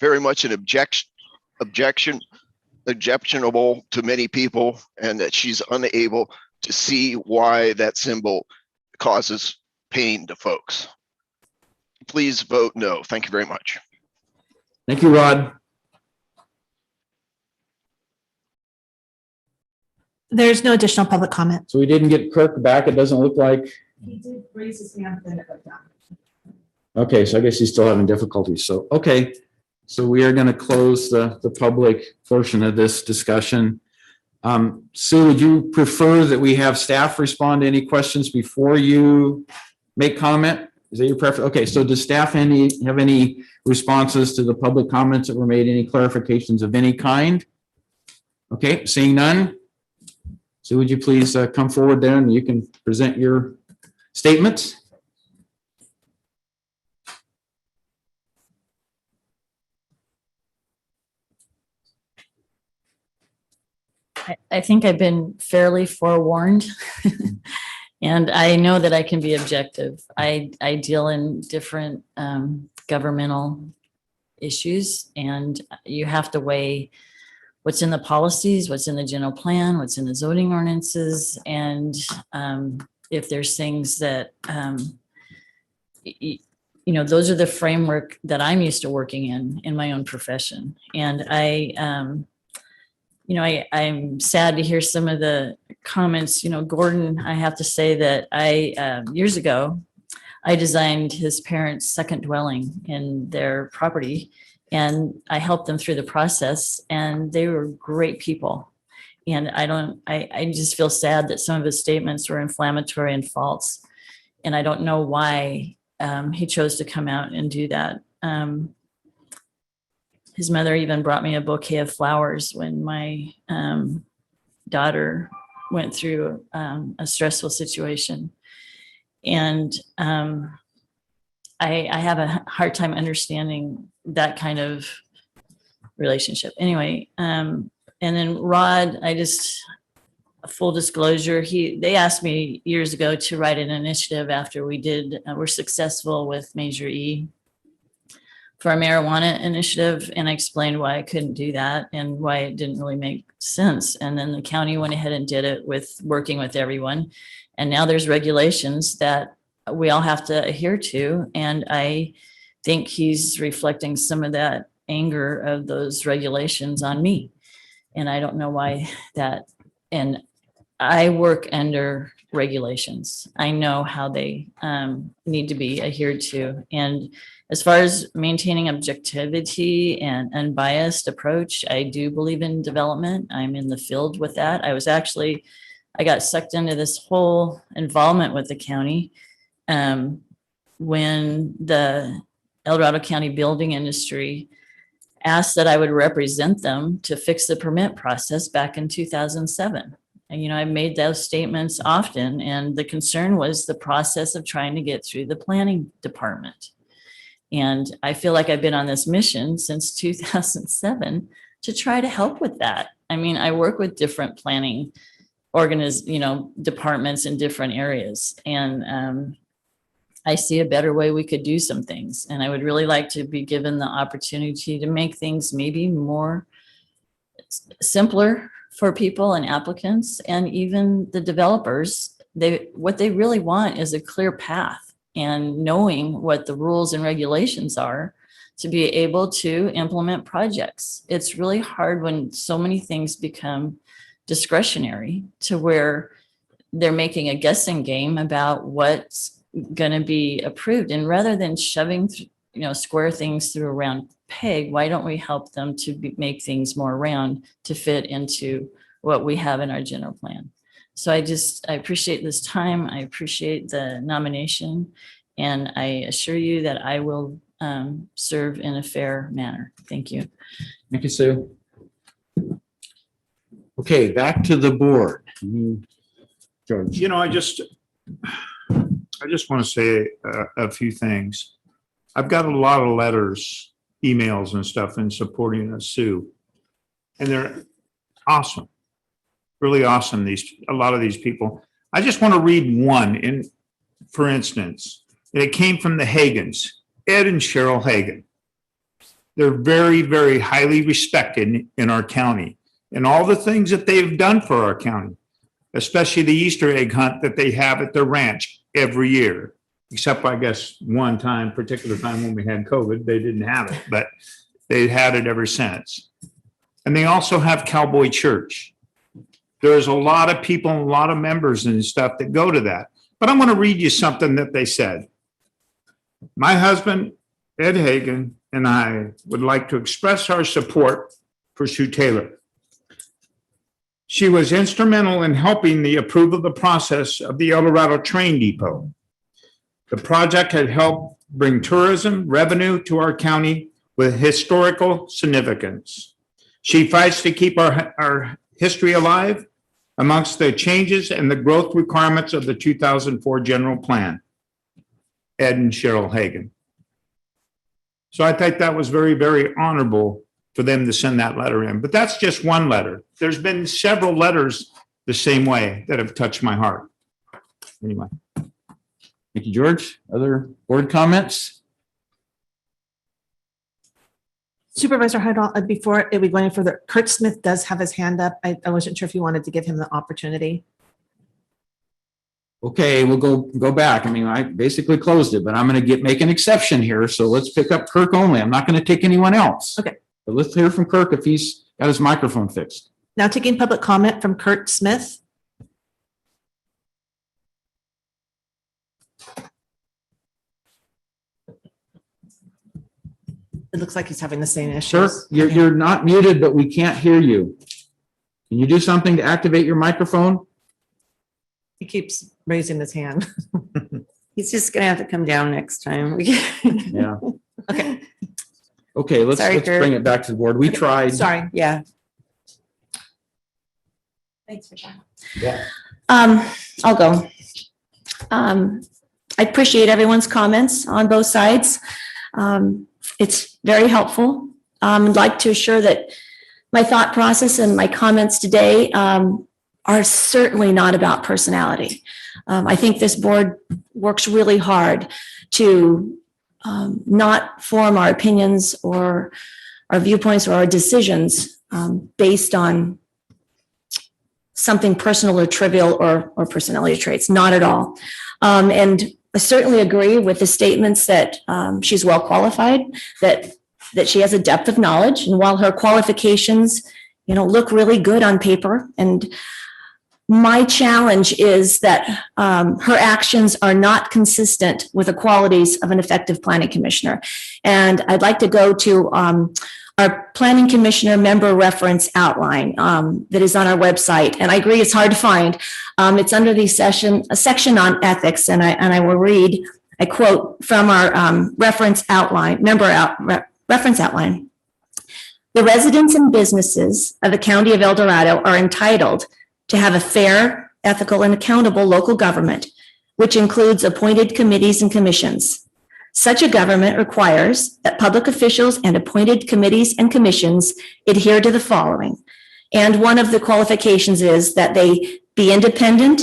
very much an objectionable to many people, and that she's unable to see why that symbol causes pain to folks. Please vote no. Thank you very much. Thank you, Rod. There's no additional public comment. So we didn't get Kirk back. It doesn't look like. He did raise his hand, then it went down. Okay, so I guess he's still having difficulties. So, okay. So we are going to close the public portion of this discussion. Sue, would you prefer that we have staff respond to any questions before you make comment? Is that your preference? Okay, so does staff have any responses to the public comments that were made? Any clarifications of any kind? Okay, seeing none. So would you please come forward there and you can present your statement? I think I've been fairly forewarned. And I know that I can be objective. I deal in different governmental issues, and you have to weigh what's in the policies, what's in the general plan, what's in the zoning ordinances, and if there's things that, those are the framework that I'm used to working in my own profession. And I'm sad to hear some of the comments. Gordon, I have to say that years ago, I designed his parents' second dwelling in their property, and I helped them through the process, and they were great people. And I just feel sad that some of his statements were inflammatory and false. And I don't know why he chose to come out and do that. His mother even brought me a bouquet of flowers when my daughter went through a stressful situation. And I have a hard time understanding that kind of relationship. Anyway, and then Rod, full disclosure, they asked me years ago to write an initiative after we're successful with Measure E for a marijuana initiative, and I explained why I couldn't do that and why it didn't really make sense. And then the county went ahead and did it with working with everyone. And now there's regulations that we all have to adhere to. And I think he's reflecting some of that anger of those regulations on me. And I don't know why that, and I work under regulations. I know how they need to be adhered to. And as far as maintaining objectivity and unbiased approach, I do believe in development. I'm in the field with that. I got sucked into this whole involvement with the county when the El Dorado County building industry asked that I would represent them to fix the permit process back in 2007. And, I've made those statements often, and the concern was the process of trying to get through the planning department. And I feel like I've been on this mission since 2007 to try to help with that. I mean, I work with different planning departments in different areas. And I see a better way we could do some things. And I would really like to be given the opportunity to make things maybe more simpler for people and applicants and even the developers. What they really want is a clear path and knowing what the rules and regulations are to be able to implement projects. It's really hard when so many things become discretionary to where they're making a guessing game about what's going to be approved. And rather than shoving, square things through a round peg, why don't we help them to make things more round to fit into what we have in our general plan? So I appreciate this time. I appreciate the nomination, and I assure you that I will serve in a fair manner. Thank you. Thank you, Sue. Okay, back to the board. George. I just want to say a few things. I've got a lot of letters, emails and stuff in supporting Sue, and they're awesome, really awesome. A lot of these people. I just want to read one. For instance, it came from the Hagans, Ed and Cheryl Hagan. They're very, very highly respected in our county, and all the things that they've done for our county, especially the Easter egg hunt that they have at their ranch every year, except I guess one particular time when we had COVID, they didn't have it, but they've had it ever since. And they also have Cowboy Church. There's a lot of people, a lot of members and stuff that go to that. But I'm going to read you something that they said. My husband, Ed Hagan, and I would like to express our support for Sue Taylor. She was instrumental in helping the approval of the process of the El Dorado train depot. The project had helped bring tourism revenue to our county with historical significance. She fights to keep our history alive amongst the changes and the growth requirements of the 2004 general plan. Ed and Cheryl Hagan. So I think that was very, very honorable for them to send that letter in. But that's just one letter. There's been several letters the same way that have touched my heart. Anyway. Thank you, George. Other board comments? Supervisor Heidel, before we go any further, Kurt Smith does have his hand up. I wasn't sure if you wanted to give him the opportunity. Okay, we'll go back. I mean, I basically closed it, but I'm going to make an exception here. So let's pick up Kirk only. I'm not going to take anyone else. Okay. But let's hear from Kirk if he's got his microphone fixed. Now taking public comment from Kurt Smith. It looks like he's having the same issues. Kirk, you're not muted, but we can't hear you. Can you do something to activate your microphone? He keeps raising his hand. He's just gonna have to come down next time. Yeah. Okay. Okay, let's bring it back to the board. We tried. Sorry. Yeah. Thanks for that. Yeah. I'll go. I appreciate everyone's comments on both sides. It's very helpful. I'd like to assure that my thought process and my comments today are certainly not about personality. I think this board works really hard to not form our opinions or our viewpoints or our decisions based on something personal or trivial or personality traits, not at all. And I certainly agree with the statements that she's well qualified, that she has a depth of knowledge, and while her qualifications, look really good on paper, and my challenge is that her actions are not consistent with the qualities of an effective planning commissioner. And I'd like to go to our planning commissioner member reference outline that is on our website. And I agree, it's hard to find. It's under a section on ethics, and I will read, I quote from our reference outline, reference outline. The residents and businesses of the County of El Dorado are entitled to have a fair, ethical, and accountable local government, which includes appointed committees and commissions. Such a government requires that public officials and appointed committees and commissions adhere to the following. And one of the qualifications is that they be independent,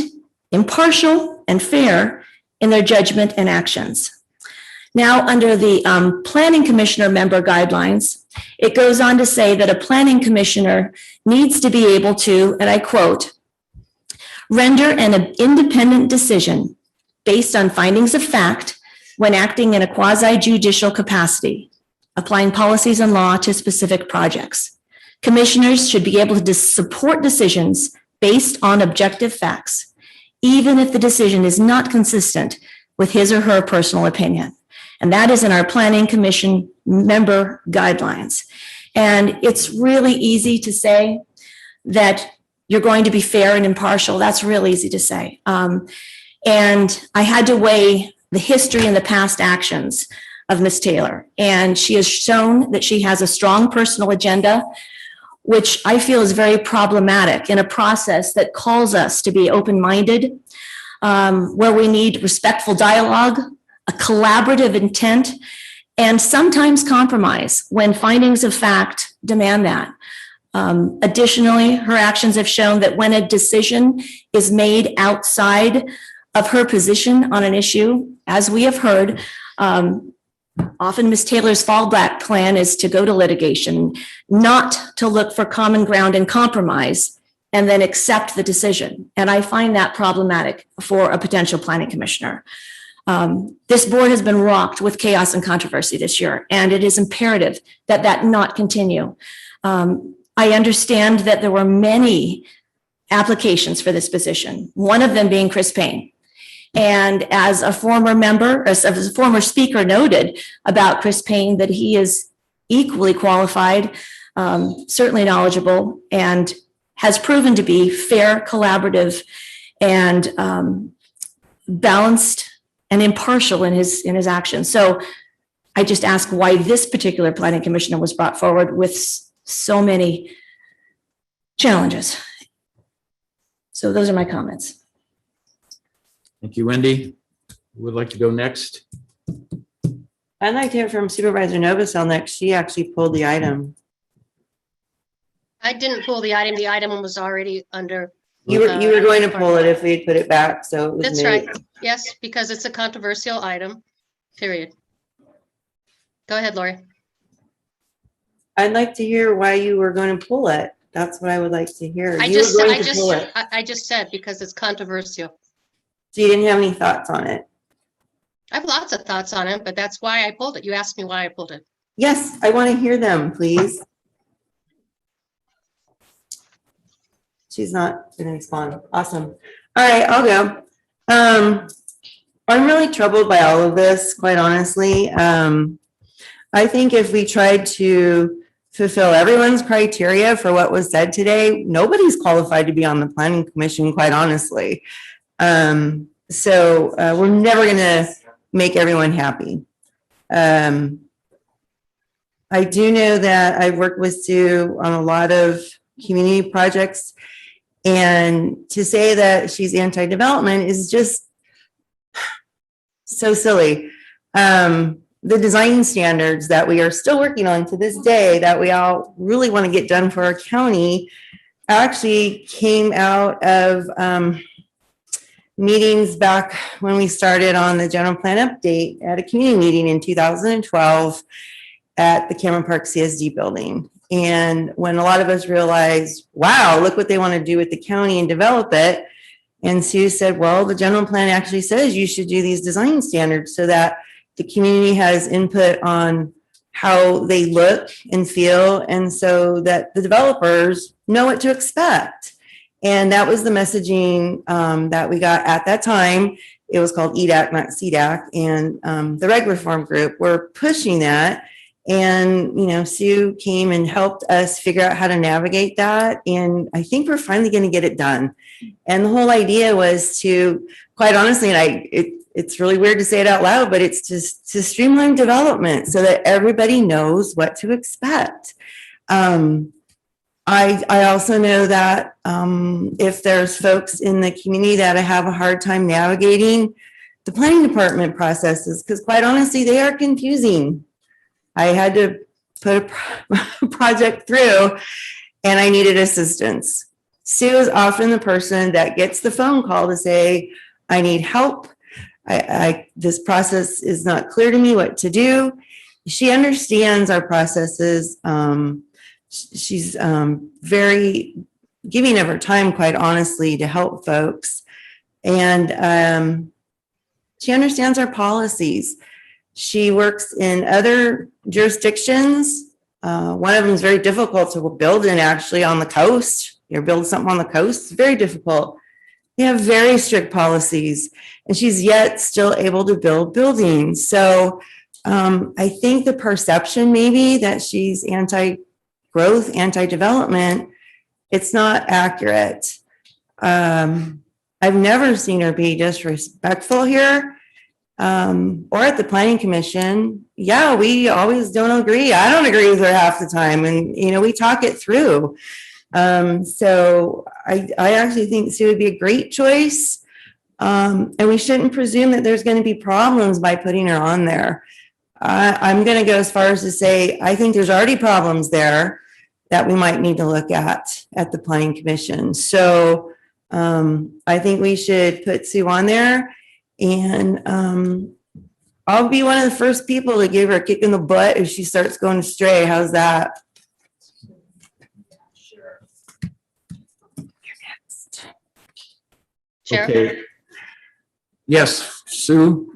impartial, and fair in their judgment and actions. Now, under the Planning Commissioner member guidelines, it goes on to say that a planning commissioner needs to be able to, and I quote, render an independent decision based on findings of fact when acting in a quasi-judicial capacity, applying policies and law to specific projects. Commissioners should be able to support decisions based on objective facts, even if the decision is not consistent with his or her personal opinion. And that is in our Planning Commission member guidelines. And it's really easy to say that you're going to be fair and impartial. That's real easy to say. And I had to weigh the history and the past actions of Ms. Taylor. And she has shown that she has a strong personal agenda, which I feel is very problematic in a process that calls us to be open-minded, where we need respectful dialogue, a collaborative intent, and sometimes compromise when findings of fact demand that. Additionally, her actions have shown that when a decision is made outside of her position on an issue, as we have heard, often Ms. Taylor's fallback plan is to go to litigation, not to look for common ground and compromise, and then accept the decision. And I find that problematic for a potential planning commissioner. This board has been rocked with chaos and controversy this year, and it is imperative that that not continue. I understand that there were many applications for this position, one of them being Chris Payne. And as a former member, as a former speaker noted about Chris Payne, that he is equally qualified, certainly knowledgeable, and has proven to be fair, collaborative, and balanced and impartial in his actions. So I just ask why this particular planning commissioner was brought forward with so many challenges. So those are my comments. Thank you, Wendy. Who would like to go next? I'd like to hear from Supervisor Novosel next. She actually pulled the item. I didn't pull the item. The item was already under. You were going to pull it if we had put it back, so it was. That's right. Yes, because it's a controversial item, period. Go ahead, Lori. I'd like to hear why you were going to pull it. That's what I would like to hear. I just said because it's controversial. So you didn't have any thoughts on it? I have lots of thoughts on it, but that's why I pulled it. You asked me why I pulled it. Yes, I want to hear them, please. She's not going to respond. Awesome. All right, I'll go. I'm really troubled by all of this, quite honestly. I think if we tried to fulfill everyone's criteria for what was said today, nobody's qualified to be on the planning commission, quite honestly. So we're never going to make everyone happy. I do know that I've worked with Sue on a lot of community projects, and to say that she's anti-development is just so silly. The design standards that we are still working on to this day that we all really want to get done for our county actually came out of meetings back when we started on the general plan update at a community meeting in 2012 at the Cameron Park CSD building. And when a lot of us realized, wow, look what they want to do with the county and develop it. And Sue said, well, the general plan actually says you should do these design standards so that the community has input on how they look and feel, and so that the developers know what to expect. And that was the messaging that we got at that time. It was called EDAC, not CDAC, and the Reg Reform Group were pushing that. And, you know, Sue came and helped us figure out how to navigate that. And I think we're finally going to get it done. And the whole idea was to, quite honestly, and it's really weird to say it out loud, but it's just to streamline development so that everybody knows what to expect. I also know that if there's folks in the community that have a hard time navigating the planning department processes, because quite honestly, they are confusing. I had to put a project through and I needed assistance. Sue is often the person that gets the phone call to say, I need help. This process is not clear to me what to do. She understands our processes. She's very giving of her time, quite honestly, to help folks. And she understands our policies. She works in other jurisdictions. One of them is very difficult to build in, actually, on the coast. You build something on the coast, it's very difficult. They have very strict policies, and she's yet still able to build buildings. So I think the perception maybe that she's anti-growth, anti-development, it's not accurate. I've never seen her be disrespectful here or at the Planning Commission. Yeah, we always don't agree. I don't agree with her half the time, and we talk it through. So I actually think Sue would be a great choice. And we shouldn't presume that there's going to be problems by putting her on there. I'm going to go as far as to say, I think there's already problems there that we might need to look at the Planning Commission. So I think we should put Sue on there, and I'll be one of the first people to give her a kick in the butt if she starts going astray. How's that? Chair, Okay. Yes, Sue?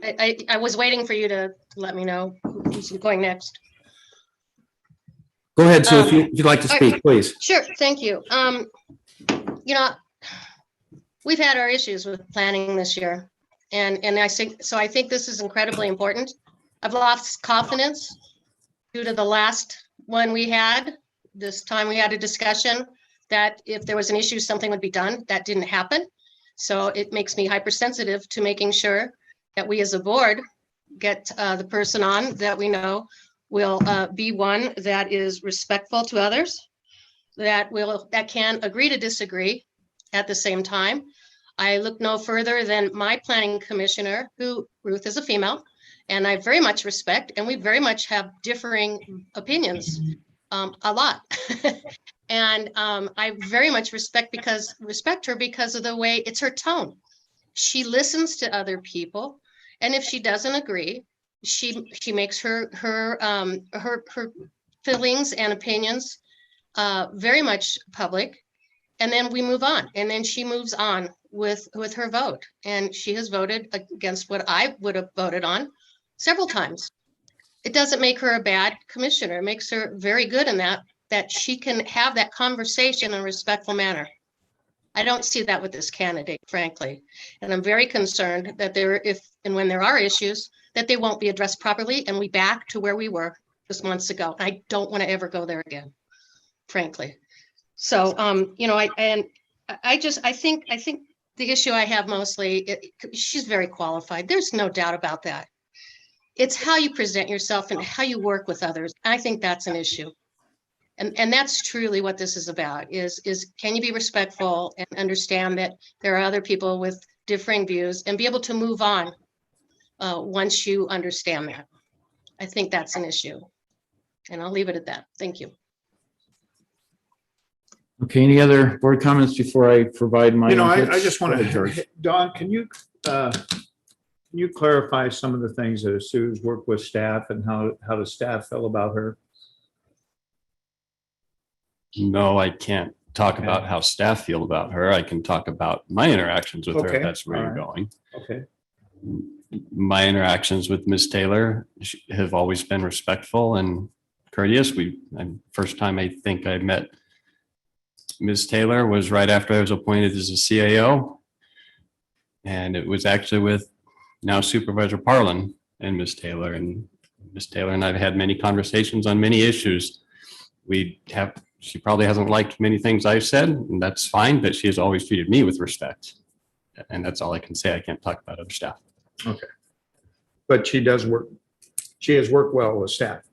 I was waiting for you to let me know who's going next. Go ahead, Sue, if you'd like to speak, please. Sure, thank you. We've had our issues with planning this year, and I think this is incredibly important. I've lost confidence due to the last one we had. This time we had a discussion that if there was an issue, something would be done. That didn't happen. So it makes me hypersensitive to making sure that we as a board get the person on that we know will be one that is respectful to others, that can agree to disagree at the same time. I look no further than my planning commissioner, who Ruth is a female, and I very much respect, and we very much have differing opinions, a lot. And I very much respect her because of the way it's her tone. She listens to other people, and if she doesn't agree, she makes her feelings and opinions very much public, and then we move on. And then she moves on with her vote, and she has voted against what I would have voted on several times. It doesn't make her a bad commissioner. It makes her very good in that she can have that conversation in a respectful manner. I don't see that with this candidate, frankly. And I'm very concerned that when there are issues, that they won't be addressed properly, and we back to where we were just months ago. I don't want to ever go there again, frankly. So, I think the issue I have mostly, she's very qualified. There's no doubt about that. It's how you present yourself and how you work with others. I think that's an issue. And that's truly what this is about, is can you be respectful and understand that there are other people with differing views and be able to move on once you understand that. I think that's an issue. And I'll leave it at that. Thank you. Okay, any other board comments before I provide my? I just want to, Dawn, can you clarify some of the things that Sue's worked with staff and how the staff felt about her? No, I can't talk about how staff feel about her. I can talk about my interactions with her, if that's where you're going. Okay. My interactions with Ms. Taylor have always been respectful and courteous. First time I think I met Ms. Taylor was right after I was appointed as a CAO. And it was actually with now Supervisor Parlin and Ms. Taylor. And Ms. Taylor and I have had many conversations on many issues. She probably hasn't liked many things I've said, and that's fine, but she has always treated me with respect. And that's all I can say. I can't talk about other staff. Okay. But she has worked well with staff.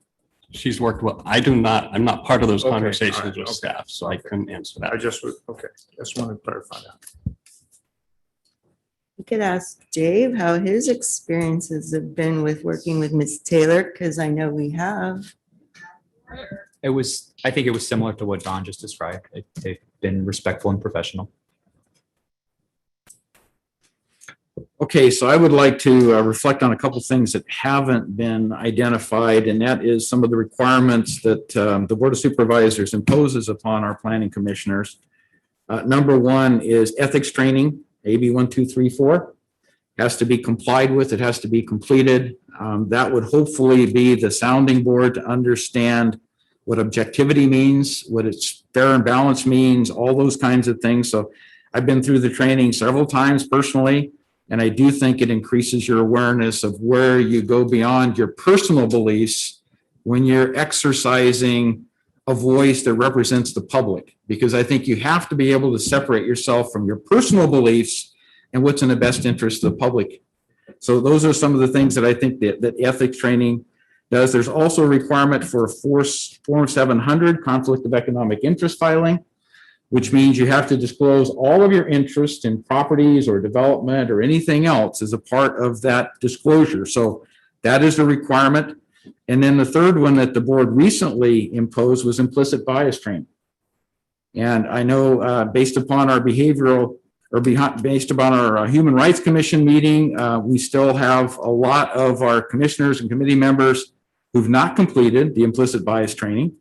She's worked well. I'm not part of those conversations with staff, so I couldn't answer that. Just wanted to clarify that. We could ask Dave how his experiences have been with working with Ms. Taylor, because I know we have. I think it was similar to what Don just described. They've been respectful and professional. Okay, so I would like to reflect on a couple things that haven't been identified, and that is some of the requirements that the Board of Supervisors imposes upon our planning commissioners. Number one is ethics training, AB 1234. Has to be complied with, it has to be completed. That would hopefully be the sounding board to understand what objectivity means, what it's fair and balanced means, all those kinds of things. So I've been through the training several times personally, and I do think it increases your awareness of where you go beyond your personal beliefs when you're exercising a voice that represents the public, because I think you have to be able to separate yourself from your personal beliefs and what's in the best interest of the public. So those are some of the things that I think that ethics training does. There's also a requirement for Form 700, conflict of economic interest filing, which means you have to disclose all of your interest in properties or development or anything else as a part of that disclosure. So that is a requirement. And then the third one that the board recently imposed was implicit bias training. And I know based upon our based upon our Human Rights Commission meeting, we still have a lot of our commissioners and committee members who've not completed the implicit bias training.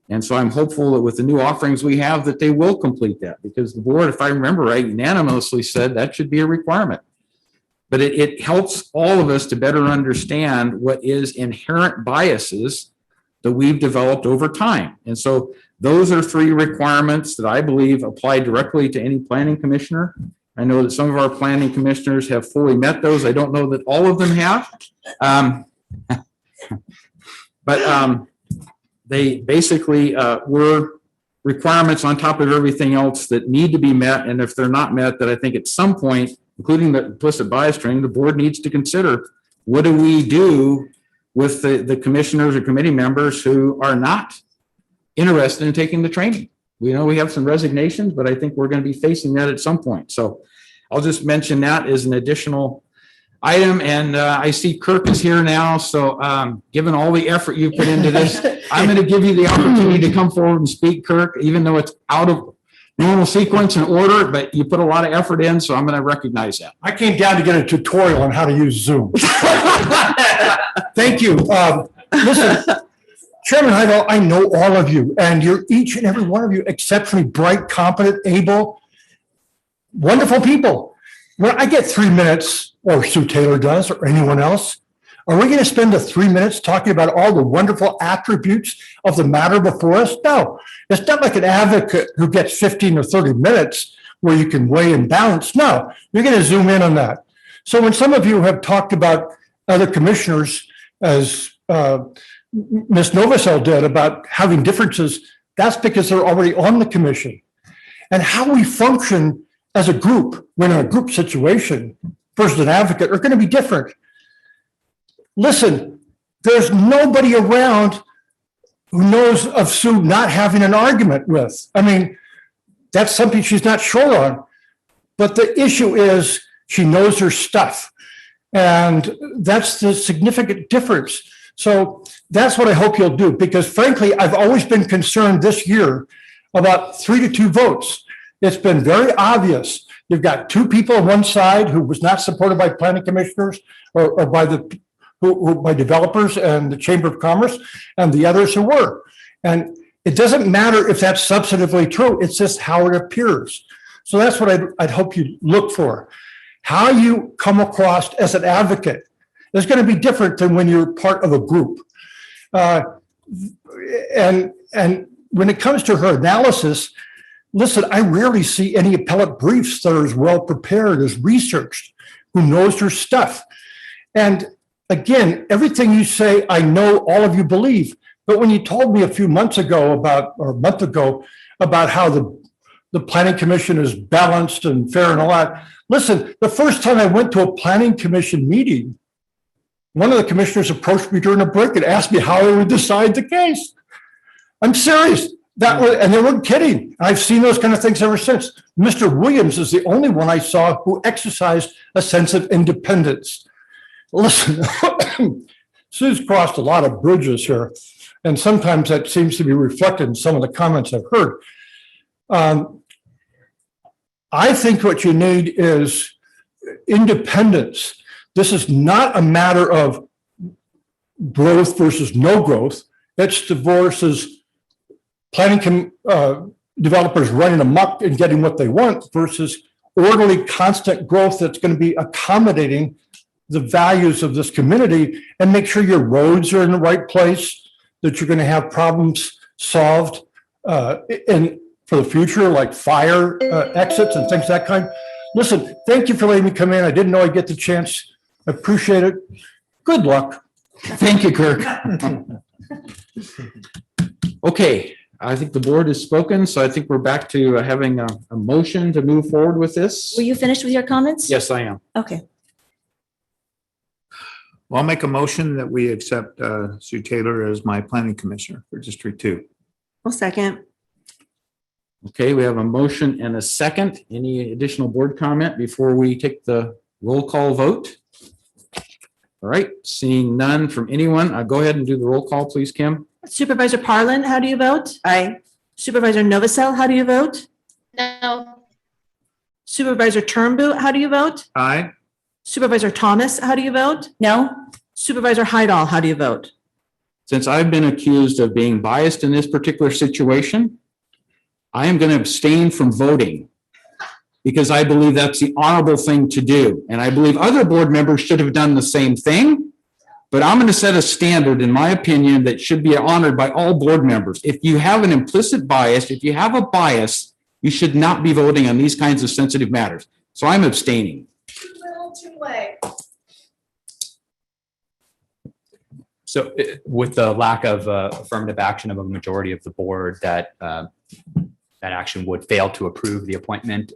And so I'm hopeful that with the new offerings we have that they will complete that, because the board, if I remember right, unanimously said that should be a requirement. But it helps all of us to better understand what is inherent biases that we've developed over time. And so those are three requirements that I believe apply directly to any planning commissioner. I know that some of our planning commissioners have fully met those. I don't know that all of them have. But they basically were requirements on top of everything else that need to be met. And if they're not met, that I think at some point, including the implicit bias training, the board needs to consider, what do we do with the commissioners or committee members who are not interested in taking the training? We know we have some resignations, but I think we're going to be facing that at some point. So I'll just mention that as an additional item. And I see Kirk is here now. So given all the effort you put into this, I'm going to give you the opportunity to come forward and speak, Kirk, even though it's out of normal sequence and order, but you put a lot of effort in, so I'm going to recognize that. I came down to get a tutorial on how to use Zoom. Thank you. Listen, Chairman Heidel, I know all of you, and you're each and every one of you exceptionally bright, competent, able, wonderful people. When I get 3 minutes, or Sue Taylor does, or anyone else, are we going to spend the 3 minutes talking about all the wonderful attributes of the matter before us? No, it's not like an advocate who gets 15 or 30 minutes where you can weigh and balance. No, you're going to zoom in on that. So when some of you have talked about other commissioners, as Ms. Novosel did, about having differences, that's because they're already on the commission. And how we function as a group, when in a group situation versus an advocate, are going to be different. Listen, there's nobody around who knows of Sue not having an argument with. I mean, that's something she's not sure on. But the issue is she knows her stuff. And that's the significant difference. So that's what I hope you'll do, because frankly, I've always been concerned this year about 3-2 votes. It's been very obvious. You've got two people on one side who was not supported by planning commissioners or by by developers and the Chamber of Commerce, and the others who were. And it doesn't matter if that's substantively true, it's just how it appears. So that's what I'd hope you look for. How you come across as an advocate is going to be different than when you're part of a group. And when it comes to her analysis, listen, I rarely see any appellate briefs that are as well prepared, as researched, who knows her stuff. And again, everything you say, I know all of you believe. But when you told me a few months ago or a month ago, about how the planning commission is balanced and fair and all that, listen, the first time I went to a planning commission meeting, one of the commissioners approached me during a break and asked me how I would decide the case. I'm serious. And they weren't kidding. I've seen those kind of things ever since. Mr. Williams is the only one I saw who exercised a sense of independence. Listen, Sue's crossed a lot of bridges here. And sometimes that seems to be reflected in some of the comments I've heard. I think what you need is independence. This is not a matter of growth versus no growth. It's the versus planning developers running amok and getting what they want versus orderly, constant growth that's going to be accommodating the values of this community and make sure your roads are in the right place, that you're going to have problems solved and for the future, like fire exits and things of that kind. Listen, thank you for letting me come in. I didn't know I'd get the chance. I appreciate it. Good luck. Thank you, Kirk. Okay, I think the board has spoken, so I think we're back to having a motion to move forward with this. Were you finished with your comments? Yes, I am. Okay. Well, I'll make a motion that we accept Sue Taylor as my planning commissioner for District 2. Well, second. Okay, we have a motion and a second. Any additional board comment before we take the roll call vote? All right, seeing none from anyone, go ahead and do the roll call, please, Kim. Supervisor Parlin, how do you vote? Aye. Supervisor Novacell, how do you vote? No. Supervisor Turnboot, how do you vote? Aye. Supervisor Thomas, how do you vote? No? Supervisor Hydall, how do you vote? Since I've been accused of being biased in this particular situation, I am going to abstain from voting because I believe that's the honorable thing to do. And I believe other board members should have done the same thing. But I'm going to set a standard, in my opinion, that should be honored by all board members. If you have an implicit bias, if you have a bias, you should not be voting on these kinds of sensitive matters. So I'm abstaining. So with the lack of affirmative action of a majority of the board, that action would fail to approve the appointment.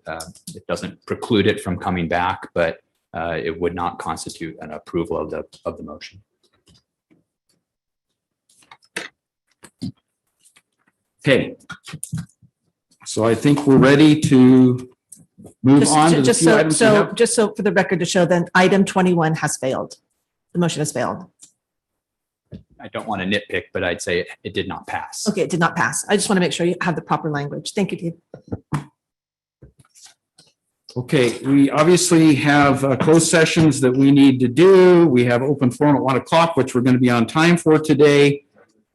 It doesn't preclude it from coming back, but it would not constitute an approval of the motion. Okay. So I think we're ready to move on to the few items we have. Just so for the record to show, then item 21 has failed. The motion has failed. I don't want to nitpick, but I'd say it did not pass. Okay, it did not pass. I just want to make sure you have the proper language. Thank you, Dave. Okay, we obviously have closed sessions that we need to do. We have open forum at 1 o'clock, which we're going to be on time for today.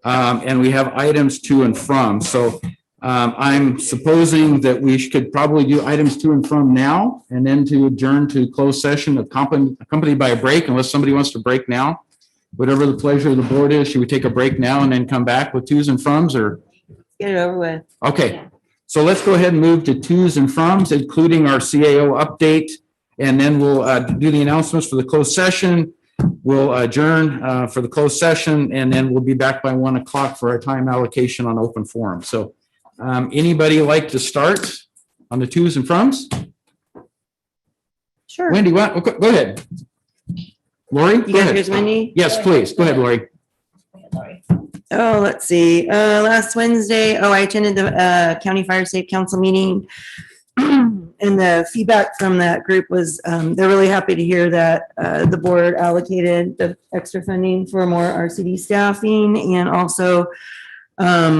And we have items to and from. So I'm supposing that we could probably do items to and from now and then to adjourn to closed session accompanied by a break, unless somebody wants to break now. Whatever the pleasure of the board is, should we take a break now and then come back with twos and froms, or? Get it over with. Okay, so let's go ahead and move to twos and froms, including our CAO update. And then we'll do the announcements for the closed session. We'll adjourn for the closed session, and then we'll be back by 1 o'clock for our time allocation on open forum. So anybody like to start on the twos and froms? Sure. Wendy, what? Go ahead. Lori, You go guys ahead. here's Wendy? Yes, please. Go ahead, Lori. Oh, let's see. Last Wednesday, I attended the County Fire Safe Council meeting. And the feedback from that group was they're really happy to hear that the board allocated the extra funding for more RCD staffing. And also, I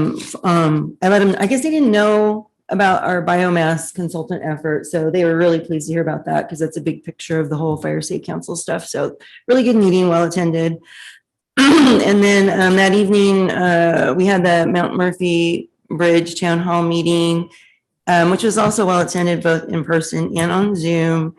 let them, I guess they didn't know about our biomass consultant effort. So they were really pleased to hear about that because that's a big picture of the whole Fire Safe Council stuff. So really good meeting, well attended. And then that evening, we had the Mount Murphy Bridge Town Hall meeting, which was also well attended both in person and on Zoom.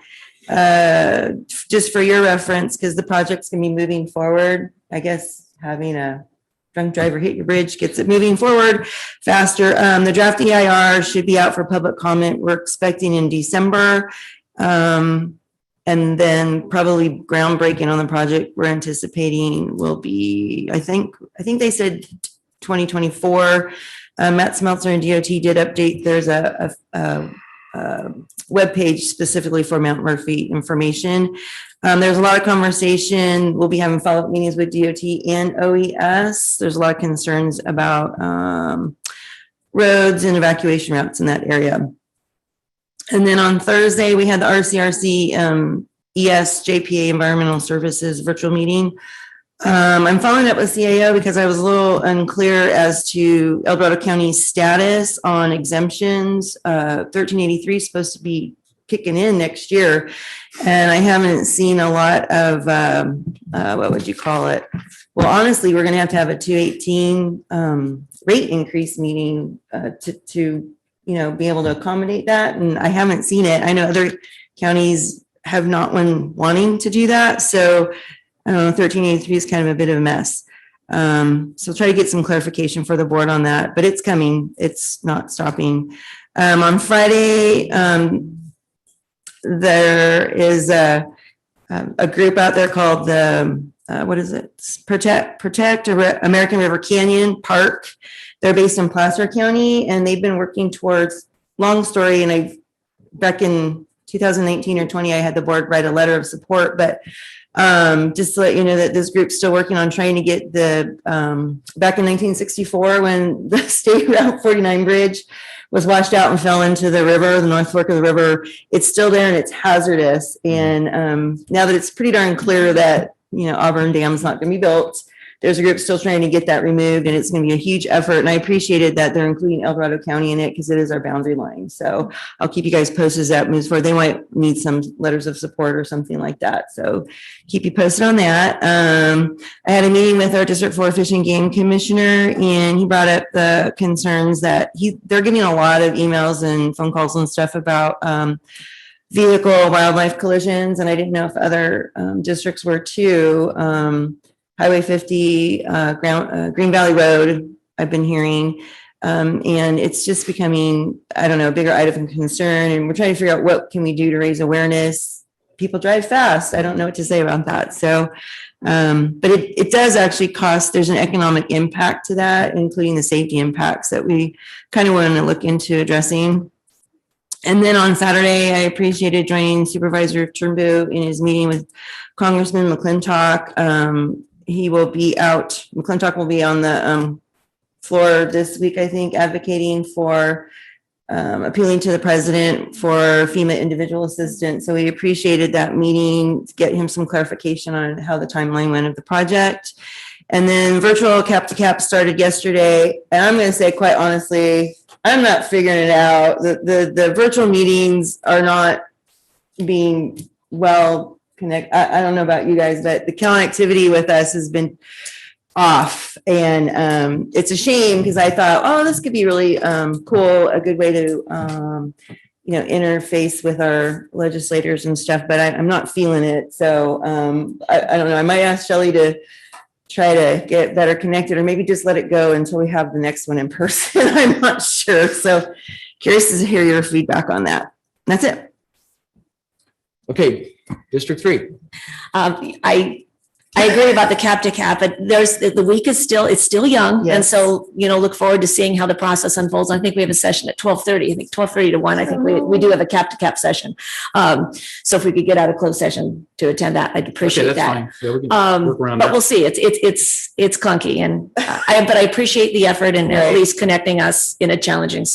Just for your reference, because the project's gonna be moving forward, I guess having a drunk driver hit your bridge gets it moving forward faster. The draft EIR should be out for public comment. We're expecting in December. And then probably groundbreaking on the project we're anticipating will be, I think they said 2024. Matt Smeltzer and DOT did update. There's a webpage specifically for Mount Murphy information. There's a lot of conversation. We'll be having follow-up meetings with DOT and OES. There's a lot of concerns about roads and evacuation routes in that area. And then on Thursday, we had the RCRC ES JPA Environmental Services virtual meeting. I'm following up with CAO because I was a little unclear as to El Dorado County's status on exemptions. 1383 is supposed to be kicking in next year, and I haven't seen a lot of, what would you call it? Well, honestly, we're going to have a 218 rate increase meeting to be able to accommodate that, and I haven't seen it. I know other counties have not been wanting to do that, so I don't know, 1383 is kind of a bit of a mess. So try to get some clarification for the board on that, but it's coming. It's not stopping. On Friday, there is a group out there called the, what is it? Protect American River Canyon Park. They're based in Placer County, and they've been working towards, long story, and back in 2019 or 20, I had the board write a letter of support, but just to let you know that this group's still working on trying to get the, back in 1964, when the State Route 49 bridge was washed out and fell into the river, the North Fork of the river, it's still there and it's hazardous. And now that it's pretty darn clear that, Auburn Dam's not going to be built, there's a group still trying to get that removed, and it's going to be a huge effort. And I appreciated that they're including El Dorado County in it because it is our boundary line. So I'll keep you guys posted as that moves forward. They might need some letters of support or something like that. So keep you posted on that. I had a meeting with our District 4 Fish and Game Commissioner, and he brought up the concerns that they're getting a lot of emails and phone calls and stuff about vehicle wildlife collisions. And I didn't know if other districts were too. Highway 50, Green Valley Road, I've been hearing, and it's just becoming, I don't know, a bigger item of concern. And we're trying to figure out what can we do to raise awareness. People drive fast. I don't know what to say about that. So, but it does actually cost, there's an economic impact to that, including the safety impacts that we kind of want to look into addressing. And then on Saturday, I appreciated joining Supervisor Turnbow in his meeting with Congressman McClintock. He will be out, McClintock will be on the floor this week, I think, advocating for appealing to the president for FEMA individual assistance. So we appreciated that meeting to get him some clarification on how the timeline went of the project. And then virtual cap to cap started yesterday. And I'm going to say, quite honestly, I'm not figuring it out. The virtual meetings are not being well connected. I don't know about you guys, but the connectivity with us has been off. And it's a shame because I thought, oh, this could be really cool, a good way to, interface with our legislators and stuff, but I'm not feeling it. So I don't know. I might ask Shelley to try to get better connected, or maybe just let it go until we have the next one in person. I'm not sure. So curious to hear your feedback on that. That's it. Okay, District 3. I agree about the cap to cap, but the week is still young. Yes. And so, look forward to seeing how the process unfolds. I think we have a session at 12:30. I think 12:30 to 1. I think we do have a cap to cap session. So if we could get out of closed session to attend that, I'd appreciate Okay, that. fine. Yeah, we can work around But that. we'll see. It's clunky, and but I appreciate the effort and at least connecting us in a challenging,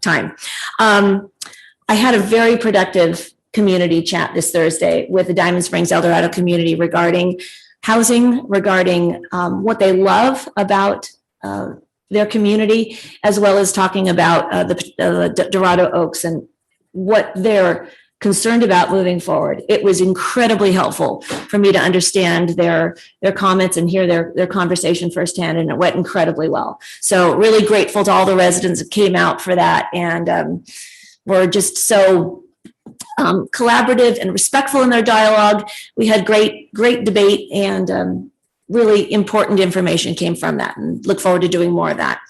time. I had a very productive community chat this Thursday with the Diamond Springs El Dorado community regarding housing, regarding what they love about their community, as well as talking about the Dorado Oaks and what they're concerned about moving forward. It was incredibly helpful for me to understand their comments and hear their conversation firsthand, and it went incredibly well. So really grateful to all the residents that came out for that, and we're just so collaborative and respectful in their dialogue. We had great debate, and really important information came from that, and look forward to doing more of that.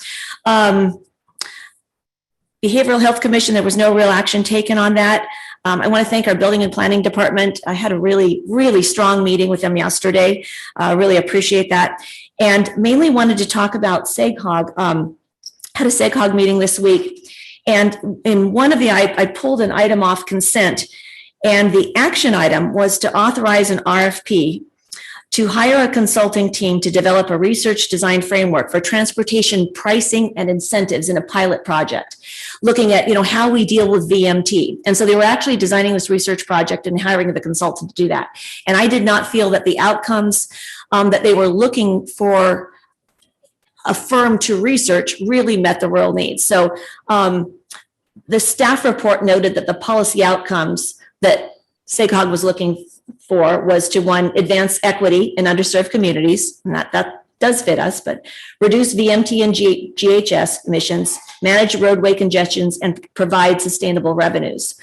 Behavioral Health Commission, there was no real action taken on that. I want to thank our Building and Planning Department. I had a really, really strong meeting with them yesterday. Really appreciate that. And mainly wanted to talk about SAGHOG. Had a SAGHOG meeting this week. And in one of I pulled an item off consent, and the action item was to authorize an RFP to hire a consulting team to develop a research design framework for transportation pricing and incentives in a pilot project, looking at, how we deal with VMT. And so they were actually designing this research project and hiring the consultant to do that. And I did not feel that the outcomes that they were looking for a firm to research really met the rural needs. So the staff report noted that the policy outcomes that SACOG was looking for was to, one, advance equity in underserved communities, and that does fit us, but reduce VMT and GHS emissions, manage roadway congestions, and provide sustainable revenues.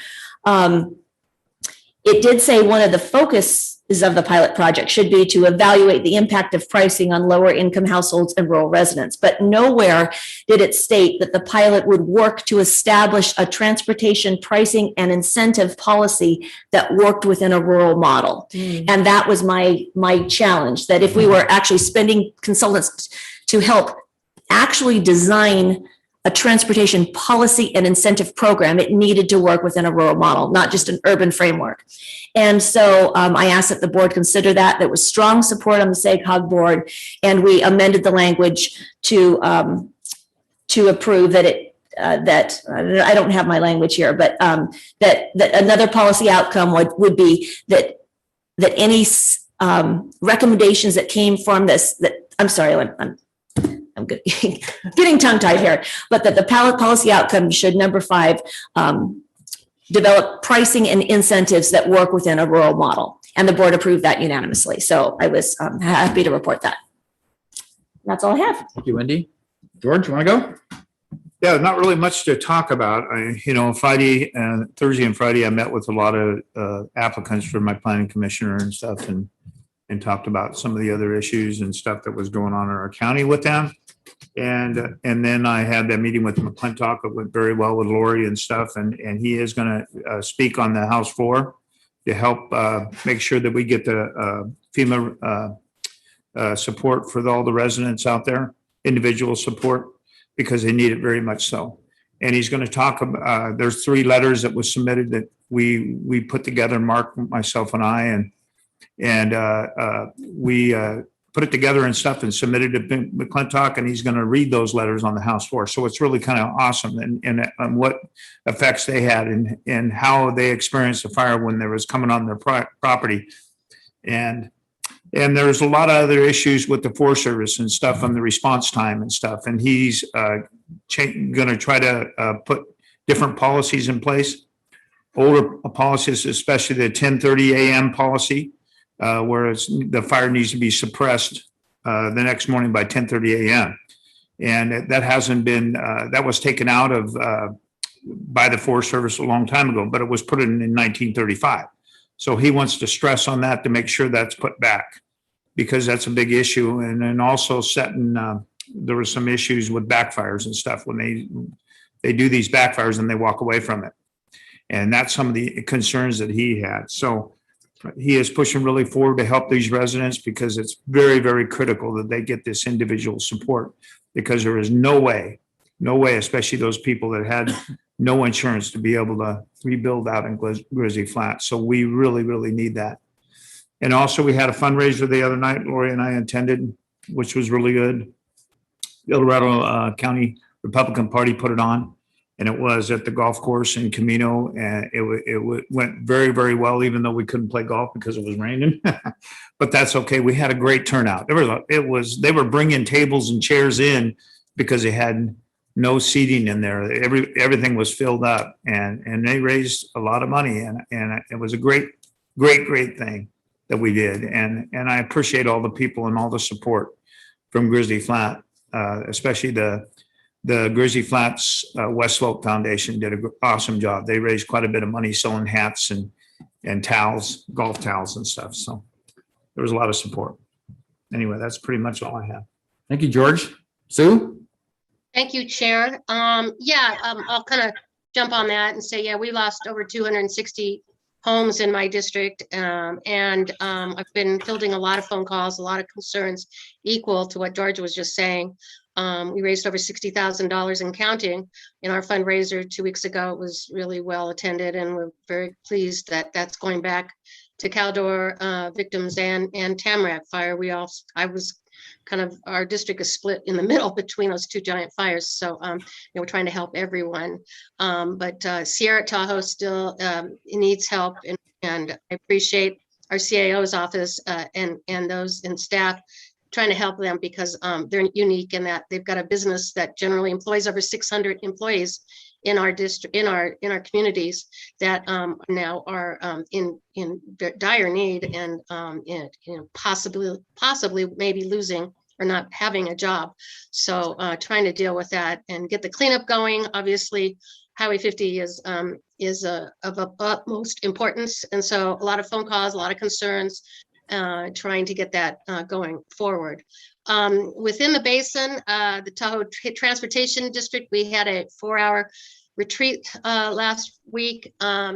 It did say one of the focuses of the pilot project should be to evaluate the impact of pricing on lower income households and rural residents, but nowhere did it state that the pilot would work to establish a transportation pricing and incentive policy that worked within a rural model. And that was my challenge, that if we were actually spending consultants to help actually design a transportation policy and incentive program, it needed to work within a rural model, not just an urban framework. And so I asked that the board consider that. There was strong support on the SACOG board, and we amended the language to approve that that I don't have my language here, but that another policy outcome would be that any recommendations that came from this, I'm sorry, I'm getting tongue-tied here, but that the policy outcome should, number 5, develop pricing and incentives that work within a rural model. And the board approved that unanimously. So I was happy to report that. That's all I have. Thank you, Wendy. George, you want to go? Yeah, not really much to talk about. Friday and Thursday and Friday, I met with a lot of applicants for my planning commissioner and stuff, and talked about some of the other issues and stuff that was going on in our county with them. And then I had that meeting with McClintock. It went very well with Lori and stuff. And he is going to speak on the House floor to help make sure that we get the FEMA support for all the residents out there, individual support, because they need it very much so. And he's going to talk about, there's 3 letters that was submitted that we put together, Mark, myself, and I, and we put it together and stuff and submitted to McClintock, and he's going to read those letters on the House floor. So it's really kind of awesome, and what effects they had and how they experienced the fire when there was coming on their property. And there's a lot of other issues with the Forest Service and stuff on the response time and stuff. And he's going to try to put different policies in place, older policies, especially the 10:30 a.m. policy, where the fire needs to be suppressed the next morning by 10:30 a.m. And that hasn't been, that was taken out of by the Forest Service a long time ago, but it was put in 1935. So he wants to stress on that to make sure that's put back, because that's a big issue. And then also setting, there were some issues with backfires and stuff when they do these backfires and they walk away from it. And that's some of the concerns that he had. So he is pushing really forward to help these residents, because it's very, very critical that they get this individual support, because there is no way, especially those people that had no insurance, to be able to rebuild out in Grizzly Flat. So we really, really need that. And also we had a fundraiser the other night, Lori and I attended, which was really good. The El Dorado County Republican Party put it on, and it was at the golf course in Camino. And it went very, very well, even though we couldn't play golf because it was raining. But that's okay. We had a great turnout. They were bringing tables and chairs in because they had no seating in there. Everything was filled up, and they raised a lot of money, and it was a great thing that we did. And I appreciate all the people and all the support from Grizzly Flat, especially the Grizzly Flats West Slope Foundation did an awesome job. They raised quite a bit of money selling hats and towels, golf towels and stuff. So there was a lot of support. Anyway, that's pretty much all I have. Thank you, George. Sue? Thank you, Chair. I'll kind of jump on that and say, we lost over 260 homes in my district. And I've been fielding a lot of phone calls, a lot of concerns equal to what George was just saying. We raised over $60,000 and counting in our fundraiser 2 weeks ago. It was really well attended, and we're very pleased that that's going back to Caldor victims and Tamarack fire. Our district is split in the middle between those two giant fires. So, we're trying to help everyone. But Sierra Tahoe still needs help. And I appreciate our CAO's office and those in staff trying to help them, because they're unique in that they've got a business that generally employs over 600 employees in our district, in our communities that now are in dire need and possibly maybe losing or not having a job. So trying to deal with that and get the cleanup going. Obviously, Highway 50 is of utmost importance, and so a lot of phone calls, a lot of concerns, trying to get that going forward. Within the basin, the Tahoe Transportation District, we had a 4-hour retreat last week,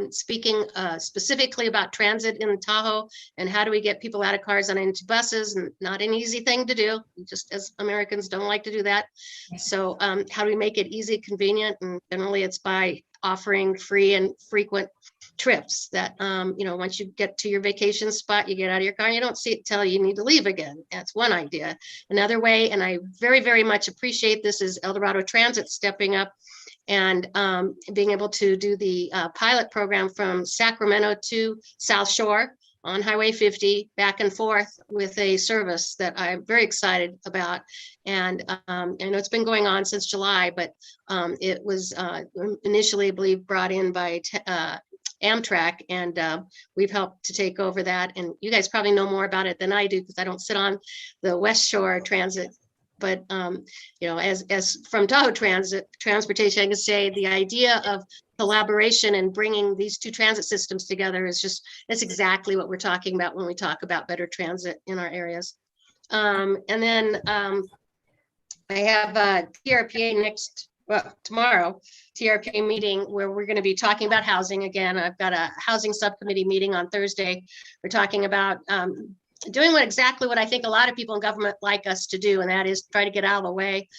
speaking specifically about transit in Tahoe and how do we get people out of cars and into buses, and not an easy thing to do, just as Americans don't like to do that. So how do we make it easy, convenient? And generally it's by offering free and frequent trips that, once you get to your vacation spot, you get out of your car and you don't see it till you need to leave again. That's one idea. Another way, and I very, very much appreciate this, is El Dorado Transit stepping up and being able to do the pilot program from Sacramento to South Shore on Highway 50 back and forth with a service that I'm very excited about. And I know it's been going on since July, but it was initially, I believe, brought in by Amtrak, and we've helped to take over that. And you guys probably know more about it than I do, because I don't sit on the West Shore Transit. But as from Tahoe Transportation, I can say the idea of collaboration and bringing these two transit systems together is that's exactly what we're talking about when we talk about better transit in our areas. And then I have a TRPA tomorrow, TRPA meeting where we're going to be talking about housing again. I've got a housing subcommittee meeting on Thursday. We're talking about doing exactly what I think a lot of people in government like us to do, and that is try to get out of the way,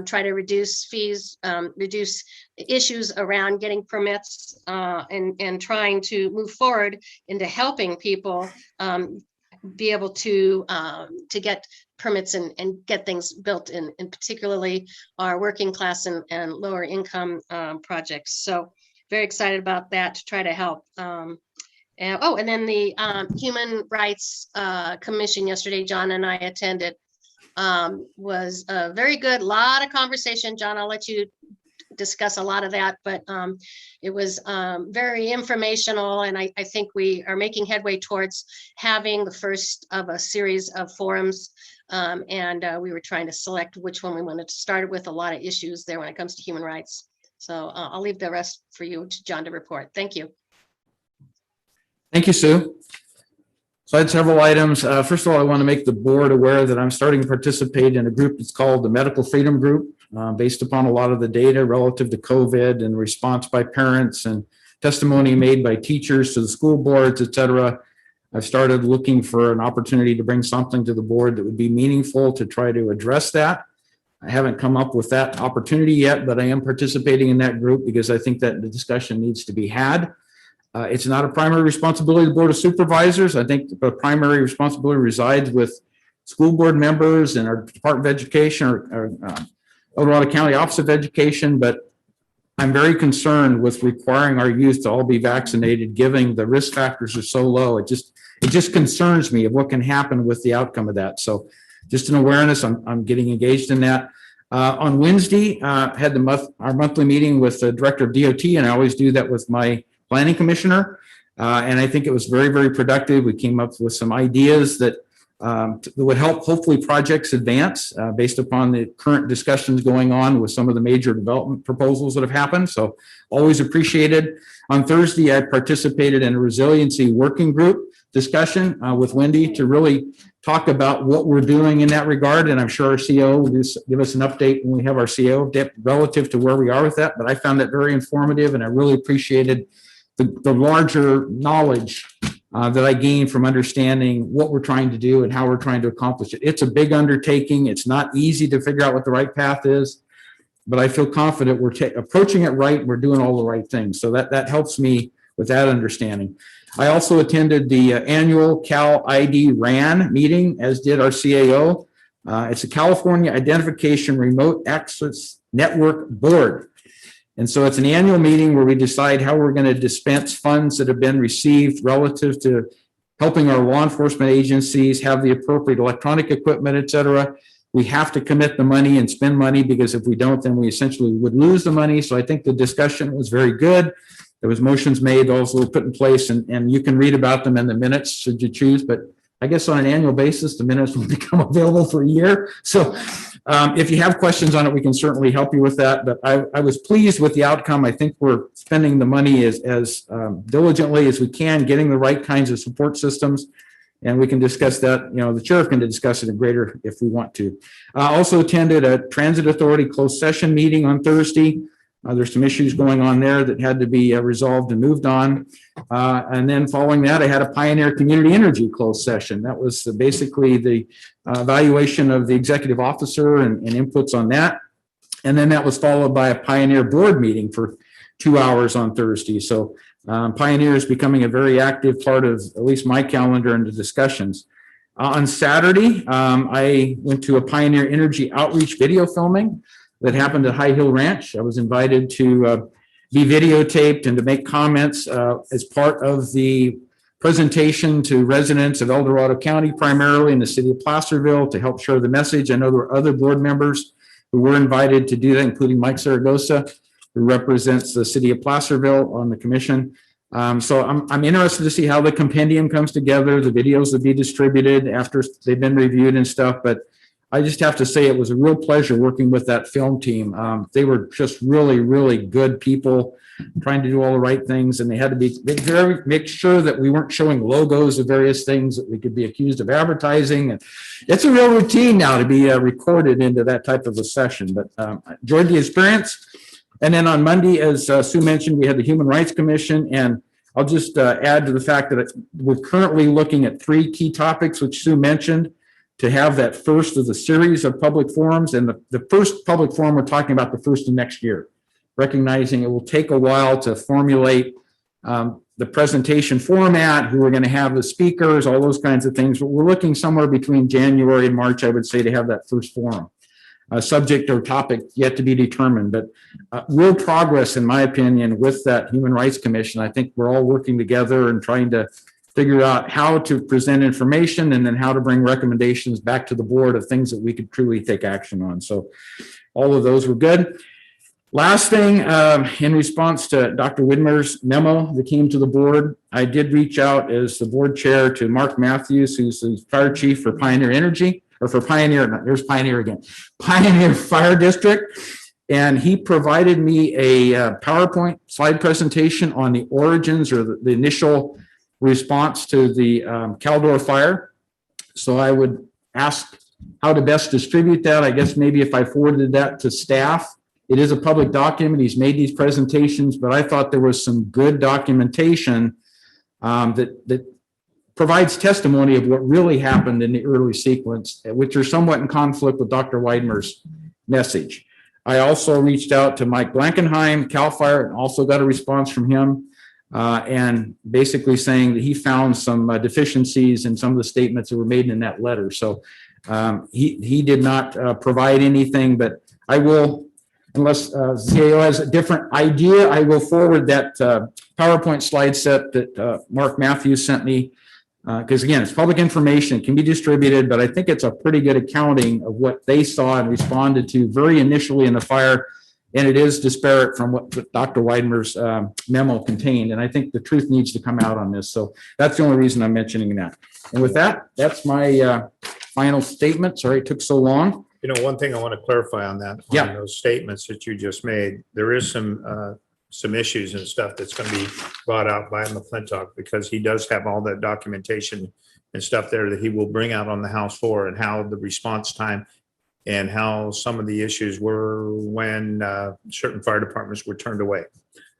try to reduce fees, reduce issues around getting permits, and trying to move forward into helping people be able to get permits and get things built in particularly our working class and lower income projects. So very excited about that to try to help. And then the Human Rights Commission yesterday, John and I attended, was a very good, lot of conversation. John, I'll let you discuss a lot of that, but it was very informational, and I think we are making headway towards having the first of a series of forums, and we were trying to select which one we wanted to start with. A lot of issues there when it comes to human rights. So I'll leave the rest for you, John, to report. Thank you. Thank you, Sue. So I had several items. First of all, I want to make the board aware that I'm starting to participate in a group that's called the Medical Freedom Group, based upon a lot of the data relative to COVID and response by parents and testimony made by teachers to the school boards, et cetera. I've started looking for an opportunity to bring something to the board that would be meaningful to try to address that. I haven't come up with that opportunity yet, but I am participating in that group because I think that the discussion needs to be had. It's not a primary responsibility of the Board of Supervisors. I think the primary responsibility resides with school board members and our Department of Education or El Dorado County Office of Education, but I'm very concerned with requiring our youth to all be vaccinated, given the risk factors are so low. It just concerns me of what can happen with the outcome of that. So just an awareness, I'm getting engaged in that. On Wednesday, had our monthly meeting with the Director of DOT, and I always do that with my Planning Commissioner. And I think it was very, very productive. We came up with some ideas that would help hopefully projects advance based upon the current discussions going on with some of the major development proposals that have happened. So always appreciated. On Thursday, I participated in a resiliency working group discussion with Wendy to really talk about what we're doing in that regard. And I'm sure our CEO will give us an update when we have our CEO relative to where we are with that. But I found that very informative, and I really appreciated the larger knowledge that I gained from understanding what we're trying to do and how we're trying to accomplish it. It's a big undertaking. It's not easy to figure out what the right path is, but I feel confident we're approaching it right. We're doing all the right things. So that helps me with that understanding. I also attended the annual Cal ID RAN meeting, as did our CAO. It's a California Identification Remote Access Network Board. And so it's an annual meeting where we decide how we're going to dispense funds that have been received relative to helping our law enforcement agencies have the appropriate electronic equipment, et cetera. We have to commit the money and spend money, because if we don't, then we essentially would lose the money. So I think the discussion was very good. There was motions made, also put in place, and you can read about them in the minutes should you choose. But I guess on an annual basis, the minutes will become available for a year. So if you have questions on it, we can certainly help you with that. But I was pleased with the outcome. I think we're spending the money as diligently as we can, getting the right kinds of support systems. And we can discuss that, the sheriff can discuss it in greater if we want to. I also attended a Transit Authority closed session meeting on Thursday. There's some issues going on there that had to be resolved and moved on. And then following that, I had a Pioneer Community Energy closed session. That was basically the evaluation of the executive officer and inputs on that. And then that was followed by a Pioneer board meeting for 2 hours on Thursday. So Pioneer is becoming a very active part of at least my calendar and the discussions. On Saturday, I went to a Pioneer Energy outreach video filming that happened at High Hill Ranch. I was invited to be videotaped and to make comments as part of the presentation to residents of El Dorado County, primarily in the city of Placerville, to help share the message. I know there were other board members who were invited to do that, including Mike Saragosa, who represents the city of Placerville on the commission. So I'm interested to see how the compendium comes together. The videos will be distributed after they've been reviewed and stuff, but I just have to say it was a real pleasure working with that film team. They were just really, really good people trying to do all the right things, and they had to make sure that we weren't showing logos of various things that we could be accused of advertising. And it's a real routine now to be recorded into that type of a session, but enjoyed the experience. And then on Monday, as Sue mentioned, we had the Human Rights Commission, and I'll just add to the fact that we're currently looking at 3 key topics, which Sue mentioned, to have that first of the series of public forums. And the first public forum, we're talking about the first of next year, recognizing it will take a while to formulate the presentation format, who we're going to have the speakers, all those kinds of things. But we're looking somewhere between January and March, I would say, to have that first forum. Subject or topic yet to be determined, but real progress, in my opinion, with that Human Rights Commission. I think we're all working together and trying to figure out how to present information and then how to bring recommendations back to the board of things that we could truly take action on. So all of those were good. Last thing, in response to Dr. Widmer's memo that came to the board, I did reach out as the board chair to Mark Matthews, who's the fire chief for Pioneer Energy, or for Pioneer, there's Pioneer again, Pioneer Fire District. And he provided me a PowerPoint slide presentation on the origins or the initial response to the Caldor fire. So I would ask how to best distribute that. I guess maybe if I forwarded that to staff. It is a public document. He's made these presentations, but I thought there was some good documentation that provides testimony of what really happened in the early sequence, which are somewhat in conflict with Dr. Weidmer's message. I also reached out to Mike Blankenheim, CAL FIRE, and also got a response from him, and basically saying that he found some deficiencies in some of the statements that were made in that letter. So he did not provide anything, but I will, unless CAO has a different idea, I will forward that PowerPoint slide set that Mark Matthews sent me. Because again, it's public information, it can be distributed, but I think it's a pretty good accounting of what they saw and responded to very initially in the fire. And it is disparate from what Dr. Weidmer's memo contained. And I think the truth needs to come out on this. So that's the only reason I'm mentioning that. And with that, that's my final statement. Sorry it took so long. You know, one thing I want to clarify on that, on those statements that you just made, there is some issues and stuff that's going to be brought out by McClintock, because he does have all that documentation and stuff there that he will bring out on the House floor, and how the response time and how some of the issues were when certain fire departments were turned away.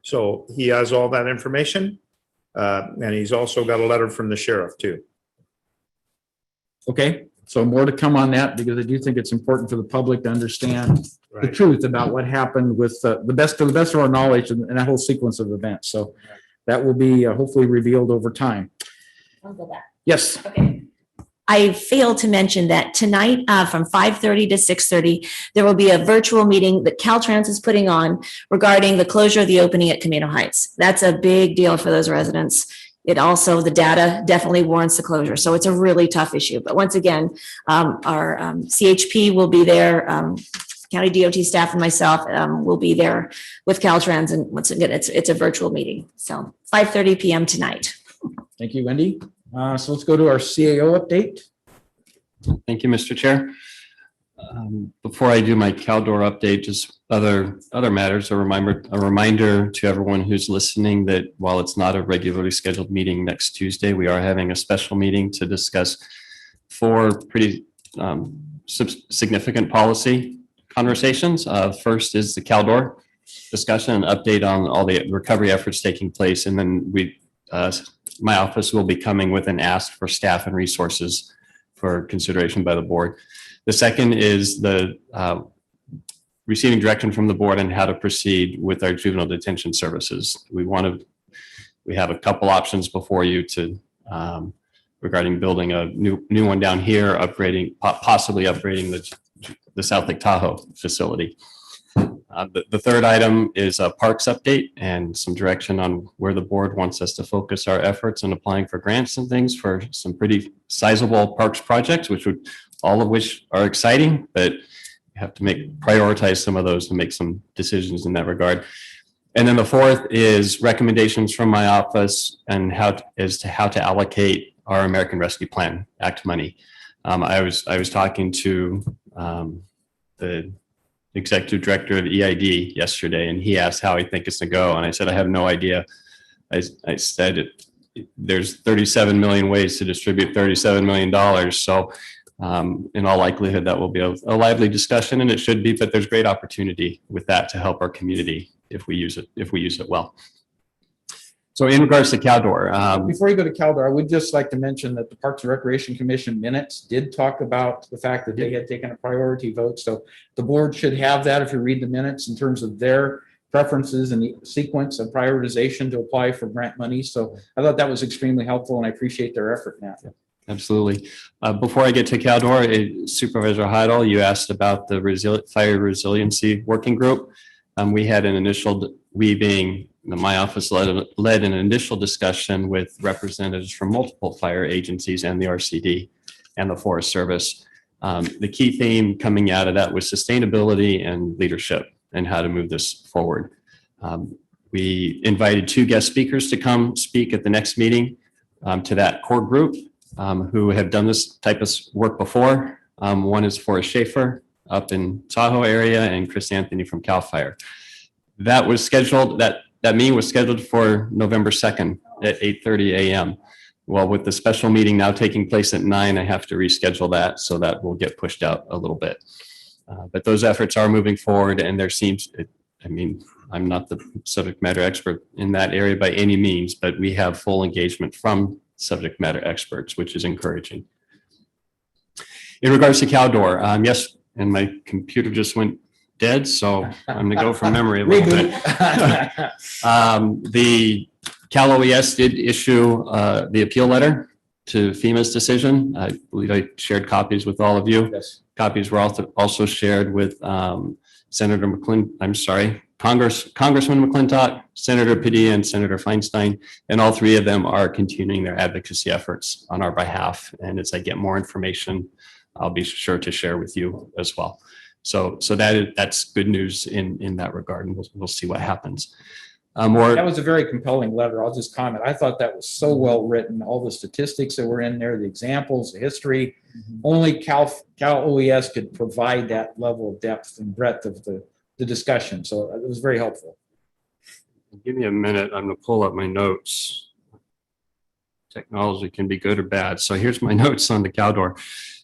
So he has all that information, and he's also got a letter from the sheriff too. Okay, so more to come on that, because I do think it's important for the public to understand the truth about what happened with the best of our knowledge and that whole sequence of events. So that will be hopefully revealed over time. I'll go back. Yes. Okay. I failed to mention that tonight from 5:30 to 6:30, there will be a virtual meeting that Caltrans is putting on regarding the closure of the opening at Camino Heights. That's a big deal for those residents. It also, the data definitely warrants the closure. So it's a really tough issue. But once again, our CHP will be there. County DOT staff and myself will be there with Caltrans. And once again, it's a virtual meeting. So 5:30 p.m. tonight. Thank you, Wendy. So let's go to our CAO update. Thank you, Mr. Chair. Before I do my Caldor update, just other matters, a reminder to everyone who's listening that while it's not a regularly scheduled meeting next Tuesday, we are having a special meeting to discuss 4 pretty significant policy conversations. First is the Caldor discussion, an update on all the recovery efforts taking place, and then my office will be coming with an ask for staff and resources for consideration by the board. The second is the receiving direction from the board on how to proceed with our juvenile detention services. We have a couple options before you to regarding building a new one down here, possibly upgrading the South Lake Tahoe facility. The third item is a parks update and some direction on where the board wants us to focus our efforts in applying for grants and things for some pretty sizable parks projects, all of which are exciting, but you have to prioritize some of those to make some decisions in that regard. And then the fourth is recommendations from my office and as to how to allocate our American Rescue Plan Act money. I was talking to the executive director of EID yesterday, and he asked how I think it's going to go. And I said, I have no idea. I said, there's 37 million ways to distribute $37 million. So in all likelihood, that will be a lively discussion, and it should be, but there's great opportunity with that to help our community if we use it well. So in regards to Caldor. Before you go to Caldor, I would just like to mention that the Parks and Recreation Commission minutes did talk about the fact that they had taken a priority vote. So the board should have that if you read the minutes in terms of their preferences and the sequence of prioritization to apply for grant money. So I thought that was extremely helpful, and I appreciate their effort now. Absolutely. Before I get to Caldor, Supervisor Heidel, you asked about the fire resiliency working group. We had my office led an initial discussion with representatives from multiple fire agencies and the RCD and the Forest Service. The key theme coming out of that was sustainability and leadership and how to move this forward. We invited 2 guest speakers to come speak at the next meeting to that core group who have done this type of work before. One is Forrest Schaefer up in Tahoe area and Chris Anthony from CAL FIRE. That was scheduled, that meeting was scheduled for November 2nd at 8:30 a.m. Well, with the special meeting now taking place at 9, I have to reschedule that, so that will get pushed out a little bit. But those efforts are moving forward, and I'm not the subject matter expert in that area by any means, but we have full engagement from subject matter experts, which is encouraging. In regards to Caldor, yes, and my computer just went dead, so I'm going to go from memory a little bit. The Cal OES did issue the appeal letter to FEMA's decision. I believe I shared copies with all of you. Yes. Copies were also shared with Congressman McClintock, Senator Padilla, and Senator Feinstein, and all 3 of them are continuing their advocacy efforts on our behalf. And as I get more information, I'll be sure to share with you as well. So that's good news in that regard, and we'll see what happens. That was a very compelling letter. I'll just comment. I thought that was so well written. All the statistics that were in there, the examples, the history. Only Cal OES could provide that level of depth and breadth of the discussion. So it was very helpful. Give me a minute. I'm going to pull up my notes. Technology can be good or bad. So here's my notes on the Caldor.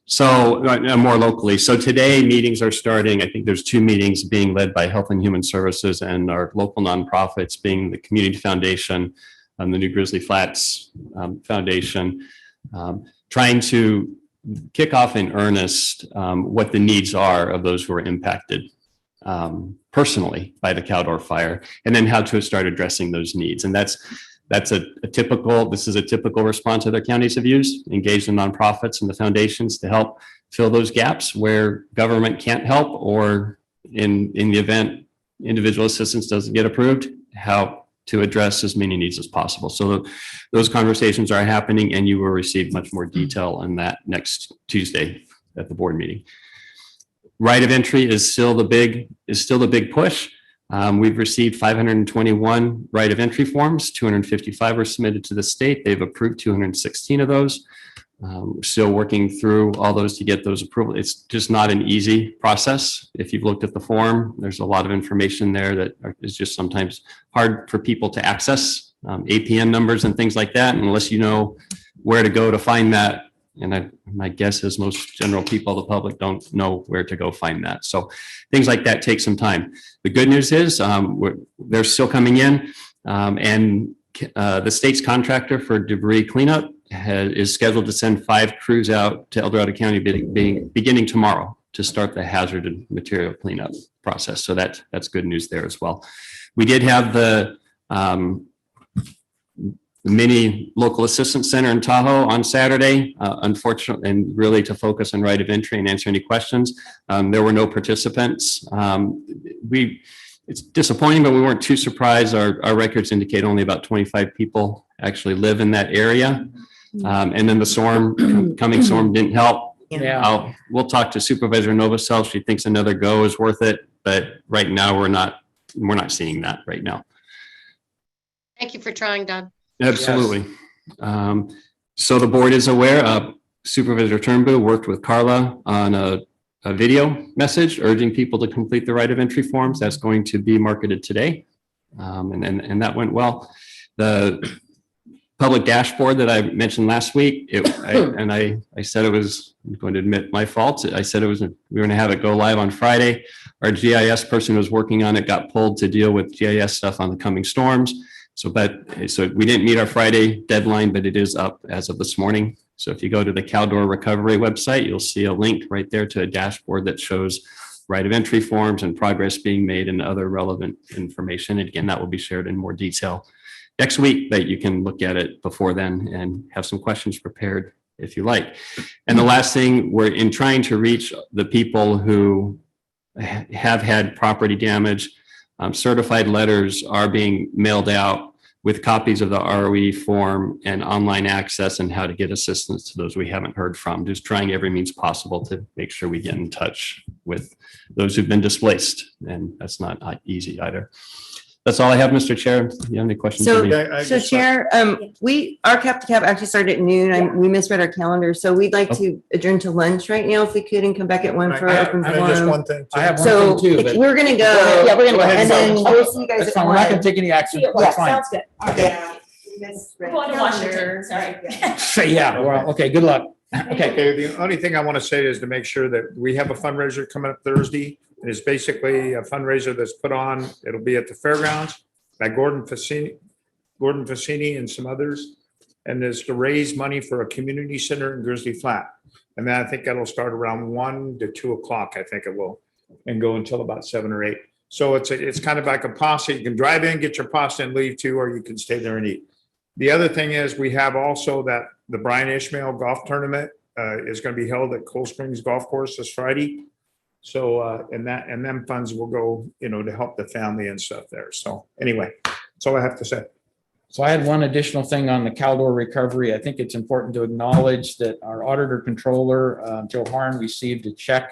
So more locally. So today meetings are starting. I think there's 2 meetings being led by Health and Human Services and our local nonprofits, being the Community Foundation and the New Grizzly Flats Foundation, trying to kick off in earnest what the needs are of those who are impacted personally by the Caldor fire, and then how to start addressing those needs. And That's this is a typical response other counties have used, engage the nonprofits and the foundations to help fill those gaps where government can't help, or in the event individual assistance doesn't get approved, how to address as many needs as possible. So those conversations are happening, and you will receive much more detail on that next Tuesday at the board meeting. Right of entry is still the big push. We've received 521 right of entry forms. 255 were submitted to the state. They've approved 216 of those. We're still working through all those to get those approvals. It's just not an easy process. If you've looked at the form, there's a lot of information there that is just sometimes hard for people to access, APN numbers and things like that, unless you know where to go to find that. And my guess is most general people, the public, don't know where to go find that. So things like that take some time. The good news is they're still coming in, and the state's contractor for debris cleanup is scheduled to send 5 crews out to El Dorado County beginning tomorrow to start the hazard material cleanup process. So that's good news there as well. We did have the mini local assistance center in Tahoe on Saturday. Unfortunately, and really to focus on right of entry and answer any questions. There were no participants. It's disappointing, but we weren't too surprised. Our records indicate only about 25 people actually live in that area. And then the coming storm didn't help. Yeah. We'll talk to Supervisor Novosel. She thinks another go is worth it, but right now we're not seeing that right now. Thank you for trying, Doug. Absolutely. So the board is aware. Supervisor Turnbull worked with Carla on a video message urging people to complete the right of entry forms. That's going to be marketed today. And that went well. The public dashboard that I mentioned last week, I said it was, I'm going to admit my fault. I said we were going to have it go live on Friday. Our GIS person who was working on it got pulled to deal with GIS stuff on the coming storms. So we didn't meet our Friday deadline, but it is up as of this morning. So if you go to the Caldor Recovery website, you'll see a link right there to a dashboard that shows right of entry forms and progress being made and other relevant information. And again, that will be shared in more detail next week, but you can look at it before then and have some questions prepared if you like. And the last thing, we're in trying to reach the people who have had property damage. Certified letters are being mailed out with copies of the ROE form and online access and how to get assistance to those we haven't heard from. Just trying every means possible to make sure we get in touch with those who've been displaced. And that's not easy either. That's all I have, Mr. Chair. Do you have any questions? So Chair, our cap to cap actually started at noon. We misread our calendar. So we'd like to adjourn to lunch right now if we could and come back at 1 for our open Just forum. one thing. I have one thing too. We're going to go. Yeah, we're gonna go. And then we'll see you guys That's at fine. We're not 1. going to take any action. Yeah, That's fine. sounds good. Okay. You guys read Going to the Washington, calendar. sorry. So, yeah, well, okay, good luck. Okay. Okay, the only thing I want to say is to make sure that we have a fundraiser coming up Thursday. It is basically a fundraiser that's put on. It'll be at the fairgrounds by Gordon Fassini and some others. And it's to raise money for a community center in Grizzly Flat. And then I think that'll start around 1 to 2 o'clock, I think it will, and go until about 7 or 8. So it's kind of like a pasta. You can drive in, get your pasta and leave too, or you can stay there and eat. The other thing is we have also that the Brian Ishmael golf tournament is going to be held at Cold Springs Golf Course this Friday. So, and them funds will go, to help the family and stuff there. So anyway, that's all I have to say. So I had one additional thing on the Caldor recovery. I think it's important to acknowledge that our auditor controller, Joe Harn, received a check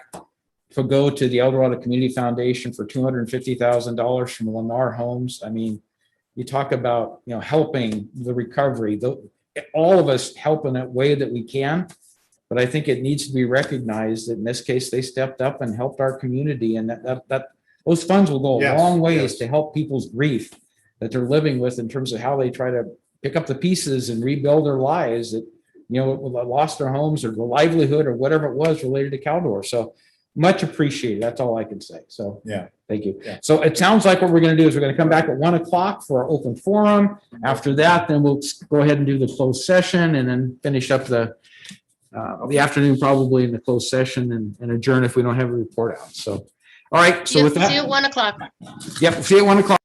to go to the El Dorado Community Foundation for $250,000 from Lennar Homes. I mean, you talk about, helping the recovery, all of us help in that way that we can. But I think it needs to be recognized that in this case, they stepped up and helped our community, and that those funds will go a long ways to help people's grief that they're living with in terms of how they try to pick up the pieces and rebuild their lives that, lost their homes or the livelihood or whatever it was related to Caldor. So much appreciated. That's all I can say. So yeah, thank you. Yeah. So it sounds like what we're going to do is we're going to come back at 1 o'clock for our open forum. After that, then we'll go ahead and do the closed session and then finish up the afternoon probably in the closed session and adjourn if we don't have a report out. So, all right. So with that, See you at 1 o'clock. Yep. See you at 1 o'clock.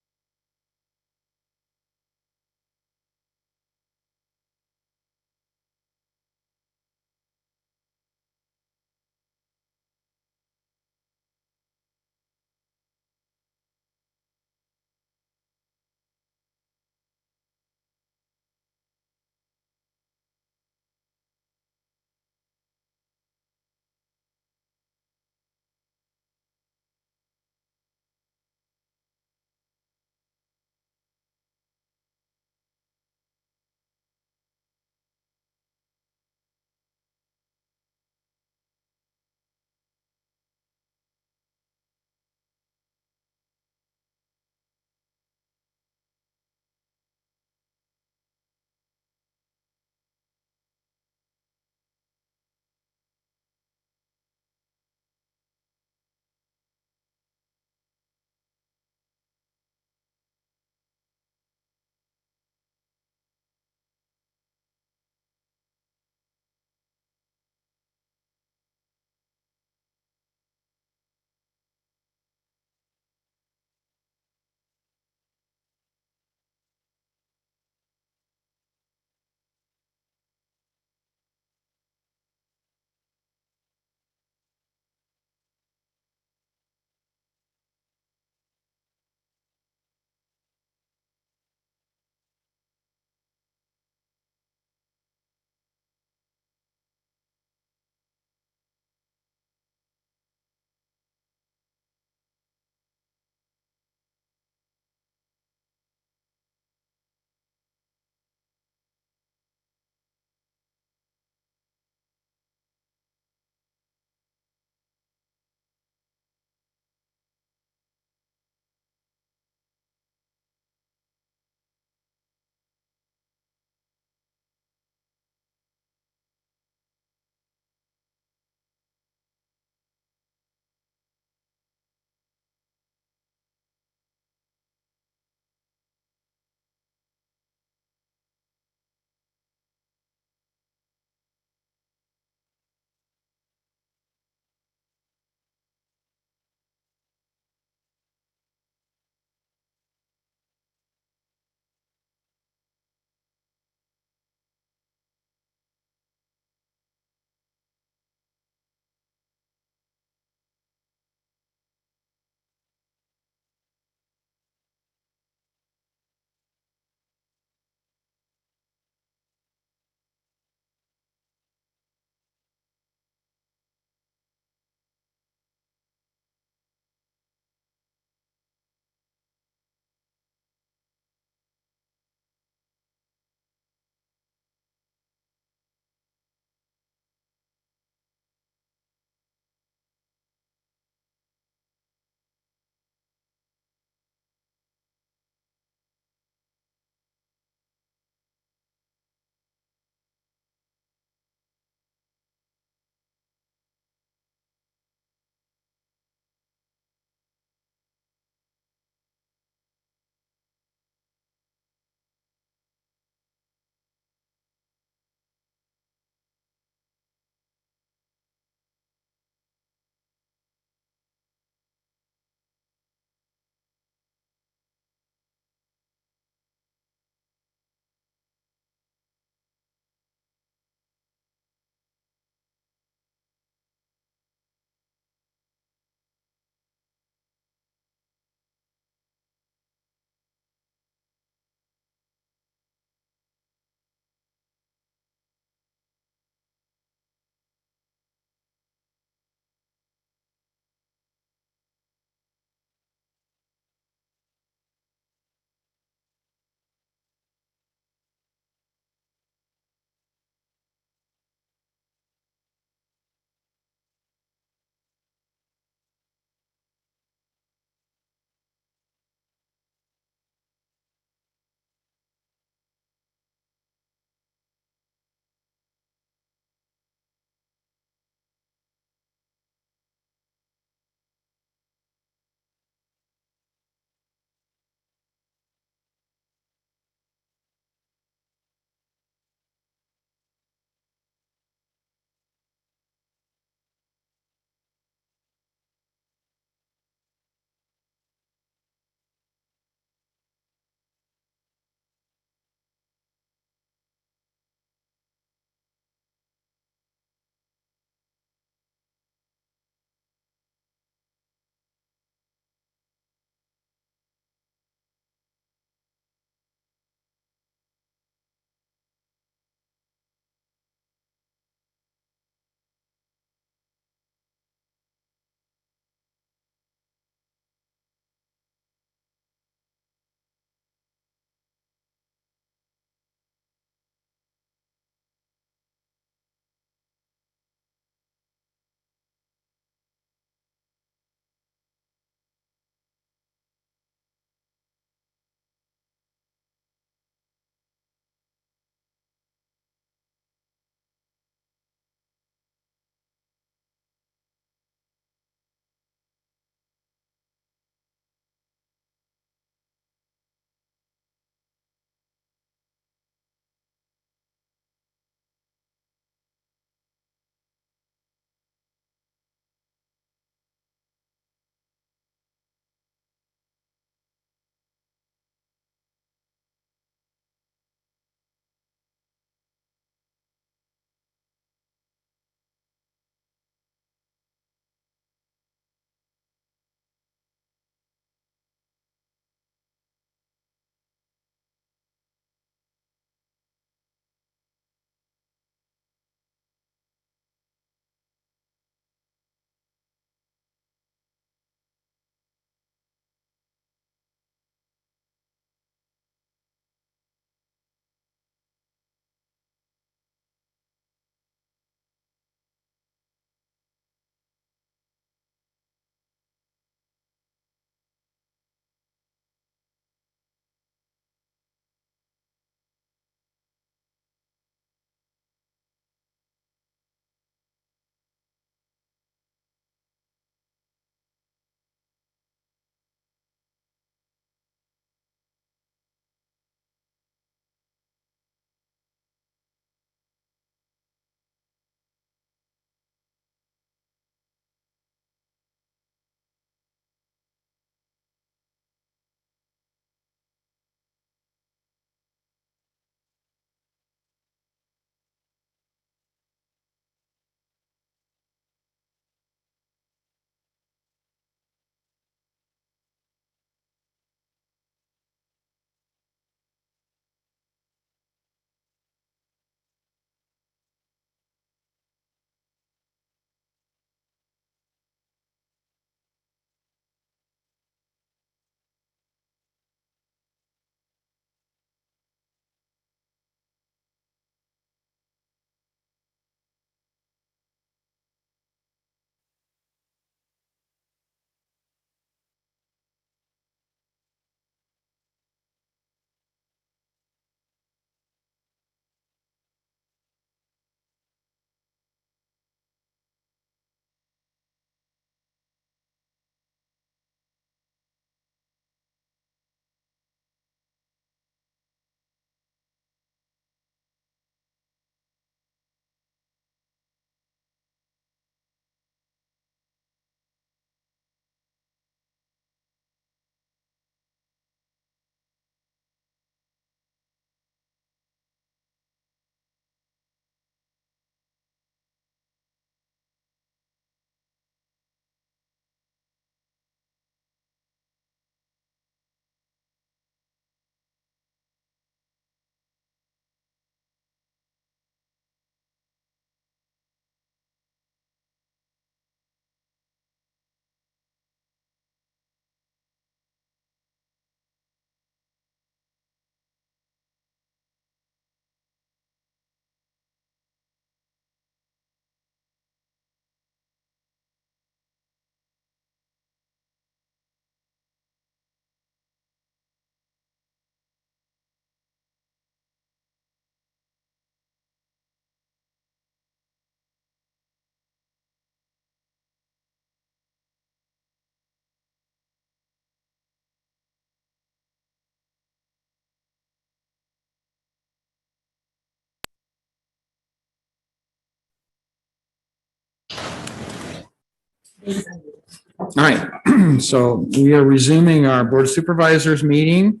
All right, so we are resuming our Board of Supervisors meeting.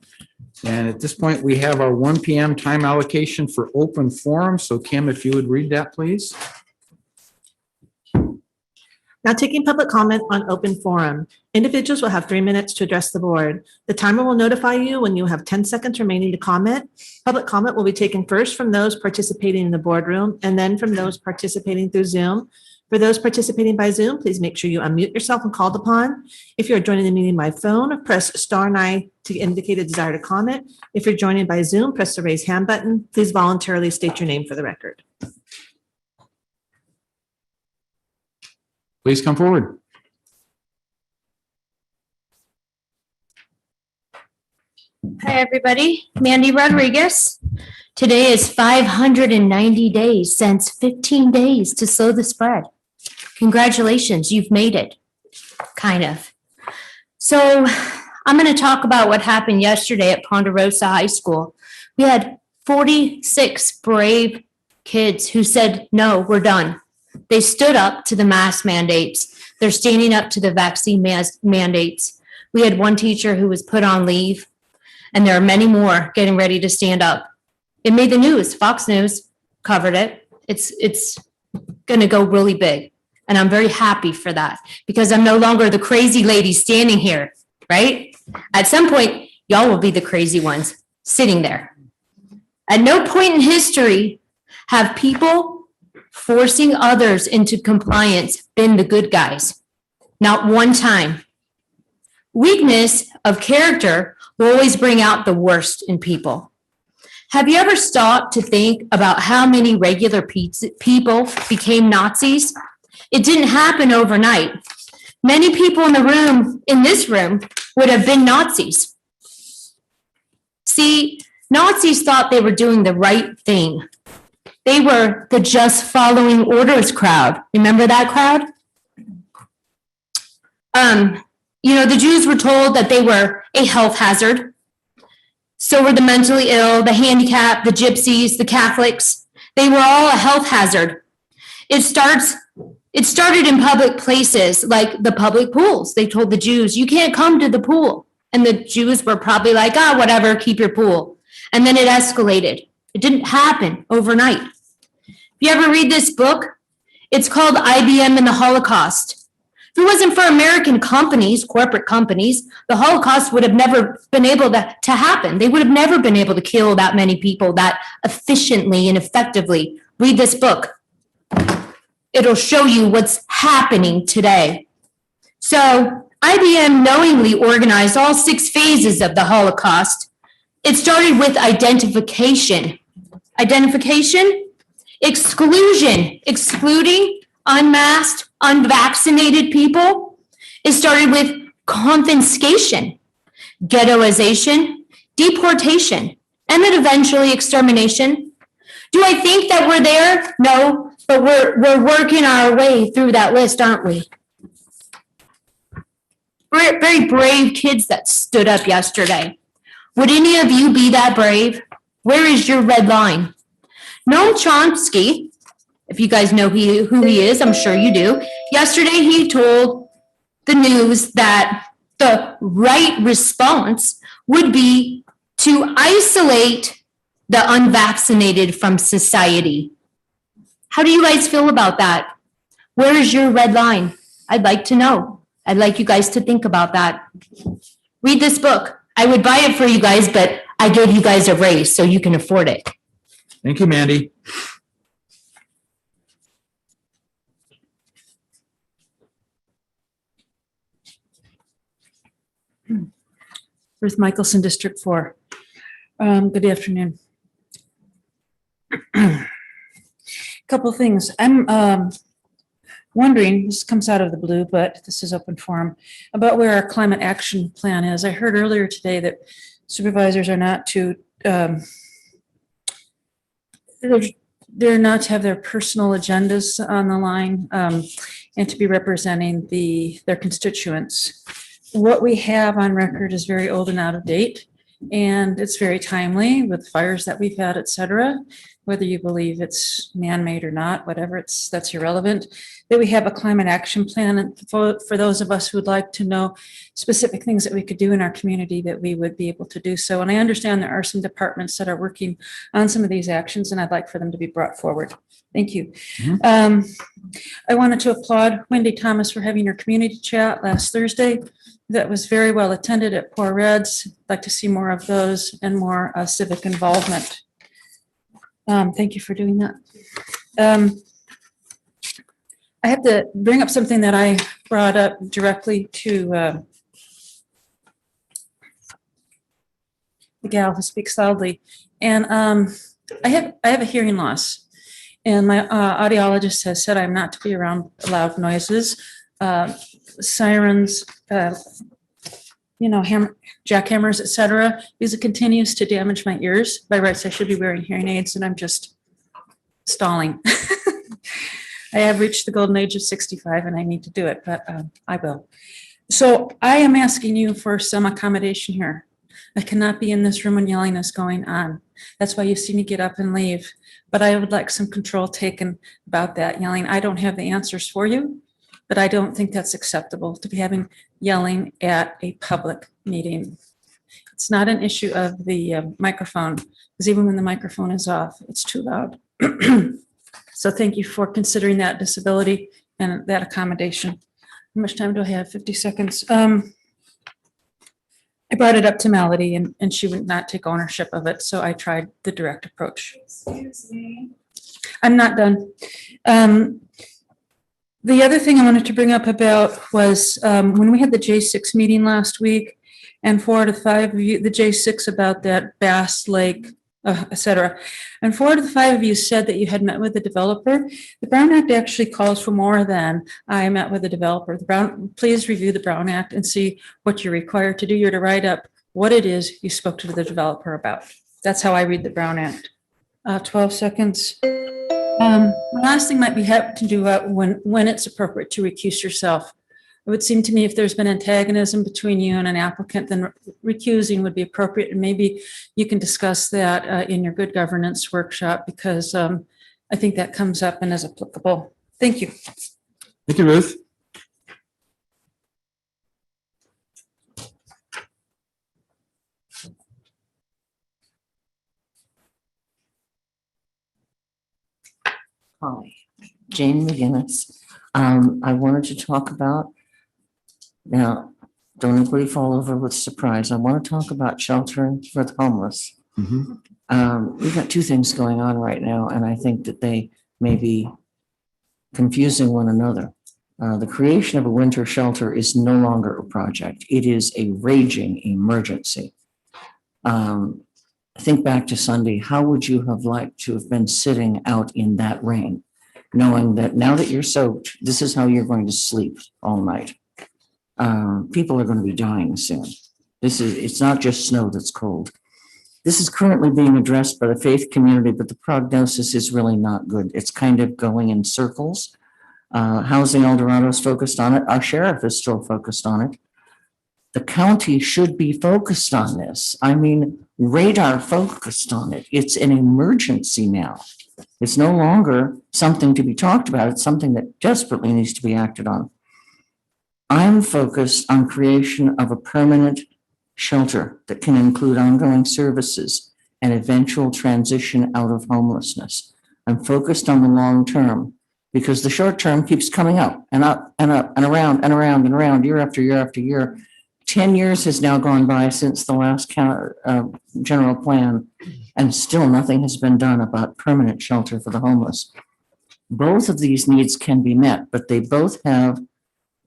And at this point, we have our 1 PM time allocation for open forum. So Kim, if you would read that, please. Now taking public comment on open forum. Individuals will have 3 minutes to address the board. The timer will notify you when you have 10 seconds remaining to comment. Public comment will be taken first from those participating in the boardroom and then from those participating through Zoom. For those participating by Zoom, please make sure you unmute yourself when called upon. If you're joining the meeting by phone, press *9 to indicate a desire to comment. If you're joining by Zoom, press the raise hand button. Please voluntarily state your name for the record. Please come forward. Hi, everybody. Mandy Rodriguez. Today is 590 days since 15 days to slow the spread. Congratulations, you've made it. Kind of. So I'm going to talk about what happened yesterday at Ponderosa High School. We had 46 brave kids who said, no, we're done. They stood up to the mask mandates. They're standing up to the vaccine mandates. We had one teacher who was put on leave, and there are many more getting ready to stand up. It made the news. Fox News covered it. It's going to go really big. And I'm very happy for that because I'm no longer the crazy lady standing here, right? At some point, y'all will be the crazy ones sitting there. At no point in history have people forcing others into compliance been the good guys. Not one time. Weakness of character will always bring out the worst in people. Have you ever stopped to think about how many regular people became Nazis? It didn't happen overnight. Many people in this room, would have been Nazis. See, Nazis thought they were doing the right thing. They were the just following orders crowd. Remember that crowd? The Jews were told that they were a health hazard. So were the mentally ill, the handicapped, the gypsies, the Catholics. They were all a health hazard. It started in public places like the public pools. They told the Jews, you can't come to the pool. And the Jews were probably like, whatever, keep your pool. And then it escalated. It didn't happen overnight. If you ever read this book, it's called IBM and the Holocaust. If it wasn't for American companies, corporate companies, the Holocaust would have never been able to happen. They would have never been able to kill that many people that efficiently and effectively. Read this book. It'll show you what's happening today. So IBM knowingly organized all 6 phases of the Holocaust. It started with identification. Identification, exclusion, excluding unmasked, unvaccinated people. It started with confiscation, ghettoization, deportation, and then eventually extermination. Do I think that we're there? No, but we're working our way through that list, aren't we? Very brave kids that stood up yesterday. Would any of you be that brave? Where is your red line? Noam Chomsky, if you guys know who he is, I'm sure you do. Yesterday, he told the news that the right response would be to isolate the unvaccinated from society. How do you guys feel about that? Where is your red line? I'd like to know. I'd like you guys to think about that. Read this book. I would buy it for you guys, but I gave you guys a raise so you can afford it. Thank you, Mandy. Ruth Michelson, District 4. Good afternoon. Couple things. I'm wondering, this comes out of the blue, but this is open forum, about where our climate action plan is. I heard earlier today that supervisors are not to, they're not to have their personal agendas on the line and to be representing their constituents. What we have on record is very old and out of date, and it's very timely with fires that we've had, et cetera. whether you believe it's man-made or not, whatever, that's irrelevant, that we have a climate action plan. And for those of us who would like to know specific things that we could do in our community, that we would be able to do so. And I understand there are some departments that are working on some of these actions, and I'd like for them to be brought forward. Thank you. I wanted to applaud Wendy Thomas for having her community chat last Thursday. That was very well attended at Poor Reds. I'd like to see more of those and more civic involvement. Thank you for doing that. I have to bring up something that I brought up directly to the gal who speaks loudly. And I have a hearing loss. And my audiologist has said I'm not to be around loud noises, sirens, jackhammers, etc., because it continues to damage my ears. By rights, I should be wearing hearing aids, and I'm just stalling. I have reached the golden age of 65, and I need to do it, but I will. So I am asking you for some accommodation here. I cannot be in this room when yelling is going on. That's why you see me get up and leave. But I would like some control taken about that yelling. I don't have the answers for you, but I don't think that's acceptable to be having yelling at a public meeting. It's not an issue of the microphone, because even when the microphone is off, it's too loud. So thank you for considering that disability and that accommodation. How much time do I have? 50 seconds. I brought it up to Melody and she would not take ownership of it. So I tried the direct approach. Excuse me. I'm not done. The other thing I wanted to bring up about was when we had the J6 meeting last week, and 4 out of 5 of you, the J6 about that Bass Lake, etc. And 4 out of the 5 of you said that you had met with the developer. The Brown Act actually calls for more than I met with the developer. Please review the Brown Act and see what you're required to do. You're to write up what it is you spoke to the developer about. That's how I read the Brown Act. 12 seconds. The last thing might be have to do when it's appropriate to recuse yourself. It would seem to me if there's been antagonism between you and an applicant, then recusing would be appropriate. And maybe you can discuss that in your good governance workshop, because I think that comes up and is applicable. Thank you. Thank you, Ruth. Hi, Jane McGinnis. I wanted to talk about, now, don't anybody fall over with surprise. I want to talk about sheltering for the homeless. We've got 2 things going on right now, and I think that they may be confusing one another. The creation of a winter shelter is no longer a project. It is a raging emergency. Think back to Sunday. How would you have liked to have been sitting out in that rain, knowing that now that you're soaked, this is how you're going to sleep all night? People are going to be dying soon. It's not just snow that's cold. This is currently being addressed by the faith community, but the prognosis is really not good. It's kind of going in circles. Housing El Dorado is focused on it. Our sheriff is still focused on it. The county should be focused on this. I mean, radar focused on it. It's an emergency now. It's no longer something to be talked about. It's something that desperately needs to be acted on. I'm focused on creation of a permanent shelter that can include ongoing services and eventual transition out of homelessness. I'm focused on the long term because the short term keeps coming up and up and up and around and around and around year after year after year. 10 years has now gone by since the last general plan, and still nothing has been done about permanent shelter for the homeless. Both of these needs can be met, but they both have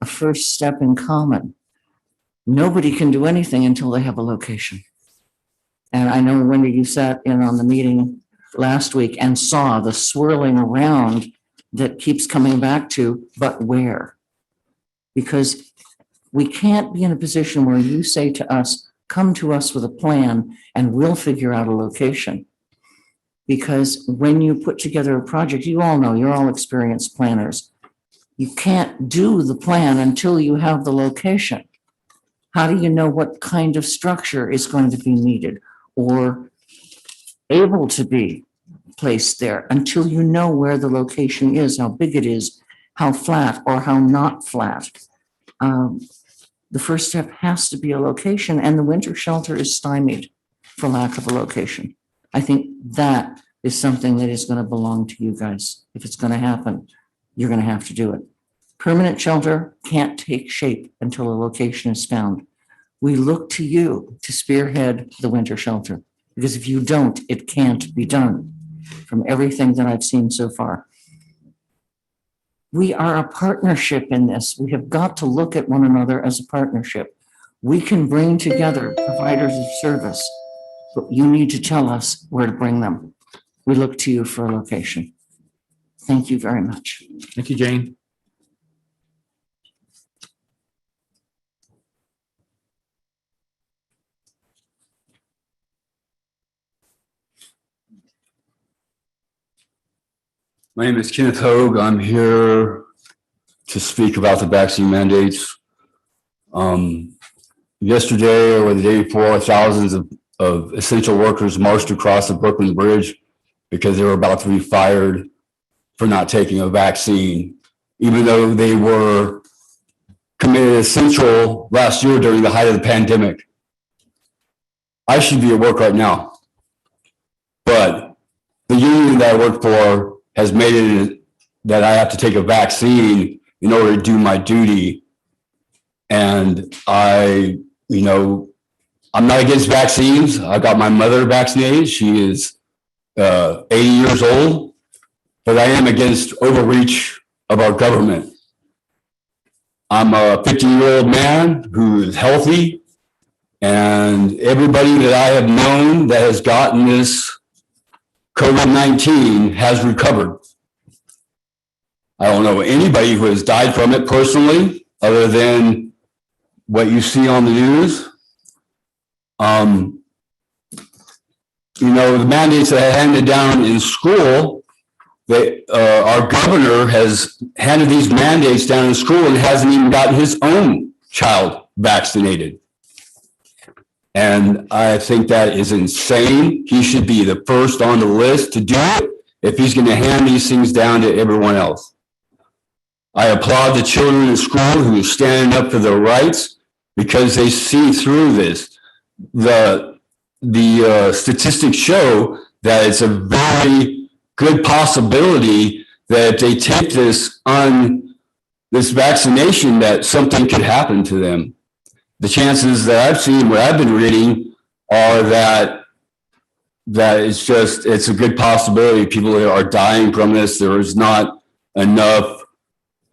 a first step in common. Nobody can do anything until they have a location. And I know, Wendy, you sat in on the meeting last week and saw the swirling around that keeps coming back to, but where? Because we can't be in a position where you say to us, come to us with a plan and we'll figure out a location. Because when you put together a project, you all know, you're all experienced planners. You can't do the plan until you have the location. How do you know what kind of structure is going to be needed or able to be placed there until you know where the location is, how big it is, how flat or how not flat. The first step has to be a location, and the winter shelter is stymied for lack of a location. I think that is something that is going to belong to you guys. If it's going to happen, you're going to have to do it. Permanent shelter can't take shape until a location is found. We look to you to spearhead the winter shelter, because if you don't, it can't be done from everything that I've seen so far. We are a partnership in this. We have got to look at one another as a partnership. We can bring together providers of service, but you need to tell us where to bring them. We look to you for a location. Thank you very much. Thank you, Jane. My name is Kenneth Hogue. I'm here to speak about the vaccine mandates. Yesterday or the day before, thousands of essential workers marched across the Brooklyn Bridge because they were about to be fired for not taking a vaccine, even though they were committed essential last year during the height of the pandemic. I should be at work right now, but the union that I work for has made it that I have to take a vaccine in order to do my duty. And I'm not against vaccines. I got my mother vaccinated. She is 80 years old, but I am against overreach of our government. I'm a 50-year-old man who is healthy, and everybody that I have known that has gotten this COVID-19 has recovered. I don't know anybody who has died from it personally, other than what you see on the news. The mandates that I handed down in school, our governor has handed these mandates down in school and hasn't even gotten his own child vaccinated. And I think that is insane. He should be the first on the list to do it if he's going to hand these things down to everyone else. I applaud the children in school who are standing up for their rights because they see through this. The statistics show that it's a very good possibility that if they take this vaccination, that something could happen to them. The chances that I've seen, what I've been reading, are that it's a good possibility people are dying from this. There is not enough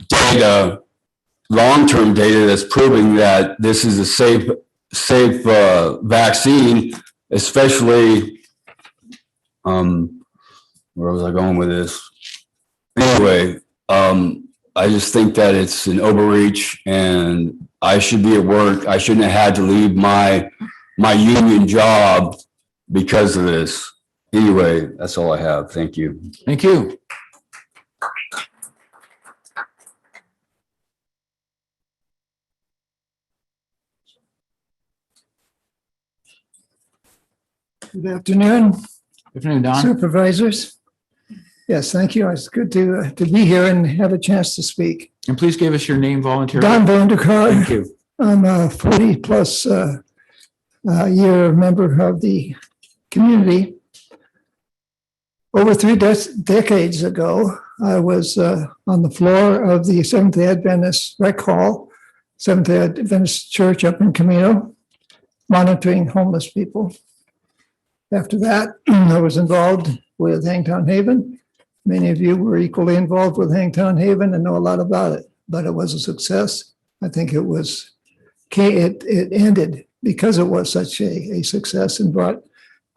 data, long-term data, that's proving that this is a safe vaccine, especially, where was I going with this? Anyway, I just think that it's an overreach, and I should be at work. I shouldn't have had to leave my union job because of this. Anyway, that's all I have. Thank you. Thank you. Good afternoon. Good afternoon, Don. Supervisors. Yes, thank you. It's good to be here and have a chance to speak. And please give us your name voluntarily. Don Vanderkar. Thank you. I'm a 40-plus year member of the community. Over 3 decades ago, I was on the floor of the Seventh-day Adventist Rec Hall, Seventh-day Adventist Church up in Camino, monitoring homeless people. After that, I was involved with Hangtown Haven. Many of you were equally involved with Hangtown Haven and know a lot about it, but it was a success. I think it ended because it was such a success and brought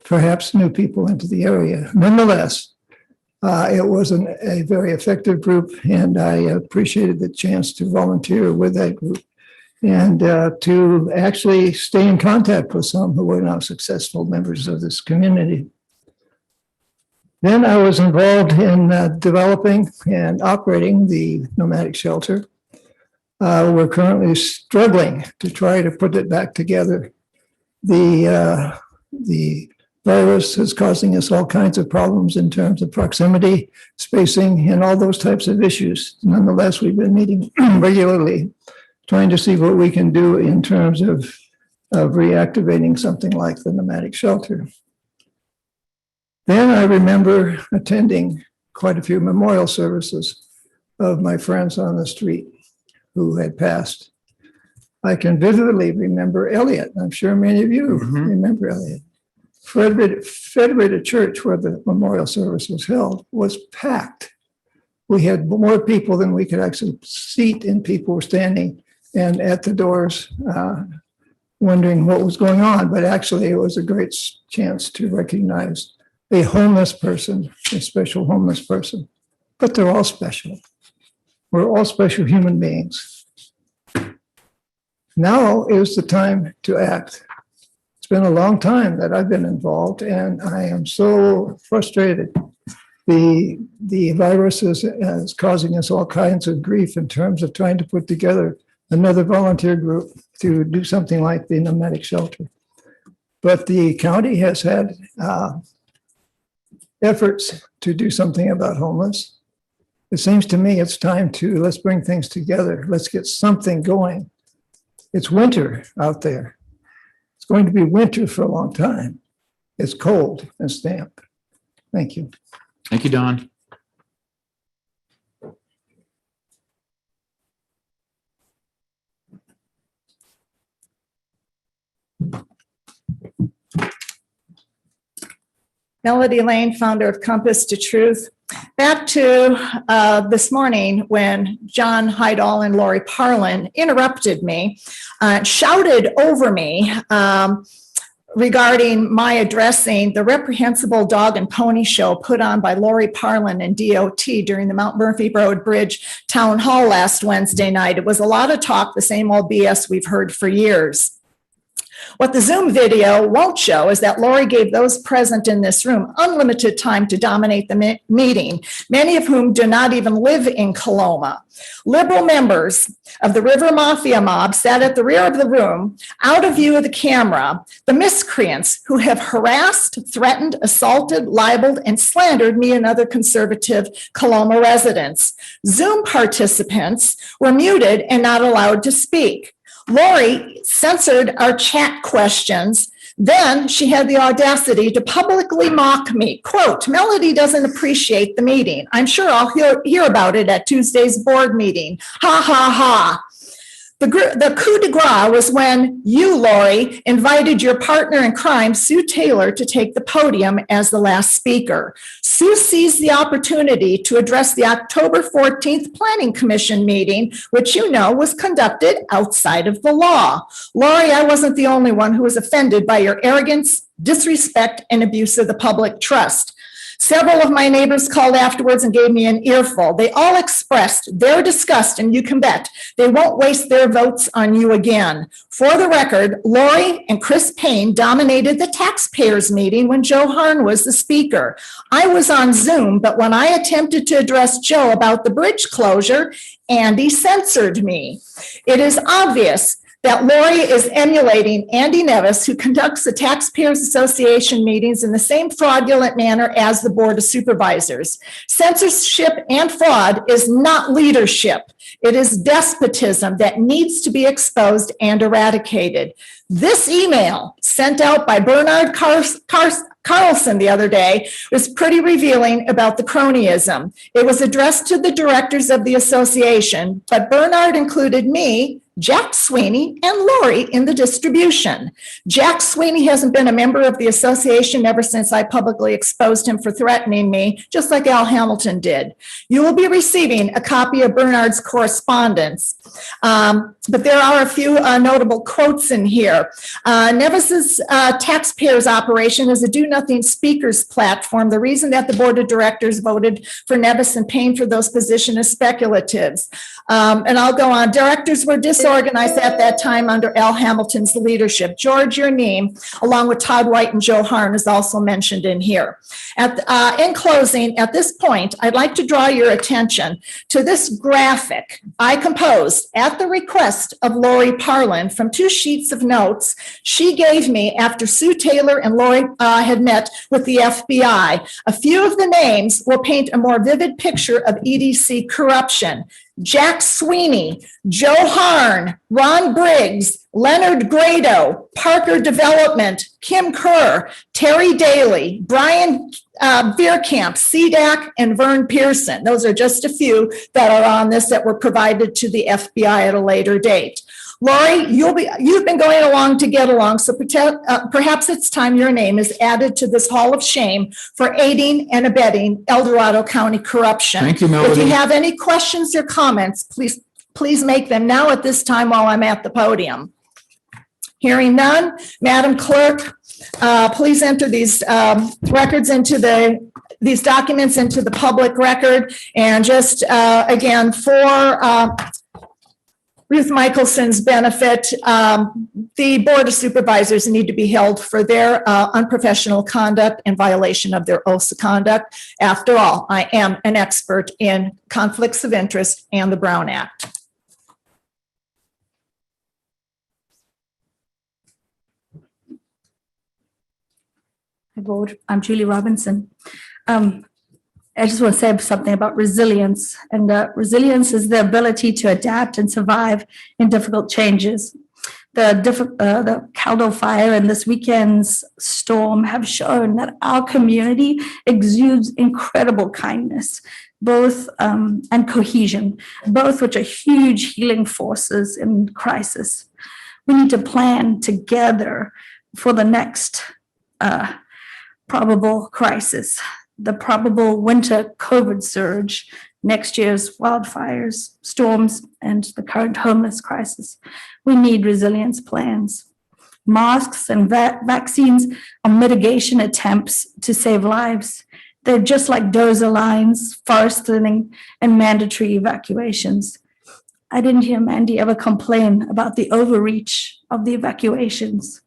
perhaps new people into the area. Nonetheless, it was a very effective group, and I appreciated the chance to volunteer with that group and to actually stay in contact with some who are now successful members of this community. Then I was involved in developing and operating the nomadic shelter. We're currently struggling to try to put it back together. The virus is causing us all kinds of problems in terms of proximity, spacing, and all those types of issues. Nonetheless, we've been meeting regularly, trying to see what we can do in terms of reactivating something like the pneumatic shelter. Then I remember attending quite a few memorial services of my friends on the street who had passed. I can vividly remember Elliot. I'm sure many of you remember Elliot. Federated Church, where the memorial service was held, was packed. We had more people than we could actually seat, and people were standing and at the doors wondering what was going on. But actually, it was a great chance to recognize a homeless person, a special homeless person. But they're all special. We're all special human beings. Now is the time to act. It's been a long time that I've been involved, and I am so frustrated. The virus is causing us all kinds of grief in terms of trying to put together another volunteer group to do something like the pneumatic shelter. But the county has had efforts to do something about homeless. It seems to me it's time to, let's bring things together. Let's get something going. It's winter out there. It's going to be winter for a long time. It's cold and damp. Thank you. Thank you, Don. Melody Lane, founder of Compass to Truth. Back to this morning when John Heidel and Lori Parlin interrupted me, shouted over me regarding my addressing the reprehensible dog and pony show put on by Lori Parlin and DOT during the Mount Murphy Road Bridge Town Hall last Wednesday night. It was a lot of talk, the same old BS we've heard for years. What the Zoom video won't show is that Lori gave those present in this room unlimited time to dominate the meeting, many of whom do not even live in Coloma. Liberal members of the River Mafia mob sat at the rear of the room, out of view of the camera, the miscreants who have harassed, threatened, assaulted, libeled, and slandered me and other conservative Coloma residents. Zoom participants were muted and not allowed to speak. Lori censored our chat questions. Then she had the audacity to publicly mock me. Quote, Melody doesn't appreciate the meeting. I'm sure I'll hear about it at Tuesday's board meeting. Ha, ha, ha. The coup de grace was when you, Lori, invited your partner in crime, Sue Taylor, to take the podium as the last speaker. Sue seized the opportunity to address the October 14th Planning Commission meeting, which you know was conducted outside of the law. Lori, I wasn't the only one who was offended by your arrogance, disrespect, and abuse of the public trust. Several of my neighbors called afterwards and gave me an earful. They all expressed their disgust, and you can bet they won't waste their votes on you again. For the record, Lori and Chris Payne dominated the taxpayers meeting when Joe Harn was the speaker. I was on Zoom, but when I attempted to address Joe about the bridge closure, Andy censored me. It is obvious that Lori is emulating Andy Nevis, who conducts the Taxpayers Association meetings in the same fraudulent manner as the Board of Supervisors. Censorship and fraud is not leadership. It is despotism that needs to be exposed and eradicated. This email sent out by Bernard Carlson the other day was pretty revealing about the cronyism. It was addressed to the directors of the association, but Bernard included me, Jack Sweeney, and Lori in the distribution. Jack Sweeney hasn't been a member of the association ever since I publicly exposed him for threatening me, just like Al Hamilton did. You will be receiving a copy of Bernard's correspondence, but there are a few notable quotes in here. Nevis's taxpayers operation is a do-nothing speakers platform. The reason that the board of directors voted for Nevis and Payne for those positions is speculative. And I'll go on. Directors were disorganized at that time under Al Hamilton's leadership. George, your name, along with Todd White and Joe Harn, is also mentioned in here. In closing, at this point, I'd like to draw your attention to this graphic I composed at the request of Lori Parlin from 2 sheets of notes she gave me after Sue Taylor and Lori had met with the FBI. A few of the names will paint a more vivid picture of EDC corruption. Jack Sweeney, Joe Harn, Ron Briggs, Leonard Grado, Parker Development, Kim Kerr, Terry Daly, Brian Veerkamp, CDAC, and Vern Pearson. Those are just a few that are on this that were provided to the FBI at a later date. Lori, you've been going along to get along, so perhaps it's time your name is added to this Hall of Shame for aiding and abetting El Dorado County corruption. Thank you, Melody. If you have any questions or comments, please make them now at this time while I'm at the podium. Hearing none, Madam Clerk, please enter these documents into the public record. And just again, for Ruth Michelson's benefit, the Board of Supervisors need to be held for their unprofessional conduct and violation of their oaths of conduct. After all, I am an expert in conflicts of interest and the Brown Act. Hi, Board. I'm Julie Robinson. I just want to say something about resilience. And resilience is the ability to adapt and survive in difficult changes. The Caldo fire and this weekend's storm have shown that our community exudes incredible kindness, both and cohesion, both which are huge healing forces in crisis. We need to plan together for the next probable crisis, the probable winter COVID surge, next year's wildfires, storms, and the current homeless crisis. We need resilience plans. Masks and vaccines are mitigation attempts to save lives. They're just like dozer lines, forest thinning, and mandatory evacuations. I didn't hear Mandy ever complain about the overreach of the evacuations.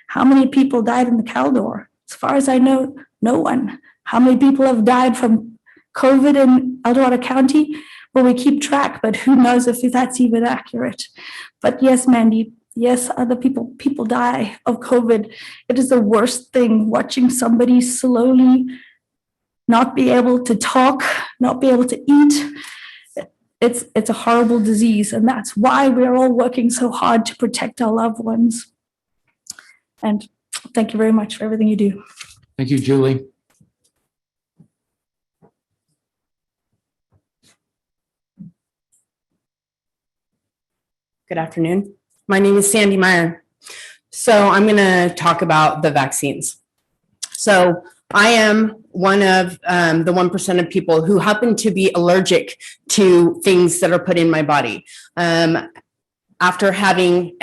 How many people died in the Caldor? As far as I know, no one. How many people have died from COVID in El Dorado County? Well, we keep track, but who knows if that's even accurate. But yes, Mandy, yes, other people die of COVID. It is the worst thing watching somebody slowly not be able to talk, not be able to eat. It's a horrible disease, and that's why we're all working so hard to protect our loved ones. And thank you very much for everything you do. Thank you, Julie. Good afternoon. My name is Sandy Meyer. So I'm going to talk about the vaccines. So I am one of the 1% of people who happen to be allergic to things that are put in my body. After having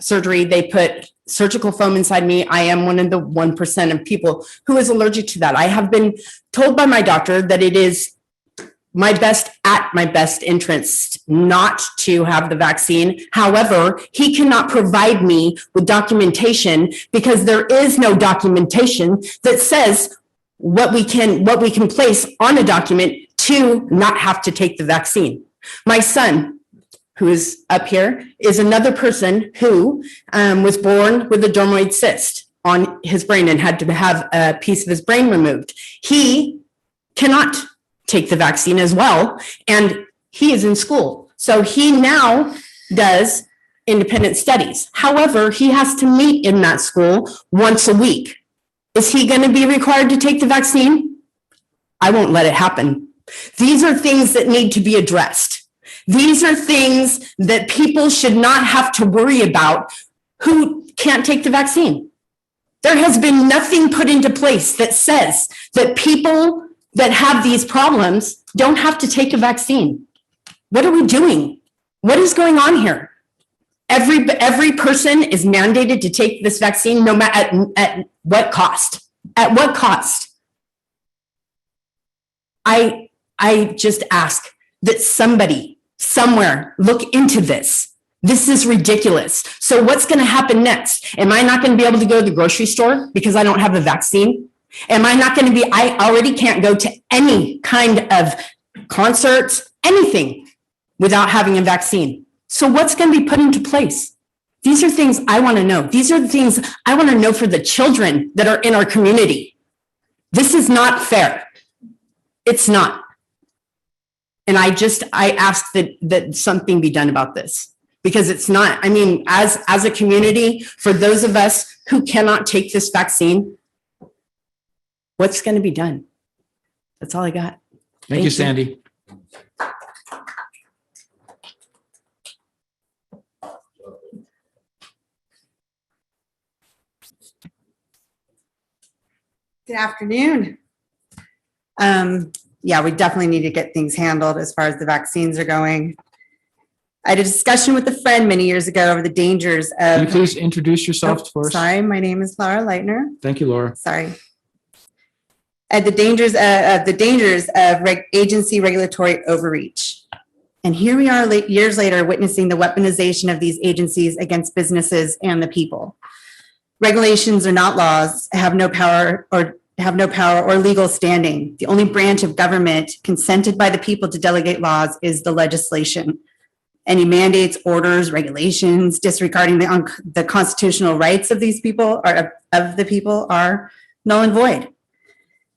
surgery, they put surgical foam inside me. I am one of the 1% of people who is allergic to that. I have been told by my doctor that it is my best interest not to have the vaccine. However, he cannot provide me with documentation because there is no documentation that says what we can place on a document to not have to take the vaccine. My son, who is up here, is another person who was born with a dermoid cyst on his brain and had to have a piece of his brain removed. He cannot take the vaccine as well, and he is in school. So he now does independent studies. However, he has to meet in that school once a week. Is he going to be required to take the vaccine? I won't let it happen. These are things that need to be addressed. These are things that people should not have to worry about who can't take the vaccine. There has been nothing put into place that says that people that have these problems don't have to take a vaccine. What are we doing? What is going on here? Every person is mandated to take this vaccine, no matter at what cost? At what cost? I just ask that somebody somewhere, look into this. This is ridiculous. So what's going to happen next? Am I not going to be able to go to the grocery store because I don't have a vaccine? Am I not going to be, I already can't go to any kind of concerts, anything without having a vaccine. So what's going to be put into place? These are things I want to know. These are the things I want to know for the children that are in our community. This is not fair. It's not. And I ask that something be done about this, because it's not, I mean, as a community, for those of us who cannot take this vaccine, what's going to be done? That's all I got. Thank you, Sandy. Good afternoon. Yeah, we definitely need to get things handled as far as the vaccines are going. I had a discussion with a friend many years ago over the dangers of. Can you please introduce yourself for us? Sorry, my name is Laura Leitner. Thank you, Laura. Sorry. At the dangers of agency regulatory overreach. And here we are years later witnessing the weaponization of these agencies against businesses and the people. Regulations are not laws, have no power or legal standing. The only branch of government consented by the people to delegate laws is the legislation. Any mandates, orders, regulations disregarding the constitutional rights of these people or of the people are null and void.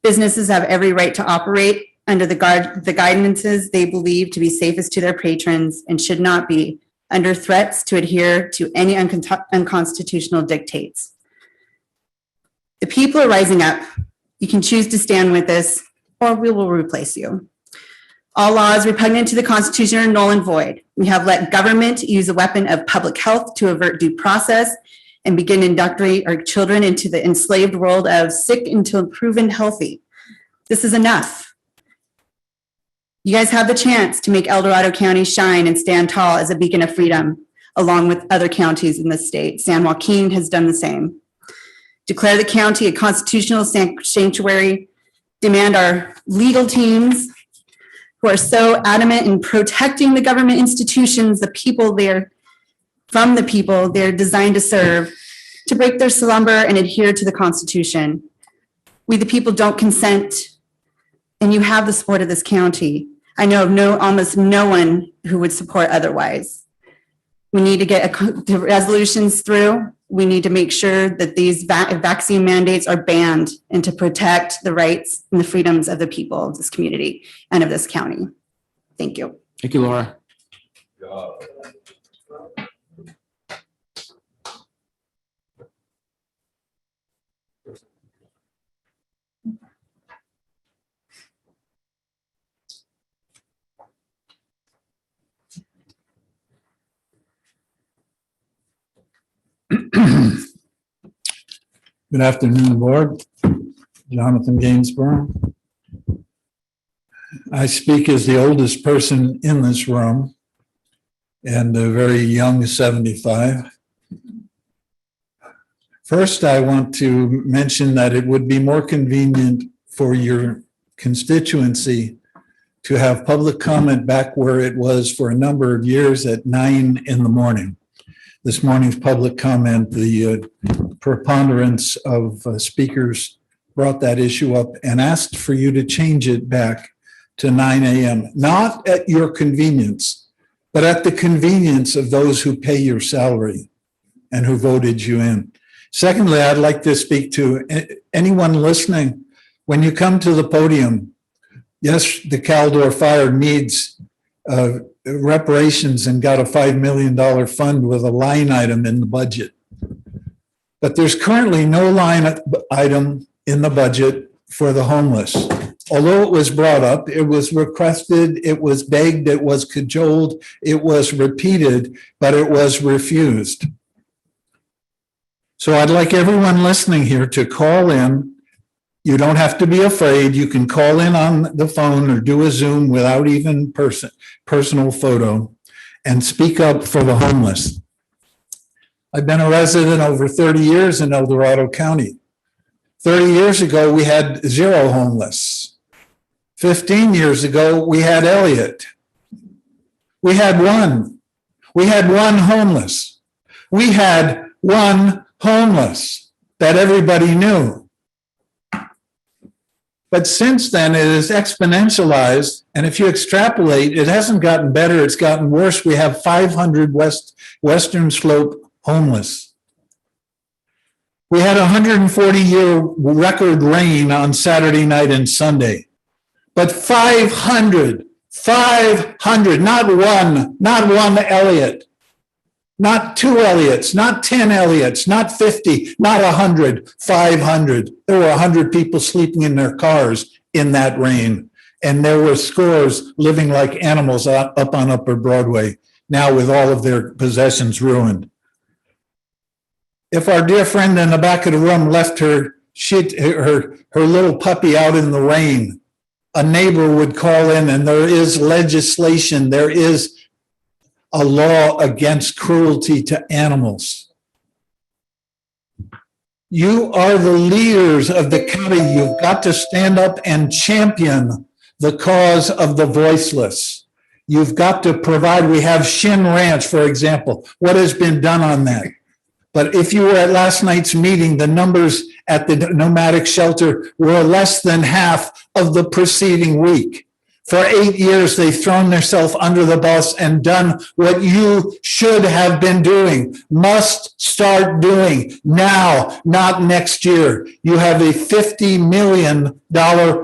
Businesses have every right to operate under the guidances they believe to be safest to their patrons and should not be under threats to adhere to any unconstitutional dictates. The people are rising up. You can choose to stand with us, or we will replace you. All laws repugnant to the Constitution are null and void. We have let government use a weapon of public health to avert due process and begin indoctrinating our children into the enslaved world of sick until proven healthy. This is enough. You guys have the chance to make El Dorado County shine and stand tall as a beacon of freedom, along with other counties in the state. San Joaquin has done the same. Declare the county a constitutional sanctuary, demand our legal teams who are so adamant in protecting the government institutions, the people they're designed to serve, to break their slumber and adhere to the Constitution. We the people don't consent, and you have the support of this county. I know of almost no one who would support otherwise. We need to get the resolutions through. We need to make sure that these vaccine mandates are banned and to protect the rights and the freedoms of the people of this community and of this county. Thank you. Thank you, Laura. Good afternoon, Board. Jonathan Gainsborough. I speak as the oldest person in this room and a very young 75. First, I want to mention that it would be more convenient for your constituency to have public comment back where it was for a number of years at 9 in the morning. This morning's public comment, the preponderance of speakers brought that issue up and asked for you to change it back to 9 a.m., not at your convenience, but at the convenience of those who pay your salary and who voted you in. Secondly, I'd like to speak to anyone listening. When you come to the podium, yes, the Caldor Fire needs reparations and got a $5 million fund with a line item in the budget. But there's currently no line item in the budget for the homeless. Although it was brought up, it was requested, it was begged, it was cajoled, it was repeated, but it was refused. So I'd like everyone listening here to call in. You don't have to be afraid. You can call in on the phone or do a Zoom without even personal photo and speak up for the homeless. I've been a resident over 30 years in El Dorado County. 30 years ago, we had 0 homeless. 15 years ago, we had Elliott. We had one. We had one homeless. We had one homeless that everybody knew. But since then, it is exponentialized. And if you extrapolate, it hasn't gotten better. It's gotten worse. We have 500 Western Slope homeless. We had 140-year record rain on Saturday night and Sunday. But 500, not one Elliott, not two Elliots, not 10 Elliots, not 50, not 100, 500. There were 100 people sleeping in their cars in that rain. And there were scores living like animals up on Upper Broadway, now with all of their possessions ruined. If our dear friend in the back of the room left her little puppy out in the rain, a neighbor would call in, and there is legislation, there is a law against cruelty to animals. You are the leaders of the county. You've got to stand up and champion the cause of the voiceless. You've got to provide. We have Shin Ranch, for example. What has been done on that? But if you were at last night's meeting, the numbers at the nomadic shelter were less than half of the preceding week. For 8 years, they've thrown themselves under the bus and done what you should have been doing, must start doing now, not next year. You have a $50 million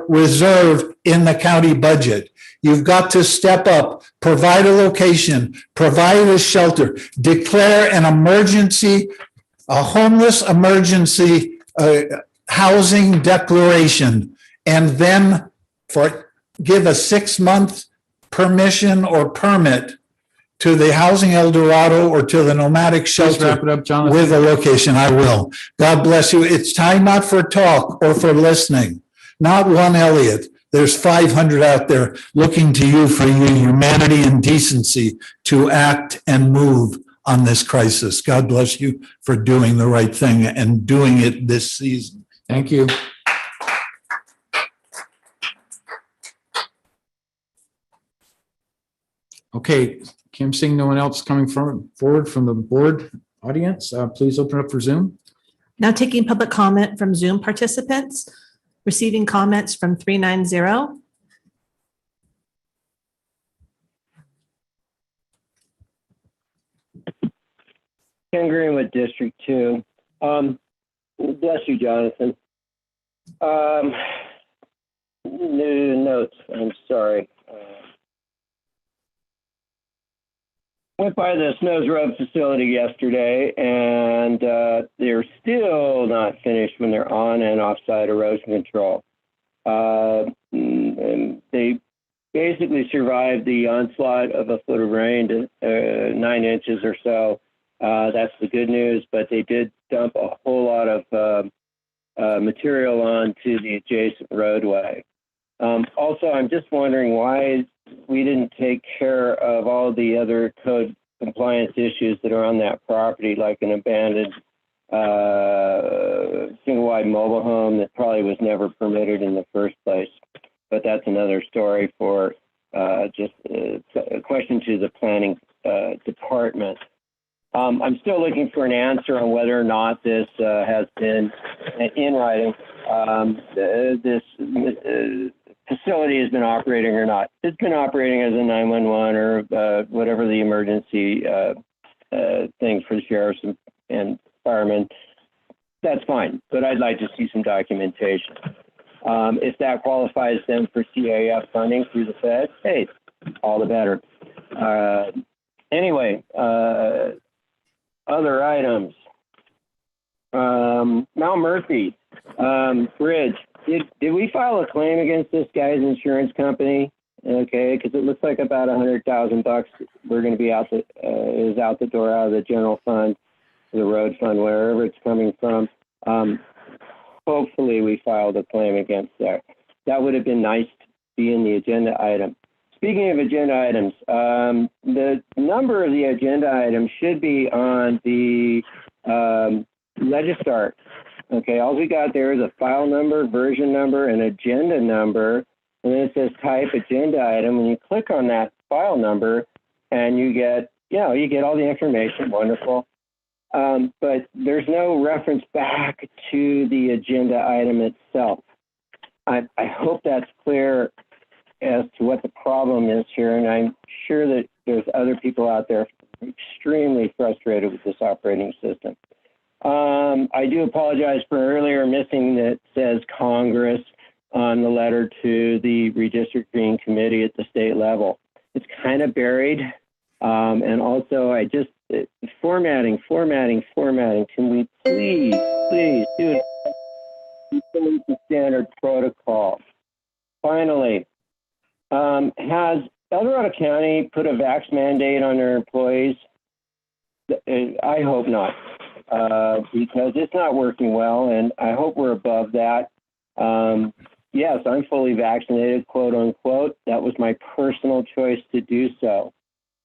reserve in the county budget. You've got to step up, provide a location, provide a shelter, declare an emergency, a homeless emergency housing declaration, and then give a 6-month permission or permit to the Housing El Dorado or to the nomadic shelter. Wrap it up, Jonathan. With a location. I will. God bless you. It's time not for talk or for listening. Not one Elliott. There's 500 out there looking to you for your humanity and decency to act and move on this crisis. God bless you for doing the right thing and doing it this season. Thank you. Okay, Kim, seeing no one else coming forward from the board audience, please open up for Zoom. Now taking public comment from Zoom participants, receiving comments from 390. Ken Green with District 2. Bless you, Jonathan. New notes, I'm sorry. Went by the Snows Road facility yesterday, and they're still not finished when they're on and offsite erosion control. And they basically survived the onslaught of a foot of rain to 9 inches or so. That's the good news, but they did dump a whole lot of material onto the adjacent roadway. Also, I'm just wondering why we didn't take care of all the other code compliance issues that are on that property, like an abandoned single-wide mobile home that probably was never permitted in the first place. But that's another story for just a question to the planning department. I'm still looking for an answer on whether or not this has been in writing. This facility has been operating or not. It's been operating as a 911 or whatever the emergency thing for the sheriffs and firemen. That's fine, but I'd like to see some documentation. If that qualifies them for CAF funding through the Fed, hey, all the better. Anyway, other items. Mount Murphy Bridge. Did we file a claim against this guy's insurance company? Okay, because it looks like about $100,000 we're going to be is out the door out of the general fund, the road fund, wherever it's coming from. Hopefully we filed a claim against that. That would have been nice to be in the agenda item. Speaking of agenda items, the number of the agenda items should be on the Legistart. Okay, all we got there is a file number, version number, and agenda number, and then it says type agenda item. When you click on that file number, and you get all the information, wonderful. But there's no reference back to the agenda item itself. I hope that's clear as to what the problem is here, and I'm sure that there's other people out there extremely frustrated with this operating system. I do apologize for earlier missing that says Congress on the letter to the redistricting committee at the state level. It's kind of buried. And also formatting. Can we please do the standard protocol? Finally, has El Dorado County put a vax mandate on their employees? I hope not, because it's not working well, and I hope we're above that. Yes, I'm fully vaccinated, quote unquote. That was my personal choice to do so.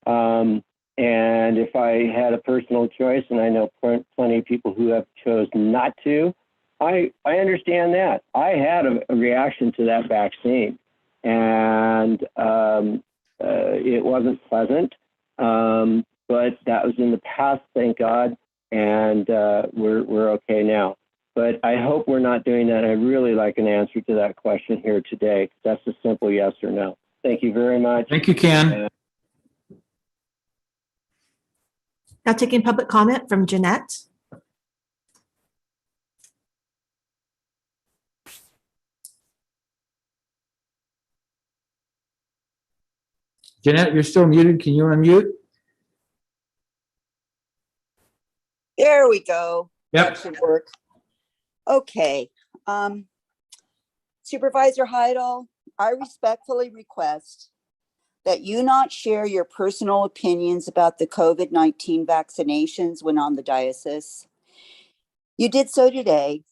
And if I had a personal choice, and I know plenty of people who have chose not to, I understand that. I had a reaction to that vaccine, and it wasn't pleasant, but that was in the past, thank God, and we're okay now. But I hope we're not doing that. I'd really like an answer to that question here today. That's a simple yes or no. Thank you very much. Thank you, Ken. Now taking public comment from Jeanette. Jeanette, you're still muted. Can you unmute? There we go. Yep. That should work. Okay. Supervisor Heidel, I respectfully request that you not share your personal opinions about the COVID-19 vaccinations when on the diocese. You did so today,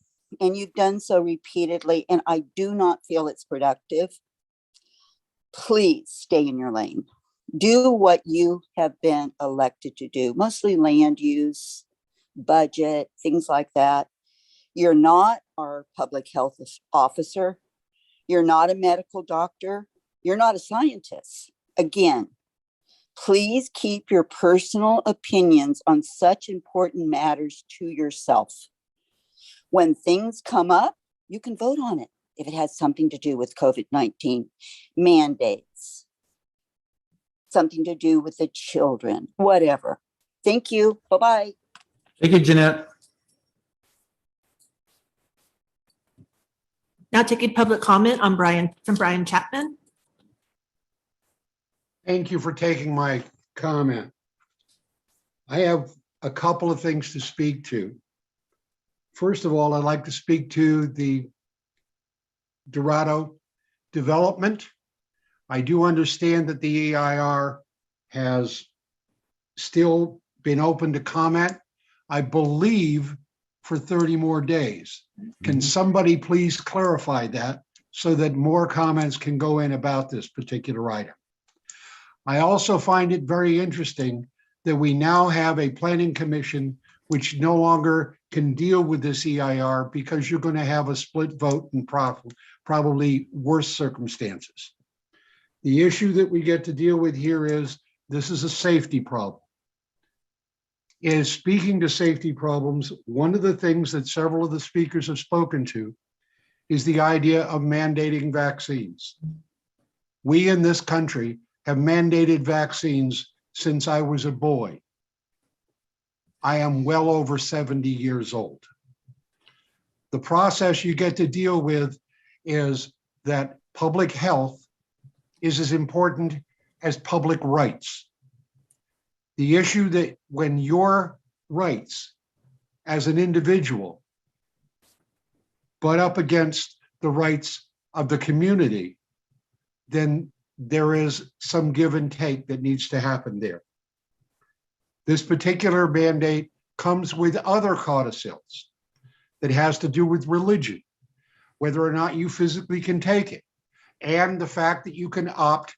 and you've done so repeatedly, and I do not feel it's productive. Please stay in your lane. Do what you have been elected to do, mostly land use, budget, things like that. You're not our public health officer. You're not a medical doctor. You're not a scientist. Again, please keep your personal opinions on such important matters to yourself. When things come up, you can vote on it if it has something to do with COVID-19 mandates, something to do with the children, whatever. Thank you. Bye-bye. Thank you, Jeanette. Now taking public comment on Brian Chapman. Thank you for taking my comment. I have a couple of things to speak to. First of all, I'd like to speak to the Dorado development. I do understand that the EIR has still been open to comment, I believe, for 30 more days. Can somebody please clarify that so that more comments can go in about this particular item? I also find it very interesting that we now have a planning commission which no longer can deal with this EIR because you're going to have a split vote in probably worse circumstances. The issue that we get to deal with here is this is a safety problem. And speaking to safety problems, one of the things that several of the speakers have spoken to is the idea of mandating vaccines. We in this country have mandated vaccines since I was a boy. I am well over 70 years old. The process you get to deal with is that public health is as important as public rights. The issue that when your rights as an individual butt up against the rights of the community, then there is some give and take that needs to happen there. This particular mandate comes with other codicils that has to do with religion, whether or not you physically can take it, and the fact that you can opt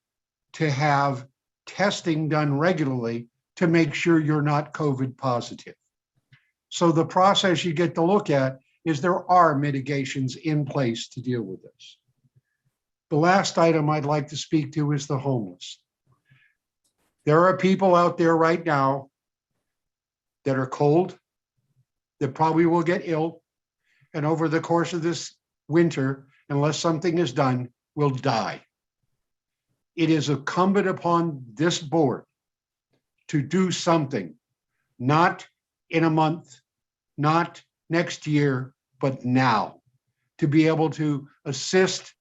to have testing done regularly to make sure you're not COVID positive. So the process you get to look at is there are mitigations in place to deal with this. The last item I'd like to speak to is the homeless. There are people out there right now that are cold, that probably will get ill, and over the course of this winter, unless something is done, will die. It is incumbent upon this board to do something, not in a month, not next year, but now, to be able to assist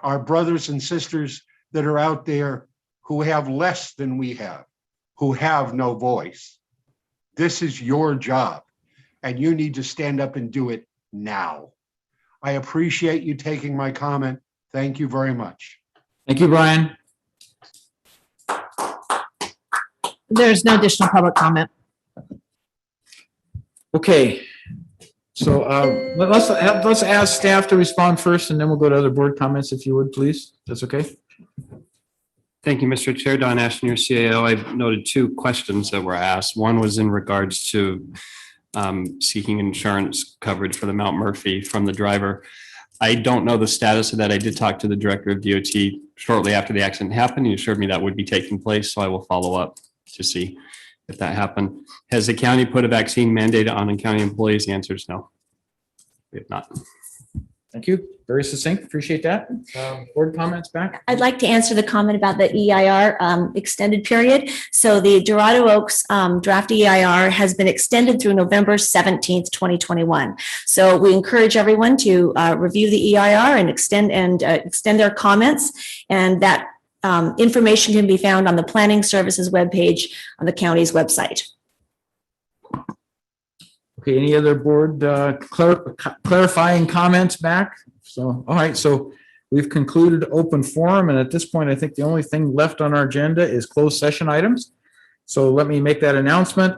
our brothers and sisters that are out there who have less than we have, who have no voice. This is your job, and you need to stand up and do it now. I appreciate you taking my comment. Thank you very much. Thank you, Brian. There's no additional public comment. Okay. So let's ask staff to respond first, and then we'll go to other board comments, if you would, please. That's okay. Thank you, Mr. Chair. Don Ashton, your CAO. I've noted two questions that were asked. One was in regards to seeking insurance coverage for the Mount Murphy from the driver. I don't know the status of that. I did talk to the director of DOT shortly after the accident happened. He assured me that would be taking place, so I will follow up to see if that happened. Has the county put a vaccine mandate on county employees? The answer is no. We have not. Thank you. Very succinct. Appreciate that. Board comments back? I'd like to answer the comment about the EIR extended period. So the Dorado Oaks draft EIR has been extended through November 17th, 2021. So we encourage everyone to review the EIR and extend their comments. And that information can be found on the Planning Services webpage on the county's website. Okay, any other board clarifying comments back? So, all right, so we've concluded open forum, and at this point, I think the only thing left on our agenda is closed session items. So let me make that announcement.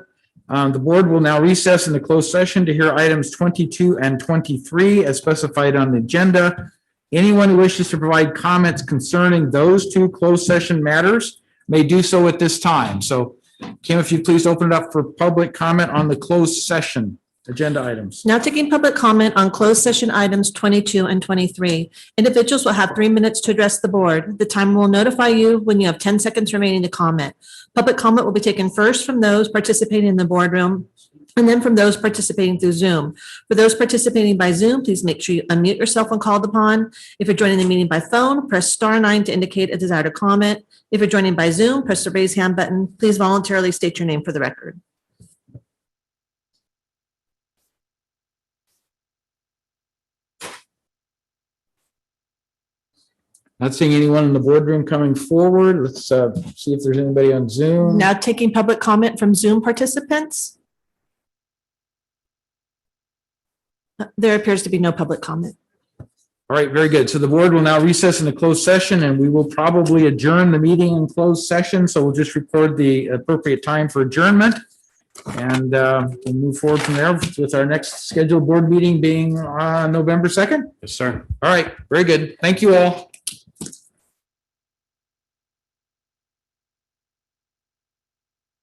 The board will now recess into closed session to hear items 22 and 23 as specified on the agenda. Anyone who wishes to provide comments concerning those two closed session matters may do so at this time. So Kim, if you please open it up for public comment on the closed session agenda items. Now taking public comment on closed session items 22 and 23. Individuals will have 3 minutes to address the board. The timer will notify you when you have 10 seconds remaining to comment. Public comment will be taken first from those participating in the boardroom and then from those participating through Zoom. For those participating by Zoom, please make sure you unmute yourself when called upon. If you're joining the meeting by phone, press *9 to indicate a desire to comment. If you're joining by Zoom, press the raise hand button. Please voluntarily state your name for the record. Not seeing anyone in the boardroom coming forward. Let's see if there's anybody on Zoom. Now taking public comment from Zoom participants. There appears to be no public comment. All right, very good. So the board will now recess into closed session, and we will probably adjourn the meeting in closed session. So we'll just record the appropriate time for adjournment, and we'll move forward from there with our next scheduled board meeting being November 2nd. Yes, sir. All right, very good. Thank you all.